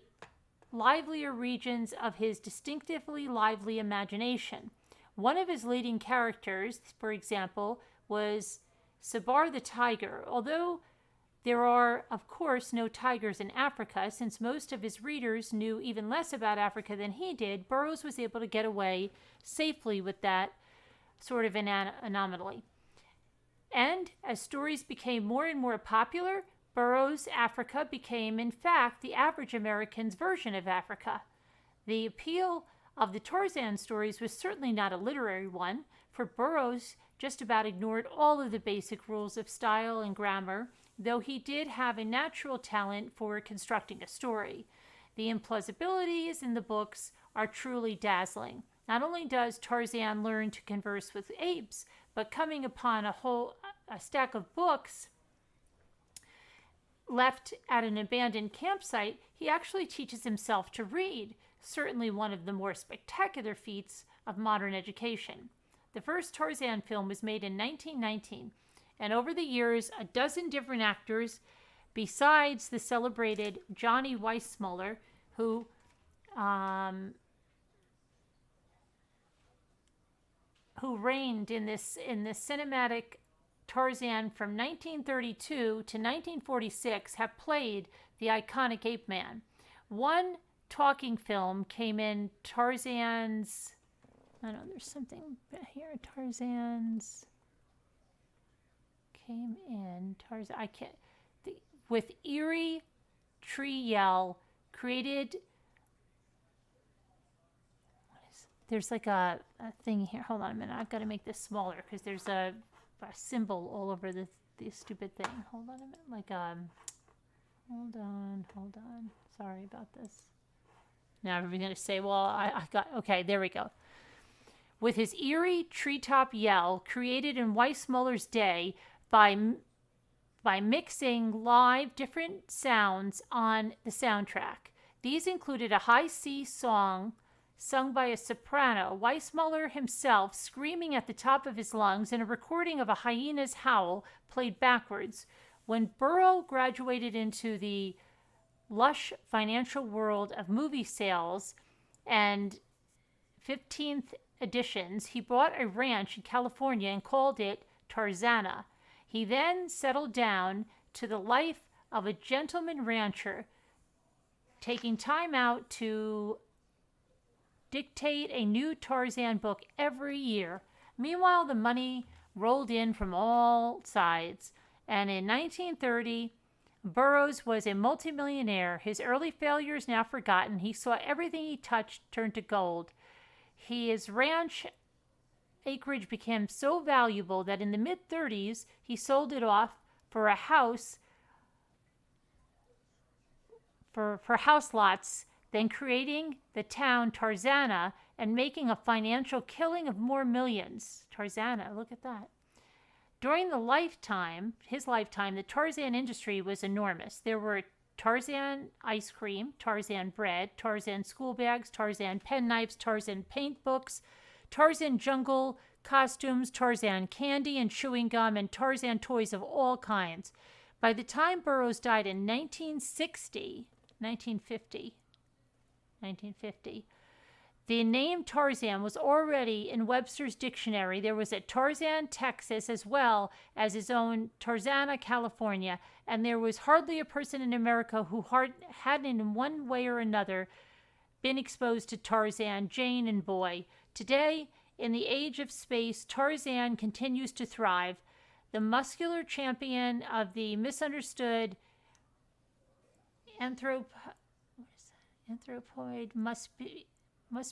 livelier regions of his distinctively lively imagination. One of his leading characters, for example, was Sabar the tiger. Although there are, of course, no tigers in Africa, since most of his readers knew even less about Africa than he did, Burroughs was able to get away safely with that sort of an anomaly. And as stories became more and more popular, Burroughs' Africa became, in fact, the average American's version of Africa. The appeal of the Tarzan stories was certainly not a literary one, for Burroughs just about ignored all of the basic rules of style and grammar, though he did have a natural talent for constructing a story. The implausibilities in the books are truly dazzling. Not only does Tarzan learn to converse with apes, but coming upon a stack of books left at an abandoned campsite, he actually teaches himself to read, certainly one of the more spectacular feats of modern education. The first Tarzan film was made in 1919, and over the years, a dozen different actors, besides the celebrated Johnny Weissmuller, who reigned in this cinematic Tarzan from 1932 to 1946, have played the iconic ape man. One talking film came in Tarzan's, I don't know, there's something here, Tarzan's came in, Tarzan, I can't, with eerie tree yell created, there's like a thing here, hold on a minute, I've got to make this smaller because there's a symbol all over the stupid thing. Hold on a minute. Like, hold on. Sorry about this. Now everybody's going to say, well, I got, okay, there we go. With his eerie treetop yell created in Weissmuller's day by mixing live different sounds on the soundtrack. These included a high C song sung by a soprano, Weissmuller himself screaming at the top of his lungs, and a recording of a hyena's howl played backwards. When Burroughs graduated into the lush financial world of movie sales and 15th editions, he bought a ranch in California and called it Tarzana. He then settled down to the life of a gentleman rancher, taking time out to dictate a new Tarzan book every year. Meanwhile, the money rolled in from all sides, and in 1930, Burroughs was a multimillionaire. His early failures now forgotten, he saw everything he touched turn to gold. His ranch acreage became so valuable that in the mid-30s, he sold it off for a house, for house lots, then creating the town Tarzana and making a financial killing of more millions. Tarzana, look at that. During his lifetime, the Tarzan industry was enormous. There were Tarzan ice cream, Tarzan bread, Tarzan school bags, Tarzan penknives, Tarzan paint books, Tarzan jungle costumes, Tarzan candy and chewing gum, and Tarzan toys of all kinds. By the time Burroughs died in 1950, the name Tarzan was already in Webster's dictionary. There was a Tarzan, Texas, as well as his own Tarzana, California, and there was hardly a person in America who hadn't in one way or another been exposed to Tarzan, Jane, and Boy. Today, in the age of space, Tarzan continues to thrive. The muscular champion of the misunderstood anthropoid must be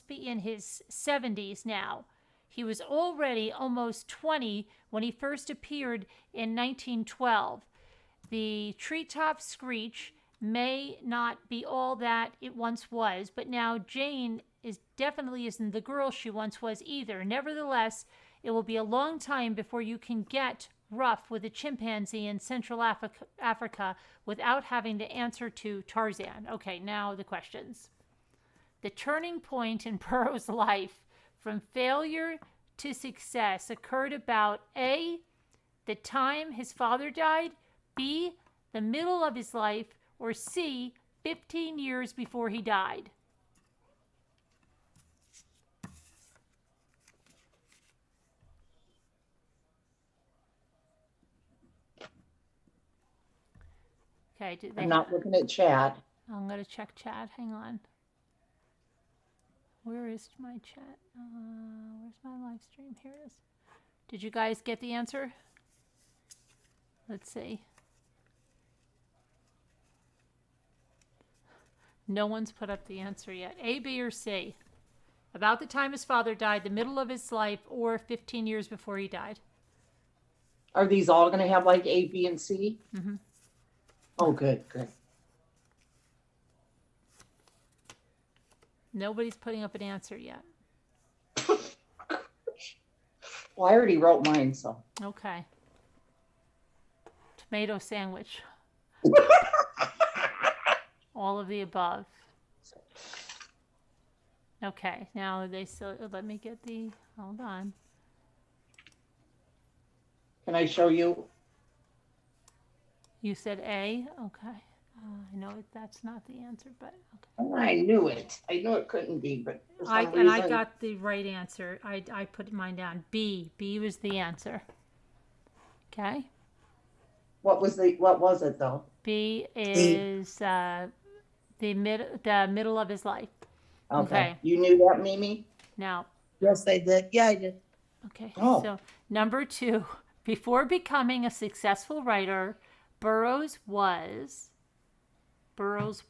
in his 70s now. He was already almost 20 when he first appeared in 1912. The treetop screech may not be all that it once was, but now Jane definitely isn't the girl she once was either. Nevertheless, it will be a long time before you can get rough with a chimpanzee in Central Africa without having to answer to Tarzan. Okay, now the questions. The turning point in Burroughs' life from failure to success occurred about A, the time his father died, B, the middle of his life, or C, 15 years before he died. Okay, did they I'm not looking at chat. I'm going to check chat. Hang on. Where is my chat? Where's my live stream? Here it is. Did you guys get the answer? Let's see. No one's put up the answer yet. A, B, or C? About the time his father died, the middle of his life, or 15 years before he died. Are these all going to have like A, B, and C? Mm-hmm. Oh, good. Nobody's putting up an answer yet. Well, I already wrote mine, so. Okay. Tomato sandwich. All of the above. Okay, now they still, let me get the, hold on. Can I show you? You said A? Okay. I know that's not the answer, but okay. Oh, I knew it. I knew it couldn't be, but for some And reason. I got the right answer. I put mine down. B. B was the answer. Okay. What was it though? B is the middle of his life. Okay. You knew that, Mimi? Now, Yes, I did. Yeah, I did. okay. Oh. So number 2, before becoming a successful writer, Burroughs was. That's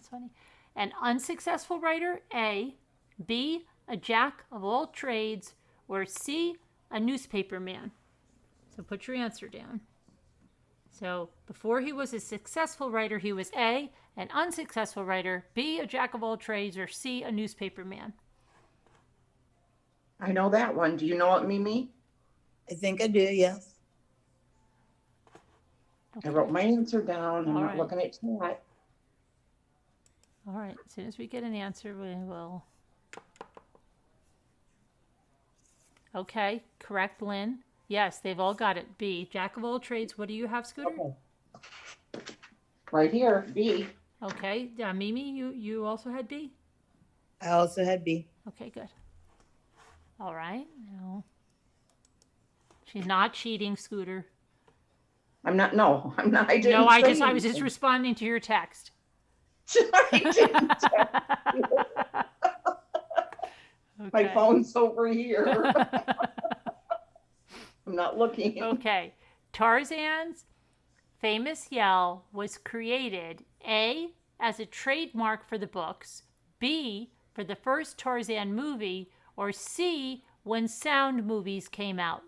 funny. An unsuccessful writer, A. B. A jack of all trades, or C. A newspaper man. So put your answer down. So before he was a successful writer, he was A. An unsuccessful writer, B. A jack of all trades, or C. A newspaper man. I know that one. Do you know it, Mimi? I think I do. Yes. Okay. I wrote my answer down. I'm All not right. looking at chat. All right. As soon as we get an answer, we will. Okay. Correct, Lynn. Yes, they've all got it. B. Jack of all trades. What do you have, Scooter? Okay. Right here, B. Okay. Mimi, you also had B? I also had B. Okay, good. All right. No. She's not cheating, Scooter. I'm not. No, I'm not. I didn't. No, I say was just anything. responding to your text. I didn't. My Okay. phone's over here. I'm not looking. Okay. Tarzan's famous yell was created A, as a trademark for the books, B, for the first Tarzan movie, or C, when sound movies came out.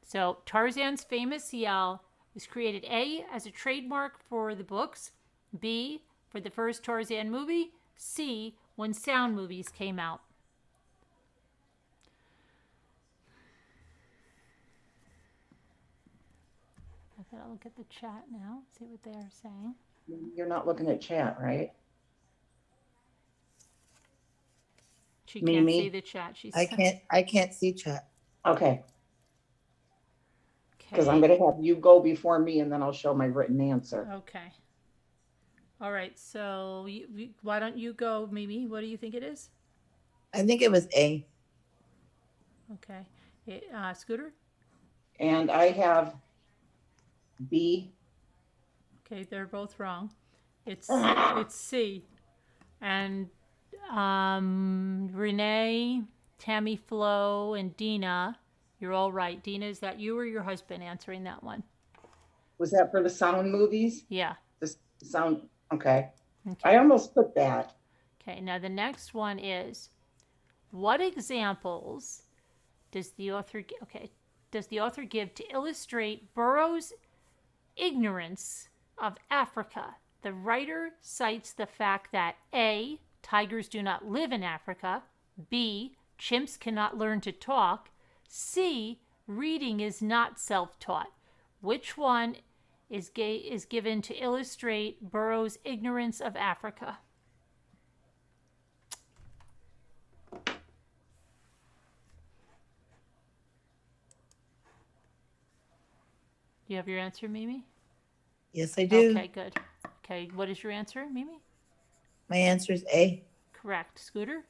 So Tarzan's famous yell was created A, as a trademark for the books, B, for the first Tarzan movie, C, when sound movies came out. I gotta look at the chat now, see what they are saying. You're not looking at chat, right? She can't Mimi? see the chat. She's I can't see chat. Okay. Because I'm going to have you go before me, and then I'll show my written answer. Okay. All right. So why don't you go, Mimi? What do you think it is? I think it was A. Okay. Scooter? And I have B. Okay, they're both wrong. It's C. And Renee, Tammy Flo, and Dina, you're all right. Dina, is that you or your husband answering that one? Was that for the sound movies? Yeah. The sound. Okay. Okay. I almost put that. Okay, now the next one is, what examples does the author give to illustrate Burroughs' ignorance of Africa? The writer cites the fact that A, tigers do not live in Africa, B, chimps cannot learn to talk, C, reading is not self-taught. Which one is given to illustrate Burroughs' ignorance of Africa? Do you have your answer, Mimi? Yes, I do. Okay, good. Okay, what is your answer, Mimi? My answer is A. Correct. Scooter?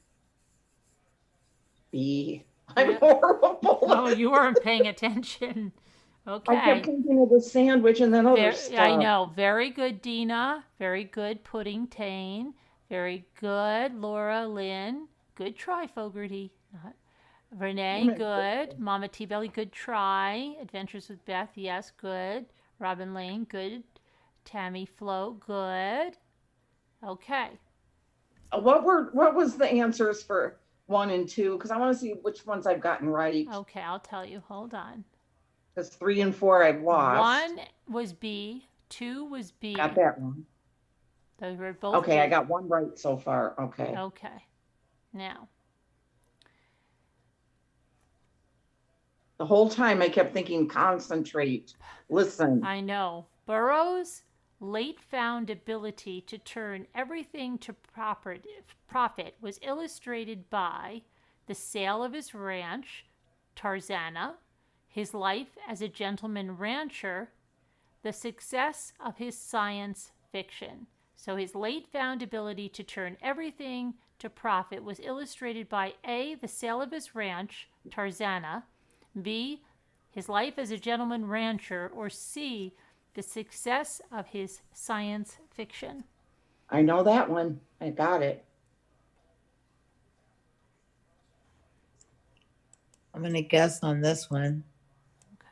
B. I'm Yeah. horrible. Oh, you weren't paying attention. I Okay. kept thinking of the sandwich and then other stuff. I know. Very good, Dina. Very good, Pudding Tane. Very good, Laura Lynn. Good try, Fogarty. Renee, good. Mama T Belly, good try. Adventures with Beth, yes, good. Robin Lane, good. Tammy Flo, good. Okay. What was the answers for 1 and 2? Because I want to see which ones I've gotten right. Okay, I'll tell you. Hold on. Because 3 and 4 I've lost. 1 was B. 2 was B. Got that one. Those were both Okay, B. I got 1 right so far. Okay. Okay. Now. The whole time I kept thinking concentrate, listen. I know. Burroughs' late found ability to turn everything to profit was illustrated by the sale of his ranch, Tarzana, his life as a gentleman rancher, the success of his science fiction. So his late found ability to turn everything to profit was illustrated by A, the sale of his ranch, Tarzana, B, his life as a gentleman rancher, or C, the success of his science fiction. I know that one. I got it. I'm going to guess on this one.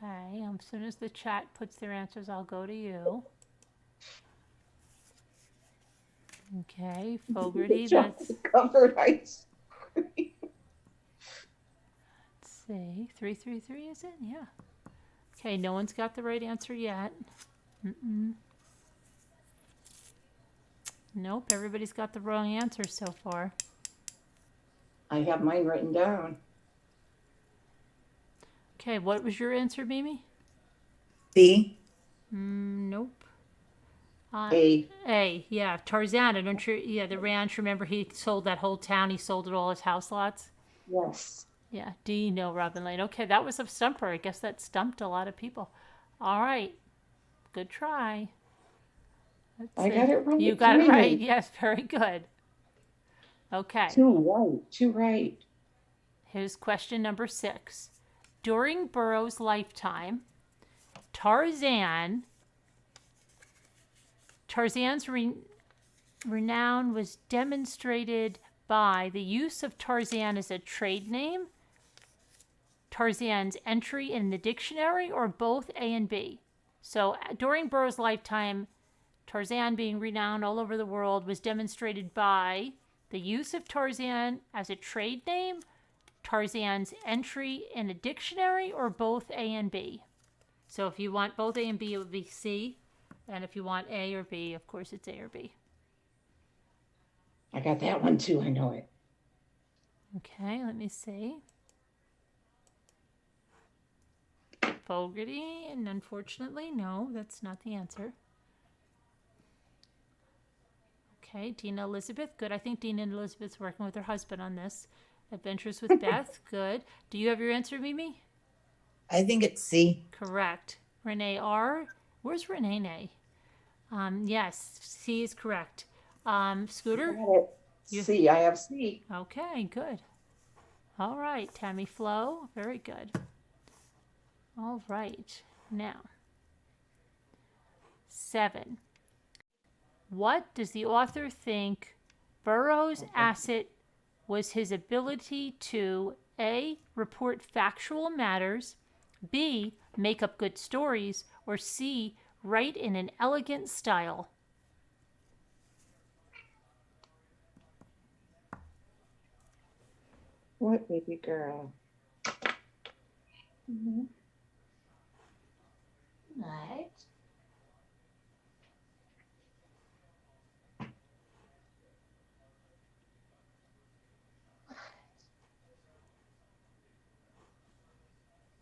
Okay, as soon as the chat puts their answers, I'll go to you. Okay, Fogarty, that's, covered ice. let's see, 333 is it? Yeah. Okay, no one's got the right answer yet. Nope, everybody's got the wrong answer so far. I have mine written down. Okay, what was your answer, Mimi? B. Nope. A. A, yeah, Tarzana, don't you? Yeah, the ranch. Remember, he sold that whole town. He sold it all his house lots. Yes. Yeah, D, no, Robin Lane. Okay, that was a stumper. I guess that stumped a lot of people. All right, good try. I got it right. You got it right. Yes, very good. Okay. 2 right. Here's question number 6. During Burroughs' lifetime, Tarzan's renown was demonstrated by the use of Tarzan as a trade name, Tarzan's entry in the dictionary, or both A and B. So during Burroughs' lifetime, Tarzan being renowned all over the world was demonstrated by the use of Tarzan as a trade name, Tarzan's entry in a dictionary, or both A and B. So if you want both A and B, it would be C. And if you want A or B, of course it's A or B. I got that one too. I know it. Okay, let me see. Fogarty, and unfortunately, no, that's not the answer. Okay, Dina Elizabeth, good. I think Dina Elizabeth's working with her husband on this. Adventures with Beth, good. Do you have your answer, Mimi? I think it's C. Correct. Renee R. Where's Renee? Yes, C is correct. Scooter? C. I have C. Okay, good. All right, Tammy Flo, very good. All right, now 7. What does the author think Burroughs' asset was his ability to A, report factual matters, B, make up good stories, or C, write in an elegant style? What, baby girl? Right.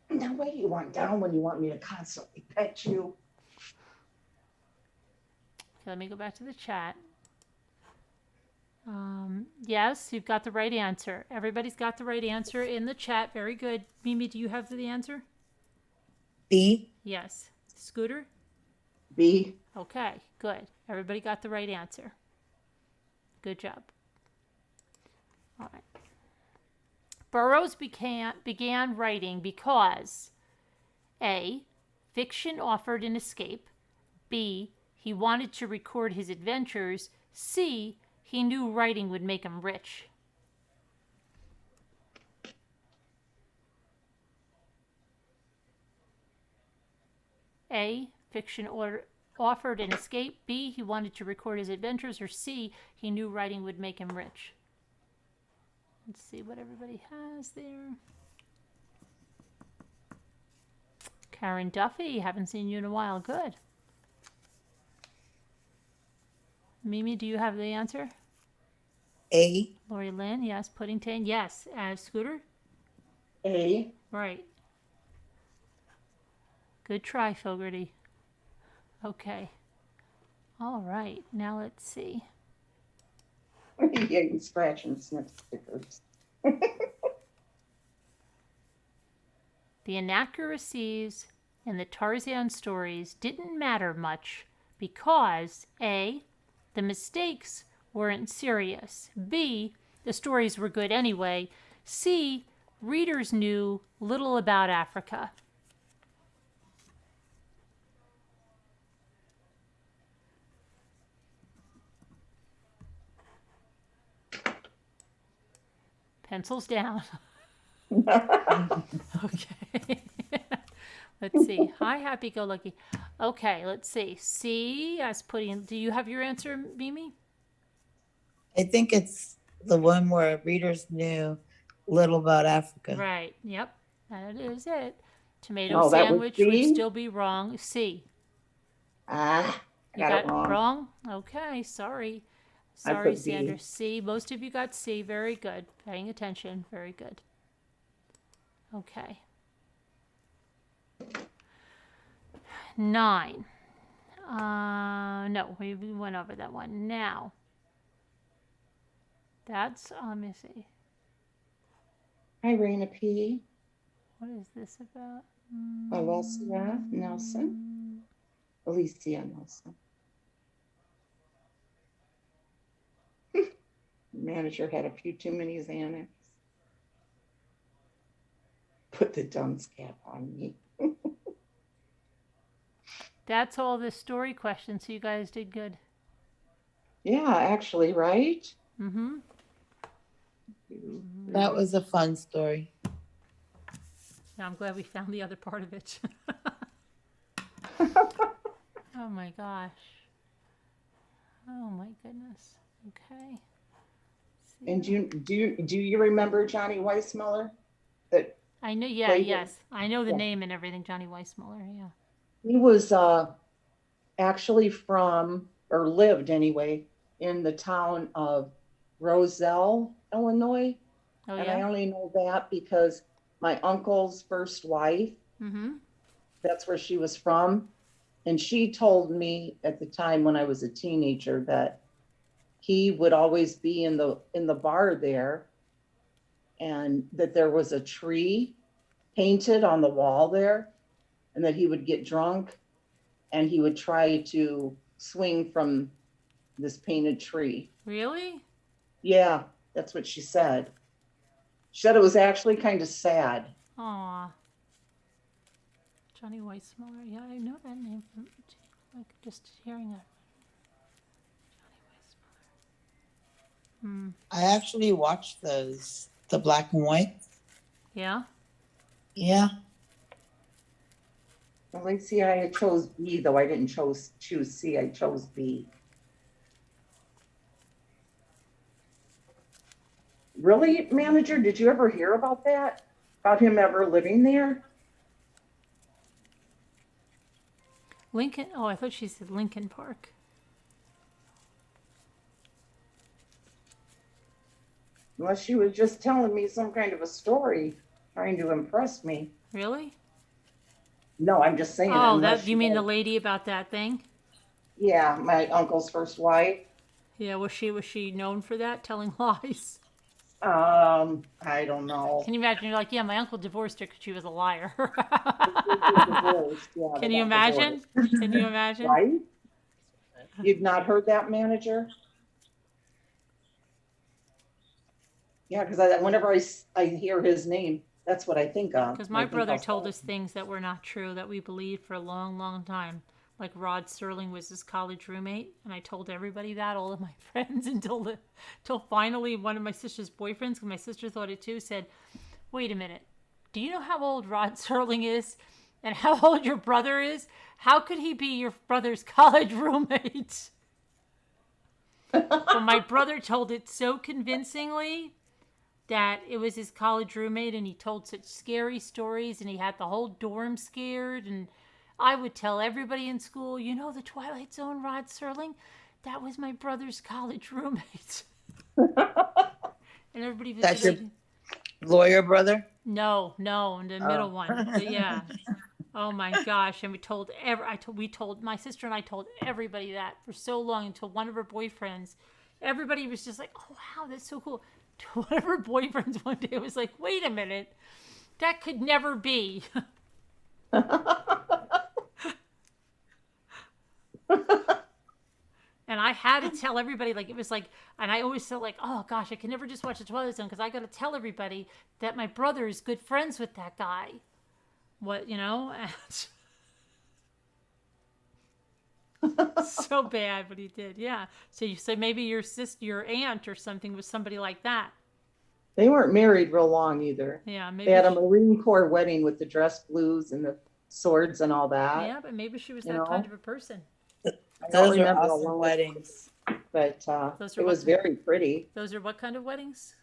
Now, why do you want down when you want me to constantly pet you? Okay, let me go back to the chat. Yes, you've got the right answer. Everybody's got the right answer in the chat. Very good. Mimi, do you have the answer? B. Yes. Scooter? B. Okay, good. Everybody got the right answer. Good job. All right. Burroughs began writing because A. Fiction offered an escape. B. He wanted to record his adventures. C. He knew writing would make him rich. A. Fiction offered an escape. B. He wanted to record his adventures. Or C. He knew writing would make him rich. Let's see what everybody has there. Karen Duffy, haven't seen you in a while. Good. Mimi, do you have the answer? A. Lori Lynn, yes. Puddington, yes. Scooter? A. Right. Good try, Fogarty. Okay. All right. Now let's see. Yeah, you scratch and sniff stickers. The inaccuracies in the Tarzan stories didn't matter much because A. The mistakes weren't serious. B. The stories were good anyway. C. Readers knew little about Africa. Pencils down. Okay. Let's see. Hi, happy go lucky. Okay, let's see. C, as putting. Do you have your answer, Mimi? I think it's the one where readers knew little about Africa. Right. Yep. That is it. Tomato No, that was sandwich would C? still be wrong. C. Ah, You got it wrong. Okay. Sorry. I Sorry, put B. Sandra. C. Most of you got C. Very good. Paying attention. Very good. Okay. 9. No, we went over that one. Now, that's, let me see. Hi, Raina P. What is this about? Alicia Nelson. Alicia Nelson. Manager had a few too many Xanax. Put the dunce cap on me. That's all the story questions, so you guys did good. Yeah, actually, right? Mm-hmm. That was a fun story. Now I'm glad we found the other part of it. Oh my gosh. Oh my goodness. Okay. And do you remember Johnny Weissmuller? That I know, yeah, played him? yes. I know the Yeah. name and everything, Johnny Weissmuller, yeah. He was actually from, or lived anyway, in the town of Roselle, Illinois. Oh, And I yeah? only know that because my uncle's first wife, Mm-hmm. that's where she was from. And she told me at the time when I was a teenager that he would always be in the bar there, and that there was a tree painted on the wall there, and that he would get drunk and he would try to swing from this painted tree. Really? Yeah, that's what she said. She said it was actually kind of sad. Aw. Johnny Weissmuller. Yeah, I know that name from like just hearing it. Johnny Weissmuller. I actually watched those, the black and white. Yeah? Yeah. Well, let's see, I chose B, though I didn't choose C, I chose B. Really, manager, did you ever hear about that? About him ever living there? Lincoln. Oh, I thought she said Lincoln Park. Unless she was just telling me some kind of a story, trying to impress me. Really? No, I'm just saying. Oh, unless that you she mean the had- lady about that thing? Yeah, my uncle's first wife. Yeah, was she known for that, telling lies? I don't know. Can you imagine? You're like, yeah, my uncle divorced her because she was a liar. Divorced, yeah, Can they you got imagine? divorced. Can you imagine? Right? You've not heard that, manager? Yeah, because whenever I hear his name, that's what I think of. Because And my I think brother I'll told start. us things that were not true that we believed for a long, long time. Like Rod Serling was his college roommate, and I told everybody that, all of my friends, until finally one of my sister's boyfriends, because my sister thought it too, said, "Wait a minute, do you know how old Rod Serling is, and how old your brother is? How could he be your brother's college roommate?" But my brother told it so convincingly that it was his college roommate, and he told such scary stories, and he had the whole dorm scared. And I would tell everybody in school, you know, the Twilight Zone, Rod Serling, that was my brother's college roommate. And everybody was That's your like, lawyer brother? no, the middle Oh. one. But yeah. Oh my gosh! And we told my sister and I told everybody that for so long until one of her boyfriends, everybody was just like, "Oh wow, that's so cool." To one of her boyfriends one day was like, "Wait a minute, that could never be." And I had to tell everybody, like, it was like, and I always felt like, oh gosh, I can never just watch the Twilight Zone because I got to tell everybody that my brother is good friends with that guy. What, you know? So bad what he did. Yeah. So you say maybe your sister, your aunt or something was somebody like that. They weren't married real long either. Yeah, They maybe. had a Marine Corps wedding with the dress blues and the swords and all that. Yeah, but maybe she was you that know? kind of a person. I don't Those are remember how awesome long weddings. but Those are it was what- very pretty. Those are what kind of weddings?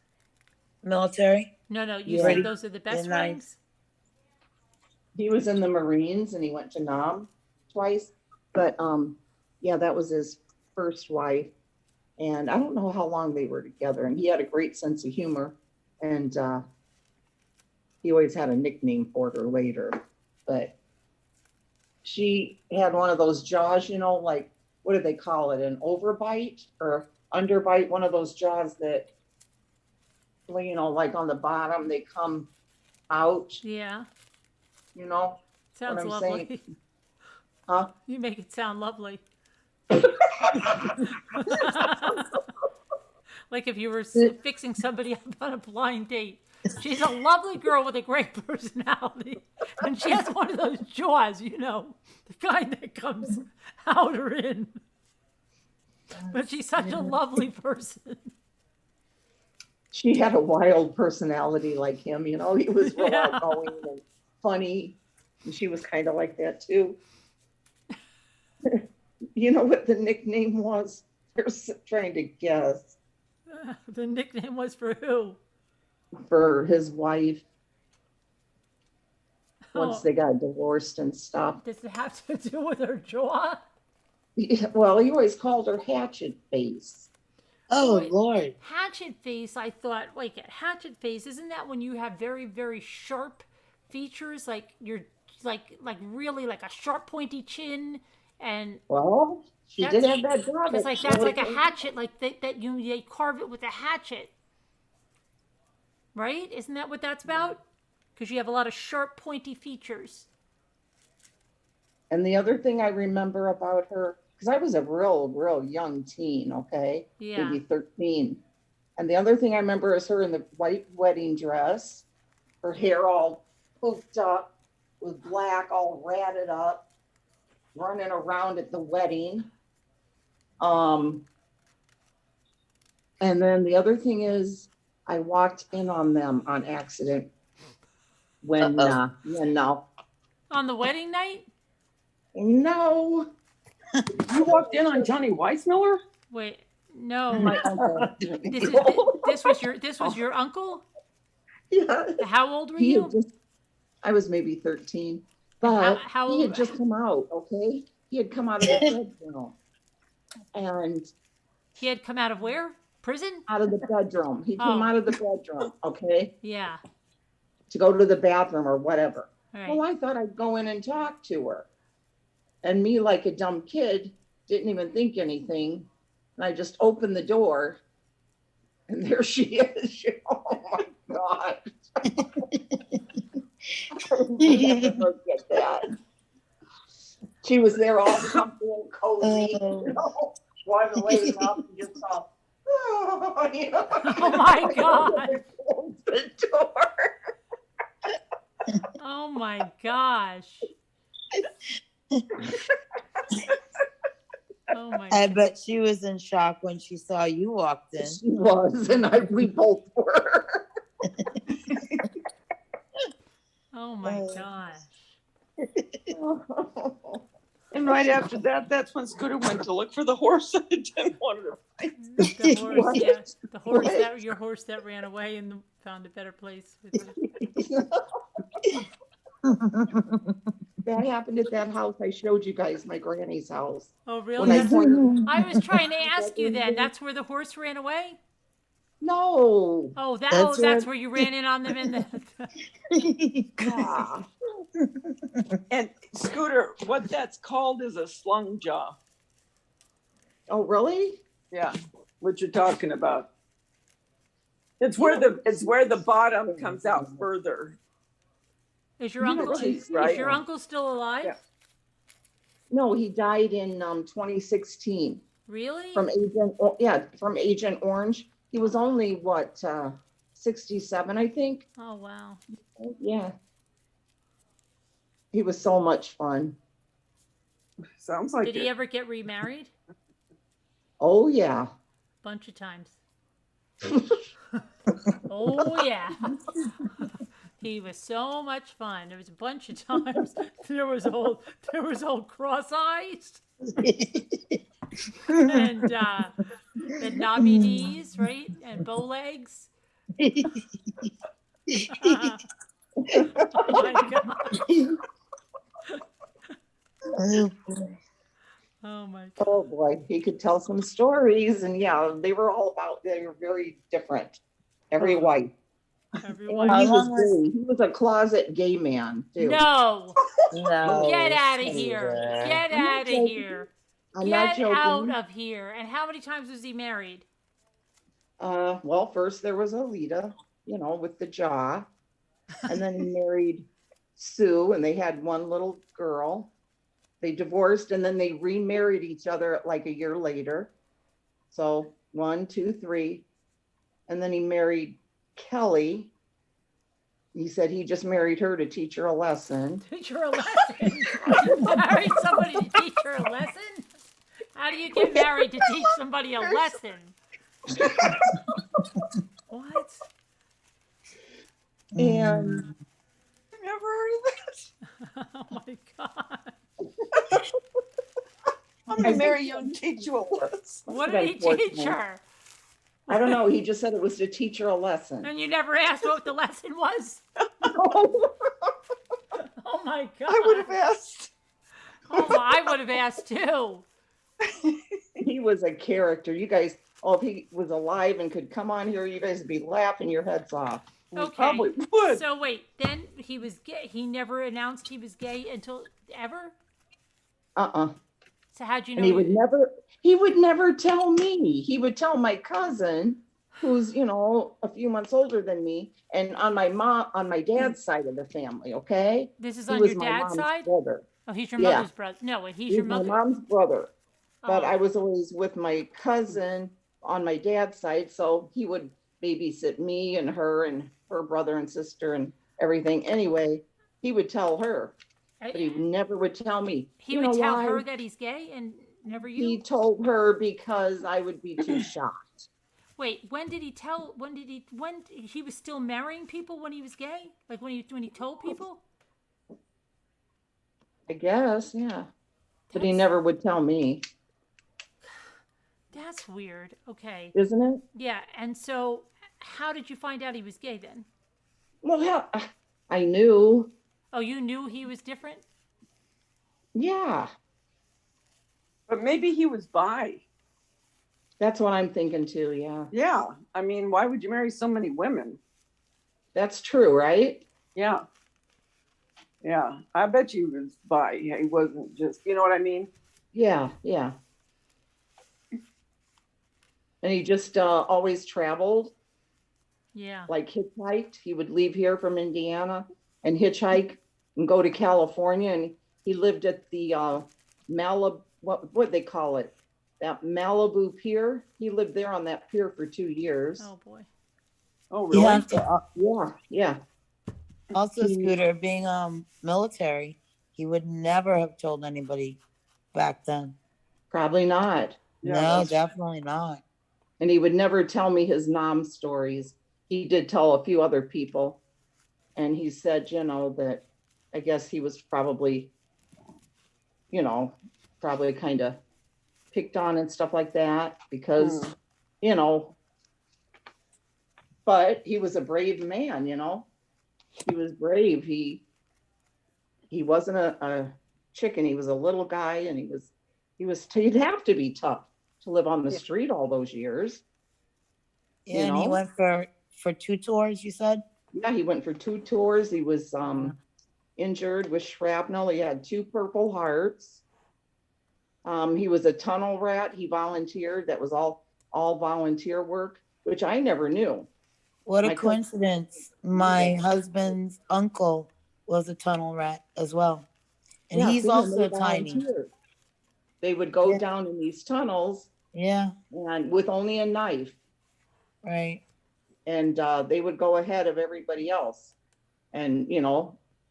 Military? No, you Yeah. said those are the best They're nice. weddings? He was in the Marines and he went to Nam twice. But yeah, that was his first wife. And I don't know how long they were together. And he had a great sense of humor. And he always had a nickname for her later. But she had one of those jaws, you know, like, what do they call it? An overbite or underbite? One of those jaws that, well, you know, like on the bottom, they come out, Yeah. you know? Sounds I'm lovely. saying. Huh? You make it sound lovely. Like if you were fixing somebody up on a blind date. She's a lovely girl with a great personality. And she has one of those jaws, you know, the kind that comes out or in. But she's such a lovely person. She had a wild personality like him, you know, he was real Yeah. outgoing and funny. And she was kind of like that too. You know what the nickname was? They're trying to guess. The nickname was for who? For his wife once Oh, they got divorced and stuff. does it have to do with her jaw? Yeah, well, he always called her Hatchet Face. Oh, Wait. Lord. Hatchet face, I thought, wait, hatchet face, isn't that when you have very, very sharp features? Like you're like really like a sharp pointy chin and Well, she did That's- have that job. it's like that's like a hatchet, like that they carve it with a hatchet. Right? Isn't that what that's about? Because you have a lot of sharp, pointy features. And the other thing I remember about her, because I was a real young teen, okay? Yeah. Maybe 13. And the other thing I remember is her in the white wedding dress, her hair all poofed up with black, all ratted up, running around at the wedding. And then the other thing is, I walked in on them on accident when, no, On the wedding night? no, You walked in on Johnny Weissmiller? Wait, no. my uncle. This was your uncle? Yeah. How old were He you? had just, I was maybe 13, but How he had old- just come out, okay? He had come out of the bedroom. And He had come out of where? Prison? out of the bedroom. He came Oh. out of the bedroom, okay? Yeah. To go to the bathroom or whatever. All right. Well, I thought I'd go in and talk to her. And me, like a dumb kid, didn't even think anything. And I just opened the door. And there she is. Oh my God. I'll never forget that. She was there all comfy and cozy, Oh. you know, one laying up and just all, oh, you know. Oh my God. Close the door. Oh my gosh. Oh my I God. bet she was in shock when she saw you walked in. She was, and we both were. Oh my gosh. And right after that, that's when Scooter went to look for the horse and didn't want to find it. The horse, What? yeah. The horse What? that your horse that ran away and found a better place with it. That happened at that house I showed you guys, my granny's house. Oh When really? I That's, pointed, I was trying to ask you then. That's where the horse ran away? no. Oh, That's that's right. where you ran in on them in the Yeah. And Scooter, what that's called is a slung jaw. Oh, really? Yeah, what you're talking about. It's where the bottom comes out further. Is your You don't uncle really is see it. your uncle still alive? Yeah. No, he died in 2016 Really? from Agent Orange. He was only what 67, I think. Oh wow. Yeah. He was so much fun. Sounds like Did it. he ever get remarried? Oh yeah. Bunch of times. Oh yeah. He was so much fun. There was a bunch of times there was old cross-eyed and knobby knees, right? And bow legs. Oh my god. Oh, boy. Oh my god. Oh boy, he could tell some stories, and yeah, they were very different. Every wife. Everyone. And How he was long was- gay. He was a closet gay man too. No. No. Get out of here. Scooter. Get I'm not out of joking. here. I'm not Get joking. out of here. And how many times was he married? Well, first there was Alita, with the jaw, and then he married Sue, and they had one little girl. They divorced, and then they remarried each other like a year later. So 1, 2, 3, and then he married Kelly. He said he just married her to teach her a lesson. Teach her a lesson. Marry somebody to teach her a lesson? How do you get married to teach somebody a lesson? What? And Never heard of that. Oh my god. I'm gonna marry you and teach you a lesson. What did he teach her? I don't know. He just said it was to teach her a lesson. And you never asked what the lesson was? Oh my god. I would have asked. Oh, I would have asked too. He was a character. You guys, if he was alive and could come on here, you guys would be laughing your heads off. We Okay. probably would. So wait, then he was gay. He never announced he was gay until ever? So how'd you know? And he would never tell me. He would tell my cousin, who's, a few months older than me, and on my dad's side of the family, okay? This is He on was your my dad's mom's side? brother. Oh, he's your Yeah. mother's brother. No, wait, he's He's your my mother. mom's brother. But Oh. I was always with my cousin on my dad's side, so he would babysit me and her brother and sister and everything. Anyway, he would tell her, but he never would tell me. He You would know tell why? her that he's gay and never you? He told her because I would be too shocked. Wait, when he was still marrying people when he was gay? Like when he told people? I guess, yeah. But he That's- never would tell me, That's weird. Okay. isn't it? Yeah, and so how did you find out he was gay then? Well, I knew. Oh, you knew he was different? Yeah, But maybe he was bi. that's what I'm thinking too. Yeah, Yeah. I mean, why would you marry so many women? that's true, right? Yeah. Yeah. I bet you he was bi. Yeah, he wasn't just, you know what I mean? Yeah, yeah. And he just always traveled, Yeah. like hitchhiked. He would leave here from Indiana and hitchhike and go to California. And he lived at the what they call it? That Malibu Pier. He lived there on that pier for 2 years. Oh boy. Oh, You really? have to Yeah. also, He- Scooter, being military, he would never have told anybody back then. Probably not. Yeah, No, that's- definitely not. And he would never tell me his Nam stories. He did tell a few other people. And he said, that I guess he was probably, probably kind of picked on and stuff like that because, you know, but he was a brave man, he was brave. He wasn't a chicken. He was a little guy and he'd have to be tough to live on the Yeah. street all those years. Yeah, and he went for 2 tours, you said? Yeah, he went for 2 tours. He was injured with shrapnel. He had 2 Purple Hearts. He was a tunnel rat. He volunteered. That was all volunteer work, which I never knew. What a My cousin- coincidence. My husband's uncle was a tunnel rat as well. And Yeah, he's see, and also they tiny. volunteered. They would go Yeah. down in these tunnels Yeah, and with only a knife, right. and they would go ahead of everybody else and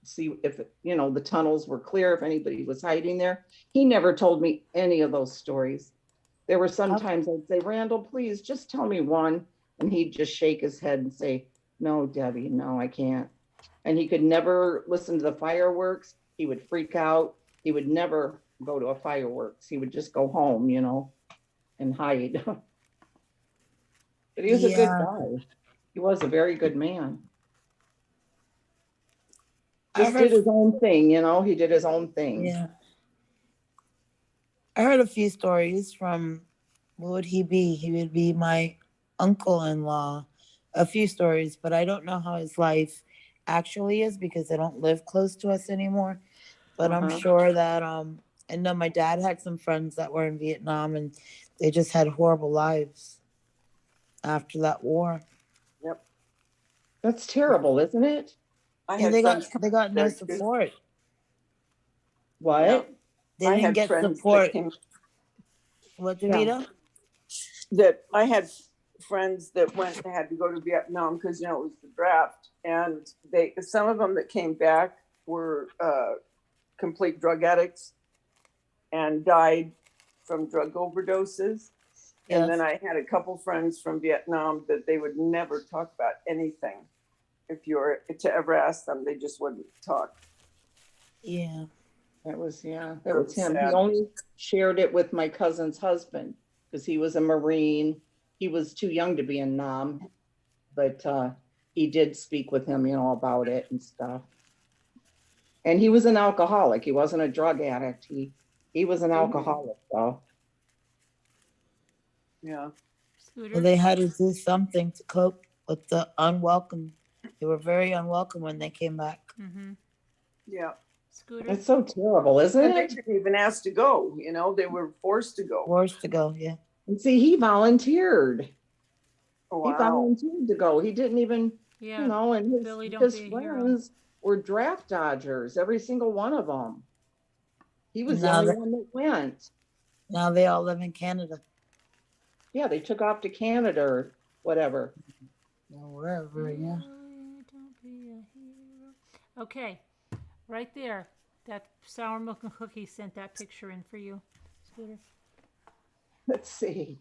see if the tunnels were clear, if anybody was hiding there. He never told me any of those stories. There were some times I'd say, Randall, please just tell me one, and he'd just shake his head and say, no, Debbie, no, I can't. And he could never listen to the fireworks. He would freak out. He would never go to a fireworks. He would just go home, and hide. But he was a good Yeah. guy. He was a very good man. I Just heard- did his own thing, he did his own thing. Yeah. I heard a few stories from, what would he be? He would be my uncle-in-law. A few stories, but I don't know how his life actually is because they don't live close to us anymore. But I'm Uh-huh. sure that I know my dad had some friends that were in Vietnam and they just had horrible lives after that war. That's terrible, isn't it? I And had they friends got no there, too. support. What? Yeah. They I didn't had get friends that support. came- What, Yeah. Davida? that I had friends that had to go to Vietnam because it was the draft, and some of them that came back were complete drug addicts and died from drug overdoses. And then I had a couple friends from Vietnam that they would never talk about anything. If you were to ever ask them, they just wouldn't talk. Yeah. That was him. was He sad. only shared it with my cousin's husband because he was a Marine. He was too young to be in Nam, but he did speak with him, about it and stuff. And he was an alcoholic. He wasn't a drug addict. He was an alcoholic, though. Yeah. Scooter. Well, they had to do something to cope with the unwelcome. They were very unwelcome when they came back. Mm-hmm. Yeah. Scooter. It's so terrible, isn't And they it? didn't even ask to go, they were forced to go. Forced to go, yeah. And see, he volunteered. Oh, He wow. volunteered to go. He didn't even, Yeah. and Billy, don't his be a hero. friends were draft dodgers, every single one of them. He was the Now only that- one that went. Now they all live in Canada. Yeah, they took off to Canada or whatever. Or wherever, yeah. Billy, don't be a hero. Okay, right there. That sour milk and cookie sent that picture in for you, Scooter. Let's see.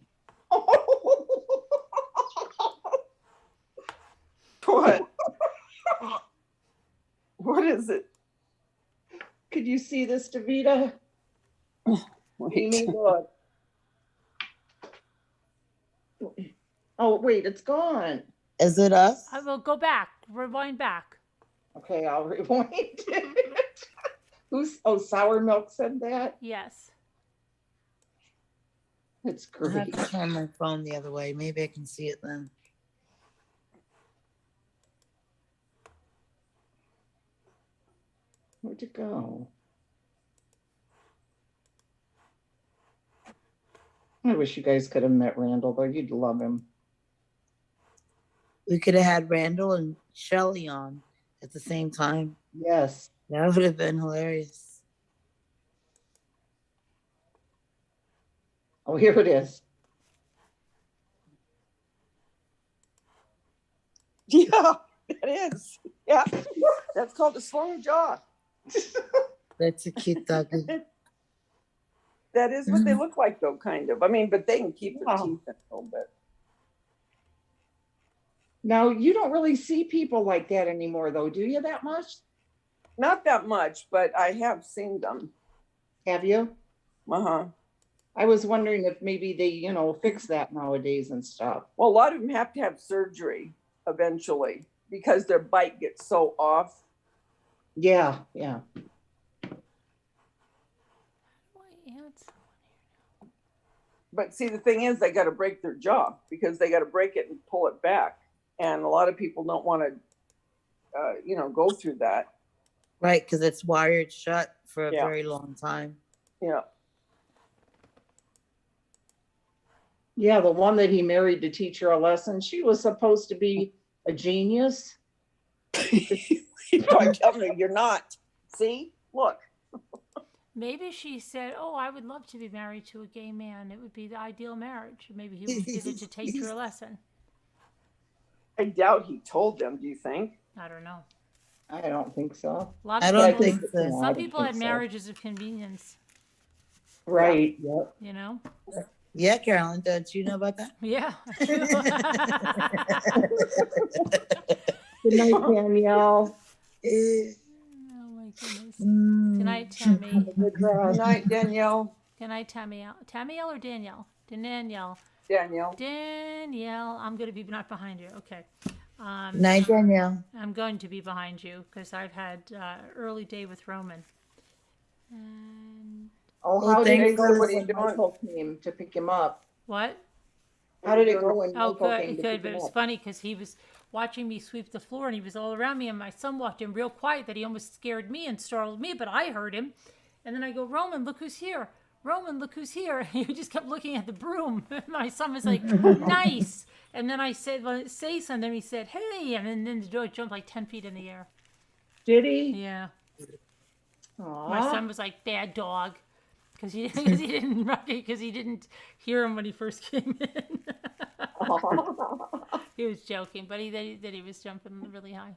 What? What is it? Could you see this, Davida? Wait. Amy, look. Oh, wait, it's gone. Is it us? I will go back. Rewind back. Okay, I'll rewind it. Sour Milk said that? Yes. It's I have great. to turn my phone the other way. Maybe I can see it then. Where'd it go? I wish you guys could have met Randall, though. You'd love him. We could have had Randall and Shelly on at the same time. Yes. That would have been hilarious. Oh, here it is. Yeah, it is. Yeah, that's called a slung jaw. That's a cute doggy. That is what they look like, though, kind of. I mean, but they can keep their Wow. teeth in a little bit. Now, you don't really see people like that anymore, though, do you, that much? Not that much, but I have seen them. Have you? Uh-huh. I was wondering if maybe they, fix that nowadays and stuff. Well, a lot of them have to have surgery eventually because their bite gets so off. Yeah, yeah. Why add someone But see, the thing is, they got to break their jaw because they got to break it and pull it back. And a lot of people don't want to, go through that. Right, because it's wired shut for a Yeah. very long time. Yeah. Yeah, the one that he married to teach her a lesson, she was supposed to be a genius. You're probably telling her you're not. See? Look. Maybe she said, "Oh, I would love to be married to a gay man. It would be the ideal marriage." Maybe he did it to teach her a lesson. I doubt he told them, do you think? I don't know. I don't think so. A lot I of don't people, think so. I some don't people think had so. marriages of convenience. Right, yep. You know? Yeah, Carolyn, don't you know about that? Yeah. Good night, Danielle. Oh my goodness. Good Good night, Tammy. Good rest. Good night, Danielle. Good night, Tamielle. Tamielle or Danielle? Danielle. Danielle. Danielle. I'm going to be not behind you. Okay. Night, Danielle. I'm going to be behind you because I've had early day with Roman. And Oh, Well, how did thanks it for go listening. when Michael came to pick him up? what? How did it go when Oh, Michael good, came to good. pick But him it was up? funny because he was watching me sweep the floor and he was all around me. And my son walked in real quiet that he almost scared me and startled me, but I heard him. And then I go, Roman, look who's here. Roman, look who's here. He just kept looking at the broom. My son was like, nice. And then I said, well, say something. He said, hey. And then the dog jumped like 10 feet in the air. Did he? Yeah. Aw. My son was like, bad dog. Because he didn't hear him when he first came in. He was joking, but he was jumping really high.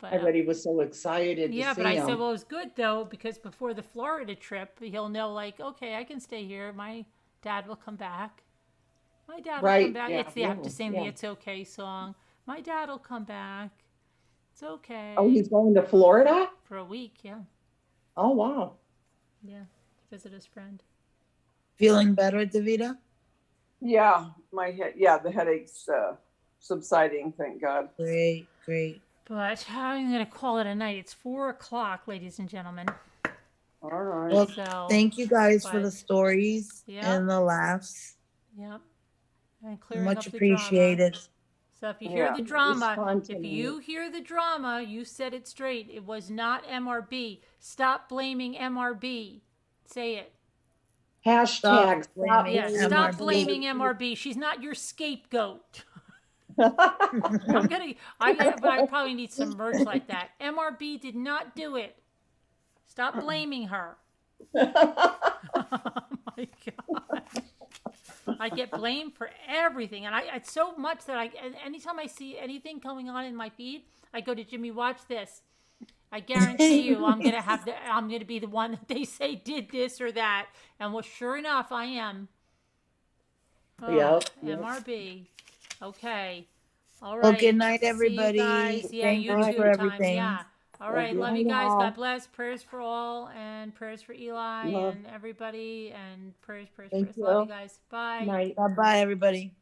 But I bet he was so excited to yeah, see but I him. said, well, it was good though because before the Florida trip, he'll know like, okay, I can stay here. My dad will come back. My dad will come Right, back. yeah, They have to yeah, sing yeah. the "It's Okay" song. My dad will come back. It's okay. Oh, he's going to Florida? For a week, yeah, Oh, wow. yeah. Visit his friend. Feeling better, Davida? Yeah, my head. Yeah, the headache's subsiding, thank God. Great, great. But I'm gonna call it a night. It's 4:00, ladies and gentlemen. All right. Well, So thank you guys for but- the stories Yeah. and the laughs. Yep. And clearing Much up the drama. appreciated. So if you hear Yeah. the It drama, was fun if tonight. you hear the drama, you said it straight. It was not MRB. Stop blaming MRB. Say it. Hashtag Stop stop blaming Yeah, MRB. stop blaming MRB. She's not your scapegoat. I probably need some merch like that. MRB did not do it. Stop blaming her. Oh my God. I get blamed for everything, and it's so much that anytime I see anything going on in my feed, I go to Jimmy. Watch this. I guarantee you, I'm gonna be the one that they say did this or that, and well, sure enough, I am. Oh, Yep, yep. MRB. Okay. All right. Well, good night, See you everybody. guys. Yeah, Thank you you too, for Time. everything. Yeah. All right. you. Love you guys. Bye now. God bless. Prayers for all, and prayers for Eli Love. and everybody, and prayers. Thank Love you. you guys. Bye. Night. Bye-bye, everybody.